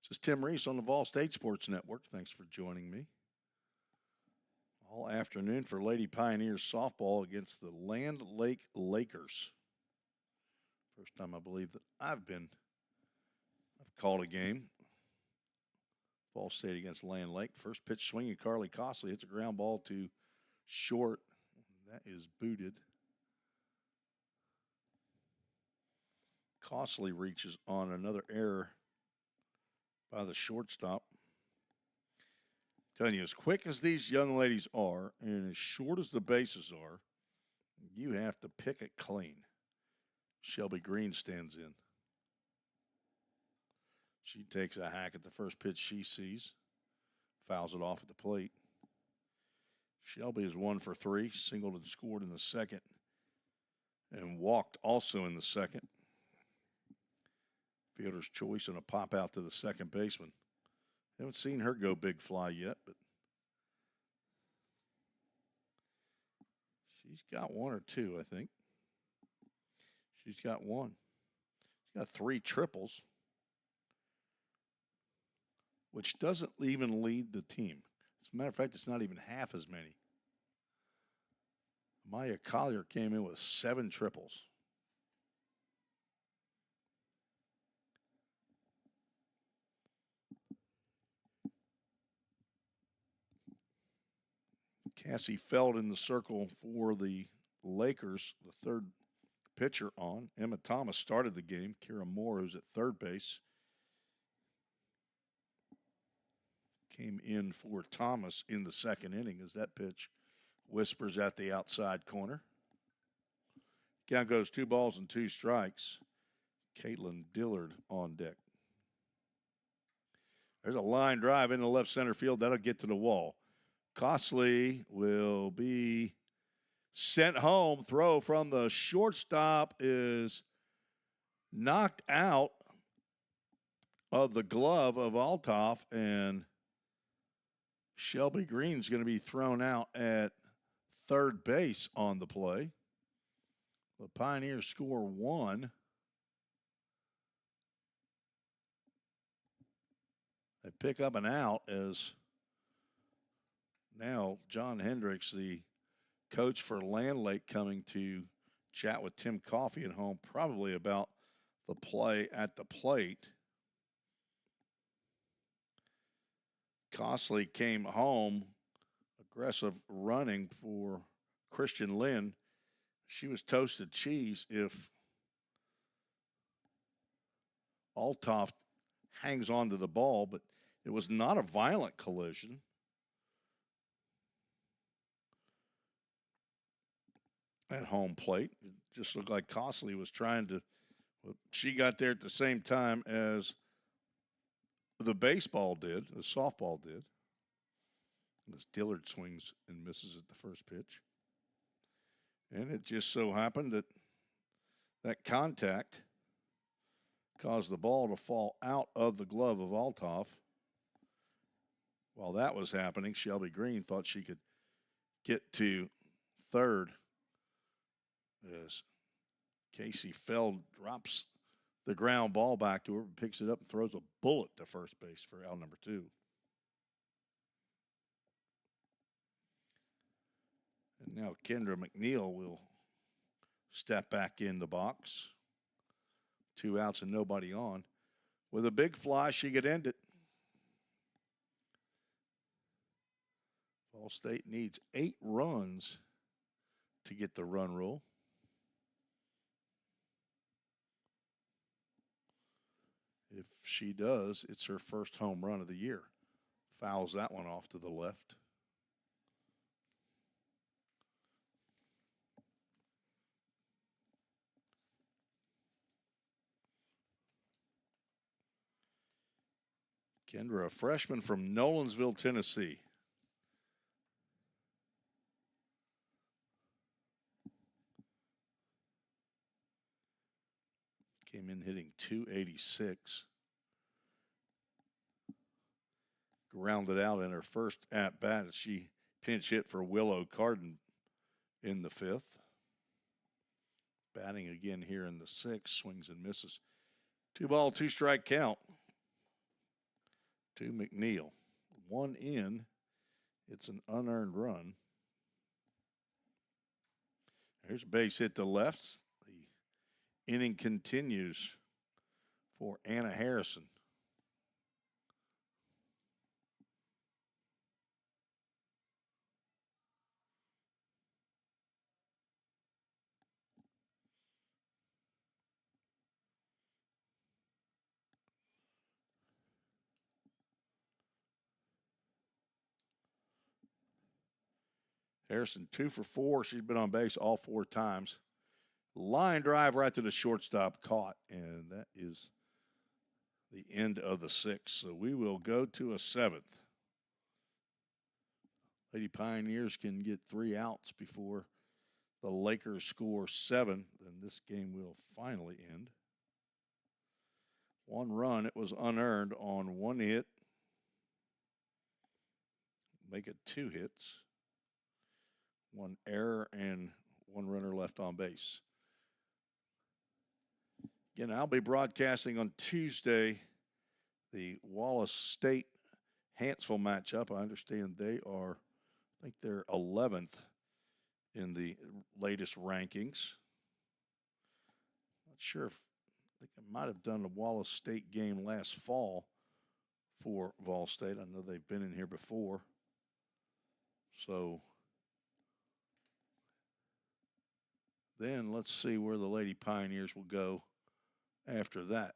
This is Tim Reese on the VolState Sports Network. Thanks for joining me. All afternoon for Lady Pioneers softball against the Land Lake Lakers. First time I believe that I've called a game. VolState against Land Lake. First pitch swinging, Carly Costley hits a ground ball to short. That is booted. Costley reaches on another error by the shortstop. Telling you, as quick as these young ladies are and as short as the bases are, you have to pick it clean. Shelby Green stands in. She takes a hack at the first pitch she sees, fouls it off at the plate. Shelby is 1 for 3, singled and scored in the 2nd, and walked also in the 2nd. Fielder's choice and a pop out to the second baseman. Haven't seen her go big fly yet, but she's got 1 or 2, I think. She's got one. She's got 3 triples, which doesn't even lead the team. As a matter of fact, it's not even half as many. Maya Collier came in with 7 triples. Cassie Feld in the circle for the Lakers, the third pitcher on. Emma Thomas started the game. Kira Moore, who's at third base, came in for Thomas in the second inning as that pitch whispers at the outside corner. Count goes 2 balls and 2 strikes. Caitlin Dillard on deck. There's a line drive in the left center field. That'll get to the wall. Costley will be sent home. Throw from the shortstop is knocked out of the glove of Althoff, and Shelby Green's going to be thrown out at third base on the play. The Pioneers score 1. They pick up an out as now John Hendricks, the coach for Land Lake, coming to chat with Tim Coffey at home, probably about the play at the plate. Costley came home, aggressive running for Christian Lynn. She was toasted cheese if Althoff hangs on to the ball, but it was not a violent collision. At home plate, it just looked like Costley was trying to. She got there at the same time as the baseball did, the softball did. As Dillard swings and misses at the first pitch. And it just so happened that that contact caused the ball to fall out of the glove of Althoff. While that was happening, Shelby Green thought she could get to third as Casey Feld drops the ground ball back to her, picks it up and throws a bullet to first base for out number 2. And now Kendra McNeil will step back in the box. 2 outs and nobody on. With a big fly, she could end it. VolState needs 8 runs to get the run rule. If she does, it's her first home run of the year. Fouls that one off to the left. Kendra, a freshman from Nolensville, Tennessee. Came in hitting .286. Grounded out in her first at-bat as she pinch hit for Willow Carden in the 5th. Batting again here in the 6th. Swings and misses. 2 ball, 2 strike count to McNeil. 1 in. It's an unearned run. There's a base hit to left. The inning continues for Anna Harrison. Harrison 2 for 4. She's been on base all 4 times. Line drive right to the shortstop, caught, and that is the end of the 6th. So we will go to a 7th. Lady Pioneers can get 3 outs before the Lakers score 7. Then this game will finally end. 1 run, it was unearned on 1 hit. Make it 2 hits. 1 error and 1 runner left on base. Again, I'll be broadcasting on Tuesday the Wallace State Hanceville matchup. I understand they are, I think they're 11th in the latest rankings. Not sure if, I think I might have done the Wallace State game last fall for VolState. I know they've been in here before. So then let's see where the Lady Pioneers will go after that.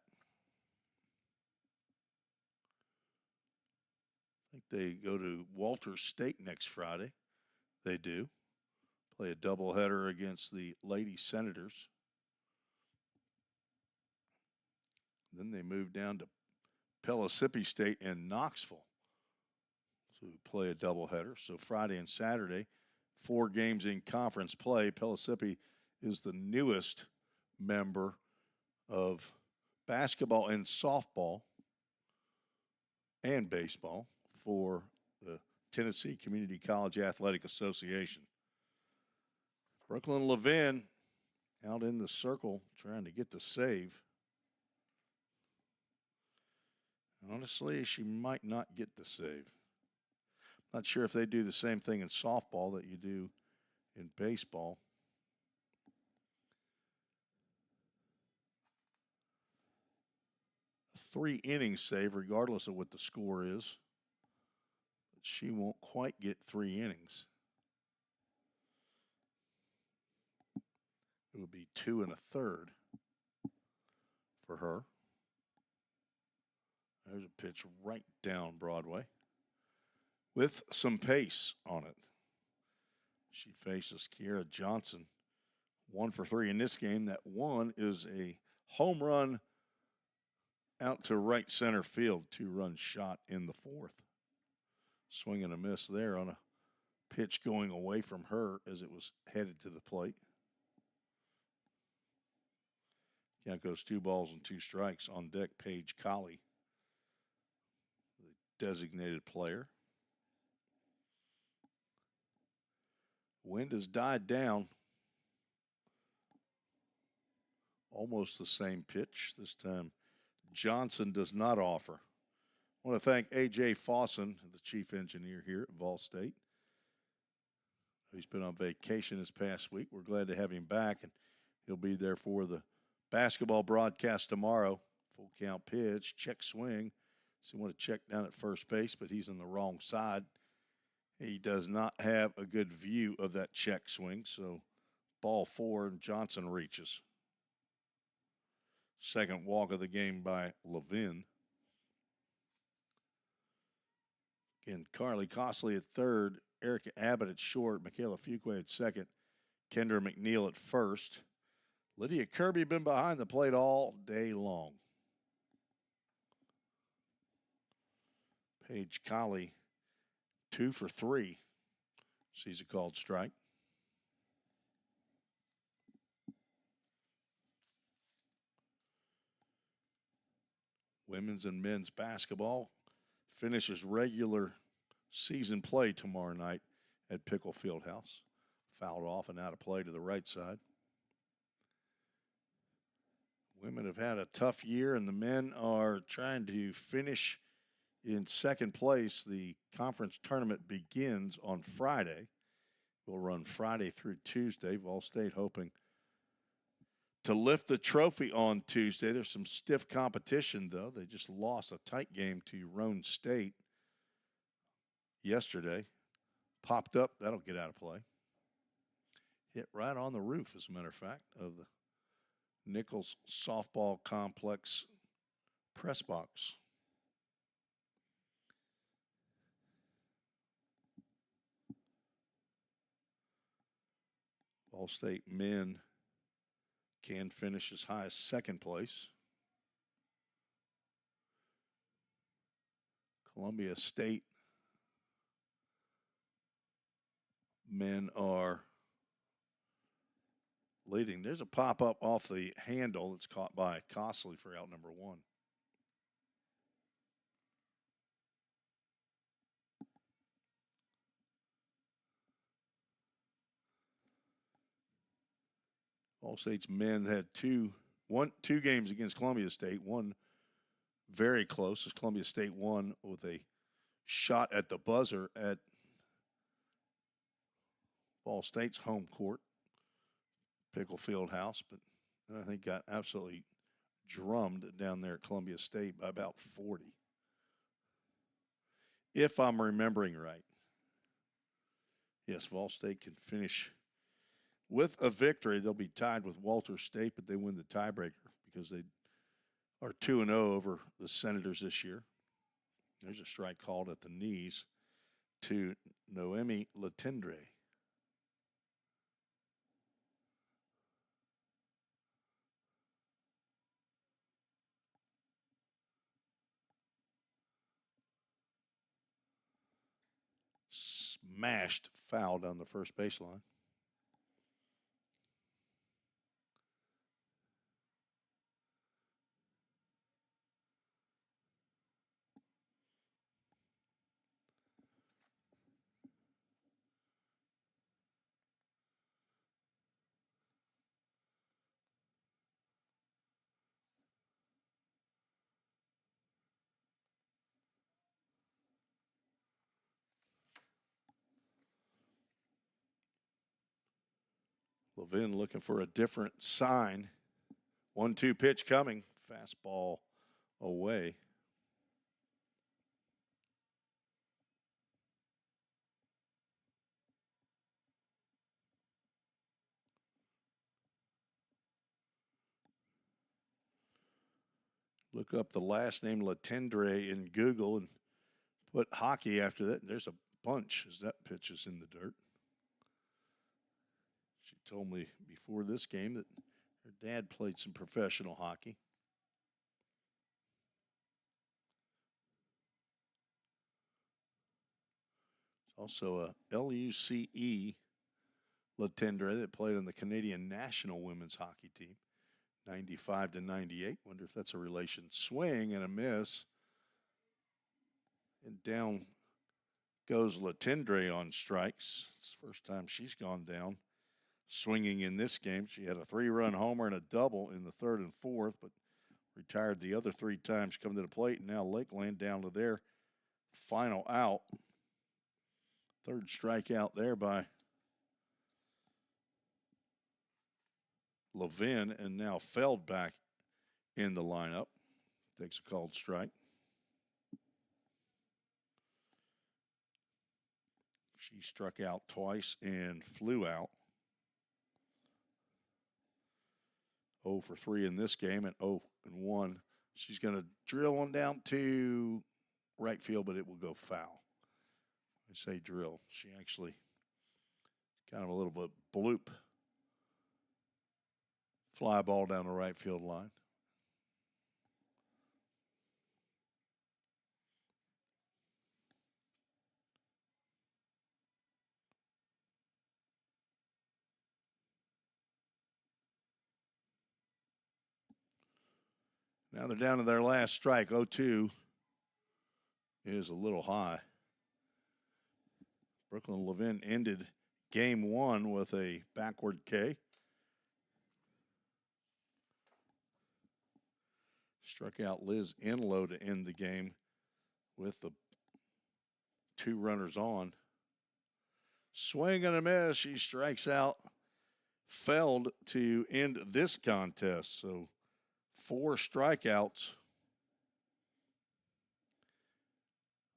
I think they go to Walters State next Friday. They do. Play a doubleheader against the Lady Senators. Then they move down to Pellissippi State and Knoxville to play a doubleheader. So Friday and Saturday, 4 games in conference play. Pellissippi is the newest member of basketball and softball and baseball for the Tennessee Community College Athletic Association. Brooklyn Levin out in the circle trying to get the save. Honestly, she might not get the save. Not sure if they do the same thing in softball that you do in baseball. A 3-inning save, regardless of what the score is. But she won't quite get 3 innings. It would be 2 1/3 for her. There's a pitch right down Broadway with some pace on it. She faces Kiera Johnson, 1 for 3 in this game. That one is a home run out to right center field, 2-run shot in the 4th. Swing and a miss there on a pitch going away from her as it was headed to the plate. Count goes 2 balls and 2 strikes. On deck, Paige Colley, the designated player. Wind has died down. Almost the same pitch. This time, Johnson does not offer. I want to thank A.J. Fawson, the chief engineer here at VolState. He's been on vacation this past week. We're glad to have him back, and he'll be there for the basketball broadcast tomorrow. Full count pitch, check swing. So you want to check down at first base, but he's on the wrong side. He does not have a good view of that check swing, so ball 4 and Johnson reaches. Second walk of the game by Levin. Again, Carly Costley at third, Erica Abbott at short, Michaela Fuqua at second, Kendra McNeil at first. Lydia Kirby been behind the plate all day long. Paige Colley, 2 for 3. Sees a called strike. Women's and men's basketball finishes regular season play tomorrow night at Pickle Fieldhouse. Fouled off and out of play to the right side. Women have had a tough year, and the men are trying to finish in second place. The conference tournament begins on Friday. We'll run Friday through Tuesday. VolState hoping to lift the trophy on Tuesday. There's some stiff competition, though. They just lost a tight game to Roan State yesterday. Popped up. That'll get out of play. Hit right on the roof, as a matter of fact, of the Nichols Softball Complex press box. VolState men can finish as high as second place. Columbia State men are leading. There's a pop-up off the handle that's caught by Costley for out number 1. VolState's men had 2 2 games against Columbia State. One very close as Columbia State won with a shot at the buzzer at VolState's home court, Pickle Field House, but I think got absolutely drummed down there at Columbia State by about 40. If I'm remembering right. Yes, VolState can finish with a victory. They'll be tied with Walter State, but they win the tiebreaker because they are 2-0 over the Senators this year. There's a strike called at the knees to Noemi Latendre. Smashed foul down the first baseline. Levin looking for a different sign. 1-2 pitch coming. Fastball away. Look up the last name Latendre in Google and put hockey after that. There's a bunch as that pitch is in the dirt. She told me before this game that her dad played some professional hockey. There's also a LUCE Latendre that played on the Canadian national women's hockey team, 95-98. Wonder if that's a relation. Swing and a miss. And down goes Latendre on strikes. It's the first time she's gone down swinging in this game. She had a 3-run homer and a double in the 3rd and 4th, but retired the other 3 times coming to the plate. And now Lakeland down to their final out. 3rd strikeout there by Levin, and now Feld back in the lineup. Takes a called strike. She struck out twice and flew out. 0 for 3 in this game and 0 and 1. She's going to drill one down to right field, but it will go foul. I say drill. She actually kind of a little bit bloop. Fly ball down the right field line. Now they're down to their last strike. 0-2 is a little high. Brooklyn Levin ended game 1 with a backward K. Struck out Liz Enlow to end the game with the 2 runners on. Swing and a miss. She strikes out Feld to end this contest. So 4 strikeouts.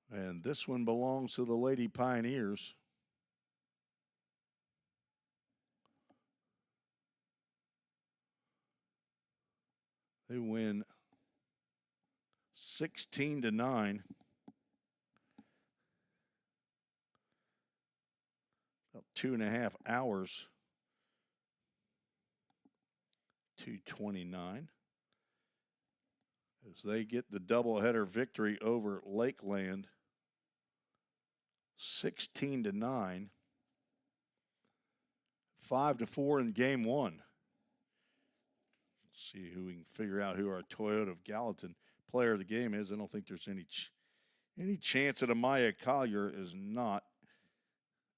And this one belongs to the Lady Pioneers. They win 16-9. About 2.5 hours. 2:29. As they get the doubleheader victory over Lakeland, 16-9, 5-4 in game 1. Let's see who we can figure out who our Toyota of Gallatin player of the game is. I don't think there's any chance that Amaya Collier is not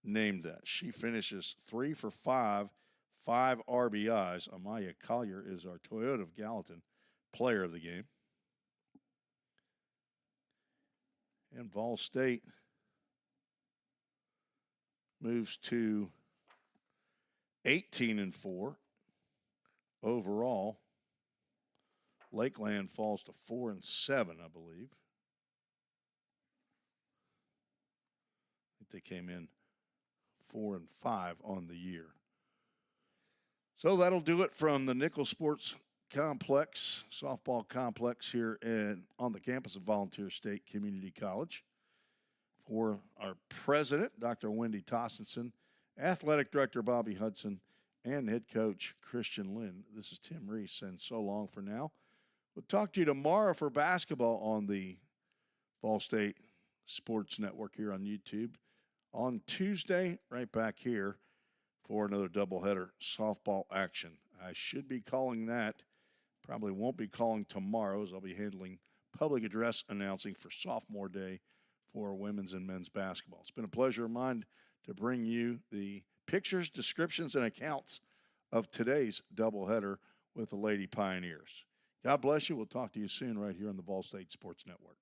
named that. She finishes 3 for 5, 5 RBIs. Amaya Collier is our Toyota of Gallatin player of the game. And VolState moves to 18-4 overall. Lakeland falls to 4-7, I believe. I think they came in 4-5 on the year. So that'll do it from the Nichols Sports Complex, softball complex here on the campus of Volunteer State Community College. For our president, Dr. Wendy Tossenson, athletic director Bobby Hudson, and head coach Christian Lynn, this is Tim Reese, and so long for now. We'll talk to you tomorrow for basketball on the VolState Sports Network here on YouTube. On Tuesday, right back here for another doubleheader softball action. I should be calling that. Probably won't be calling tomorrow, as I'll be handling public address announcing for sophomore day for women's and men's basketball. It's been a pleasure of mine to bring you the pictures, descriptions, and accounts of today's doubleheader with the Lady Pioneers. God bless you. We'll talk to you soon right here on the VolState Sports Network.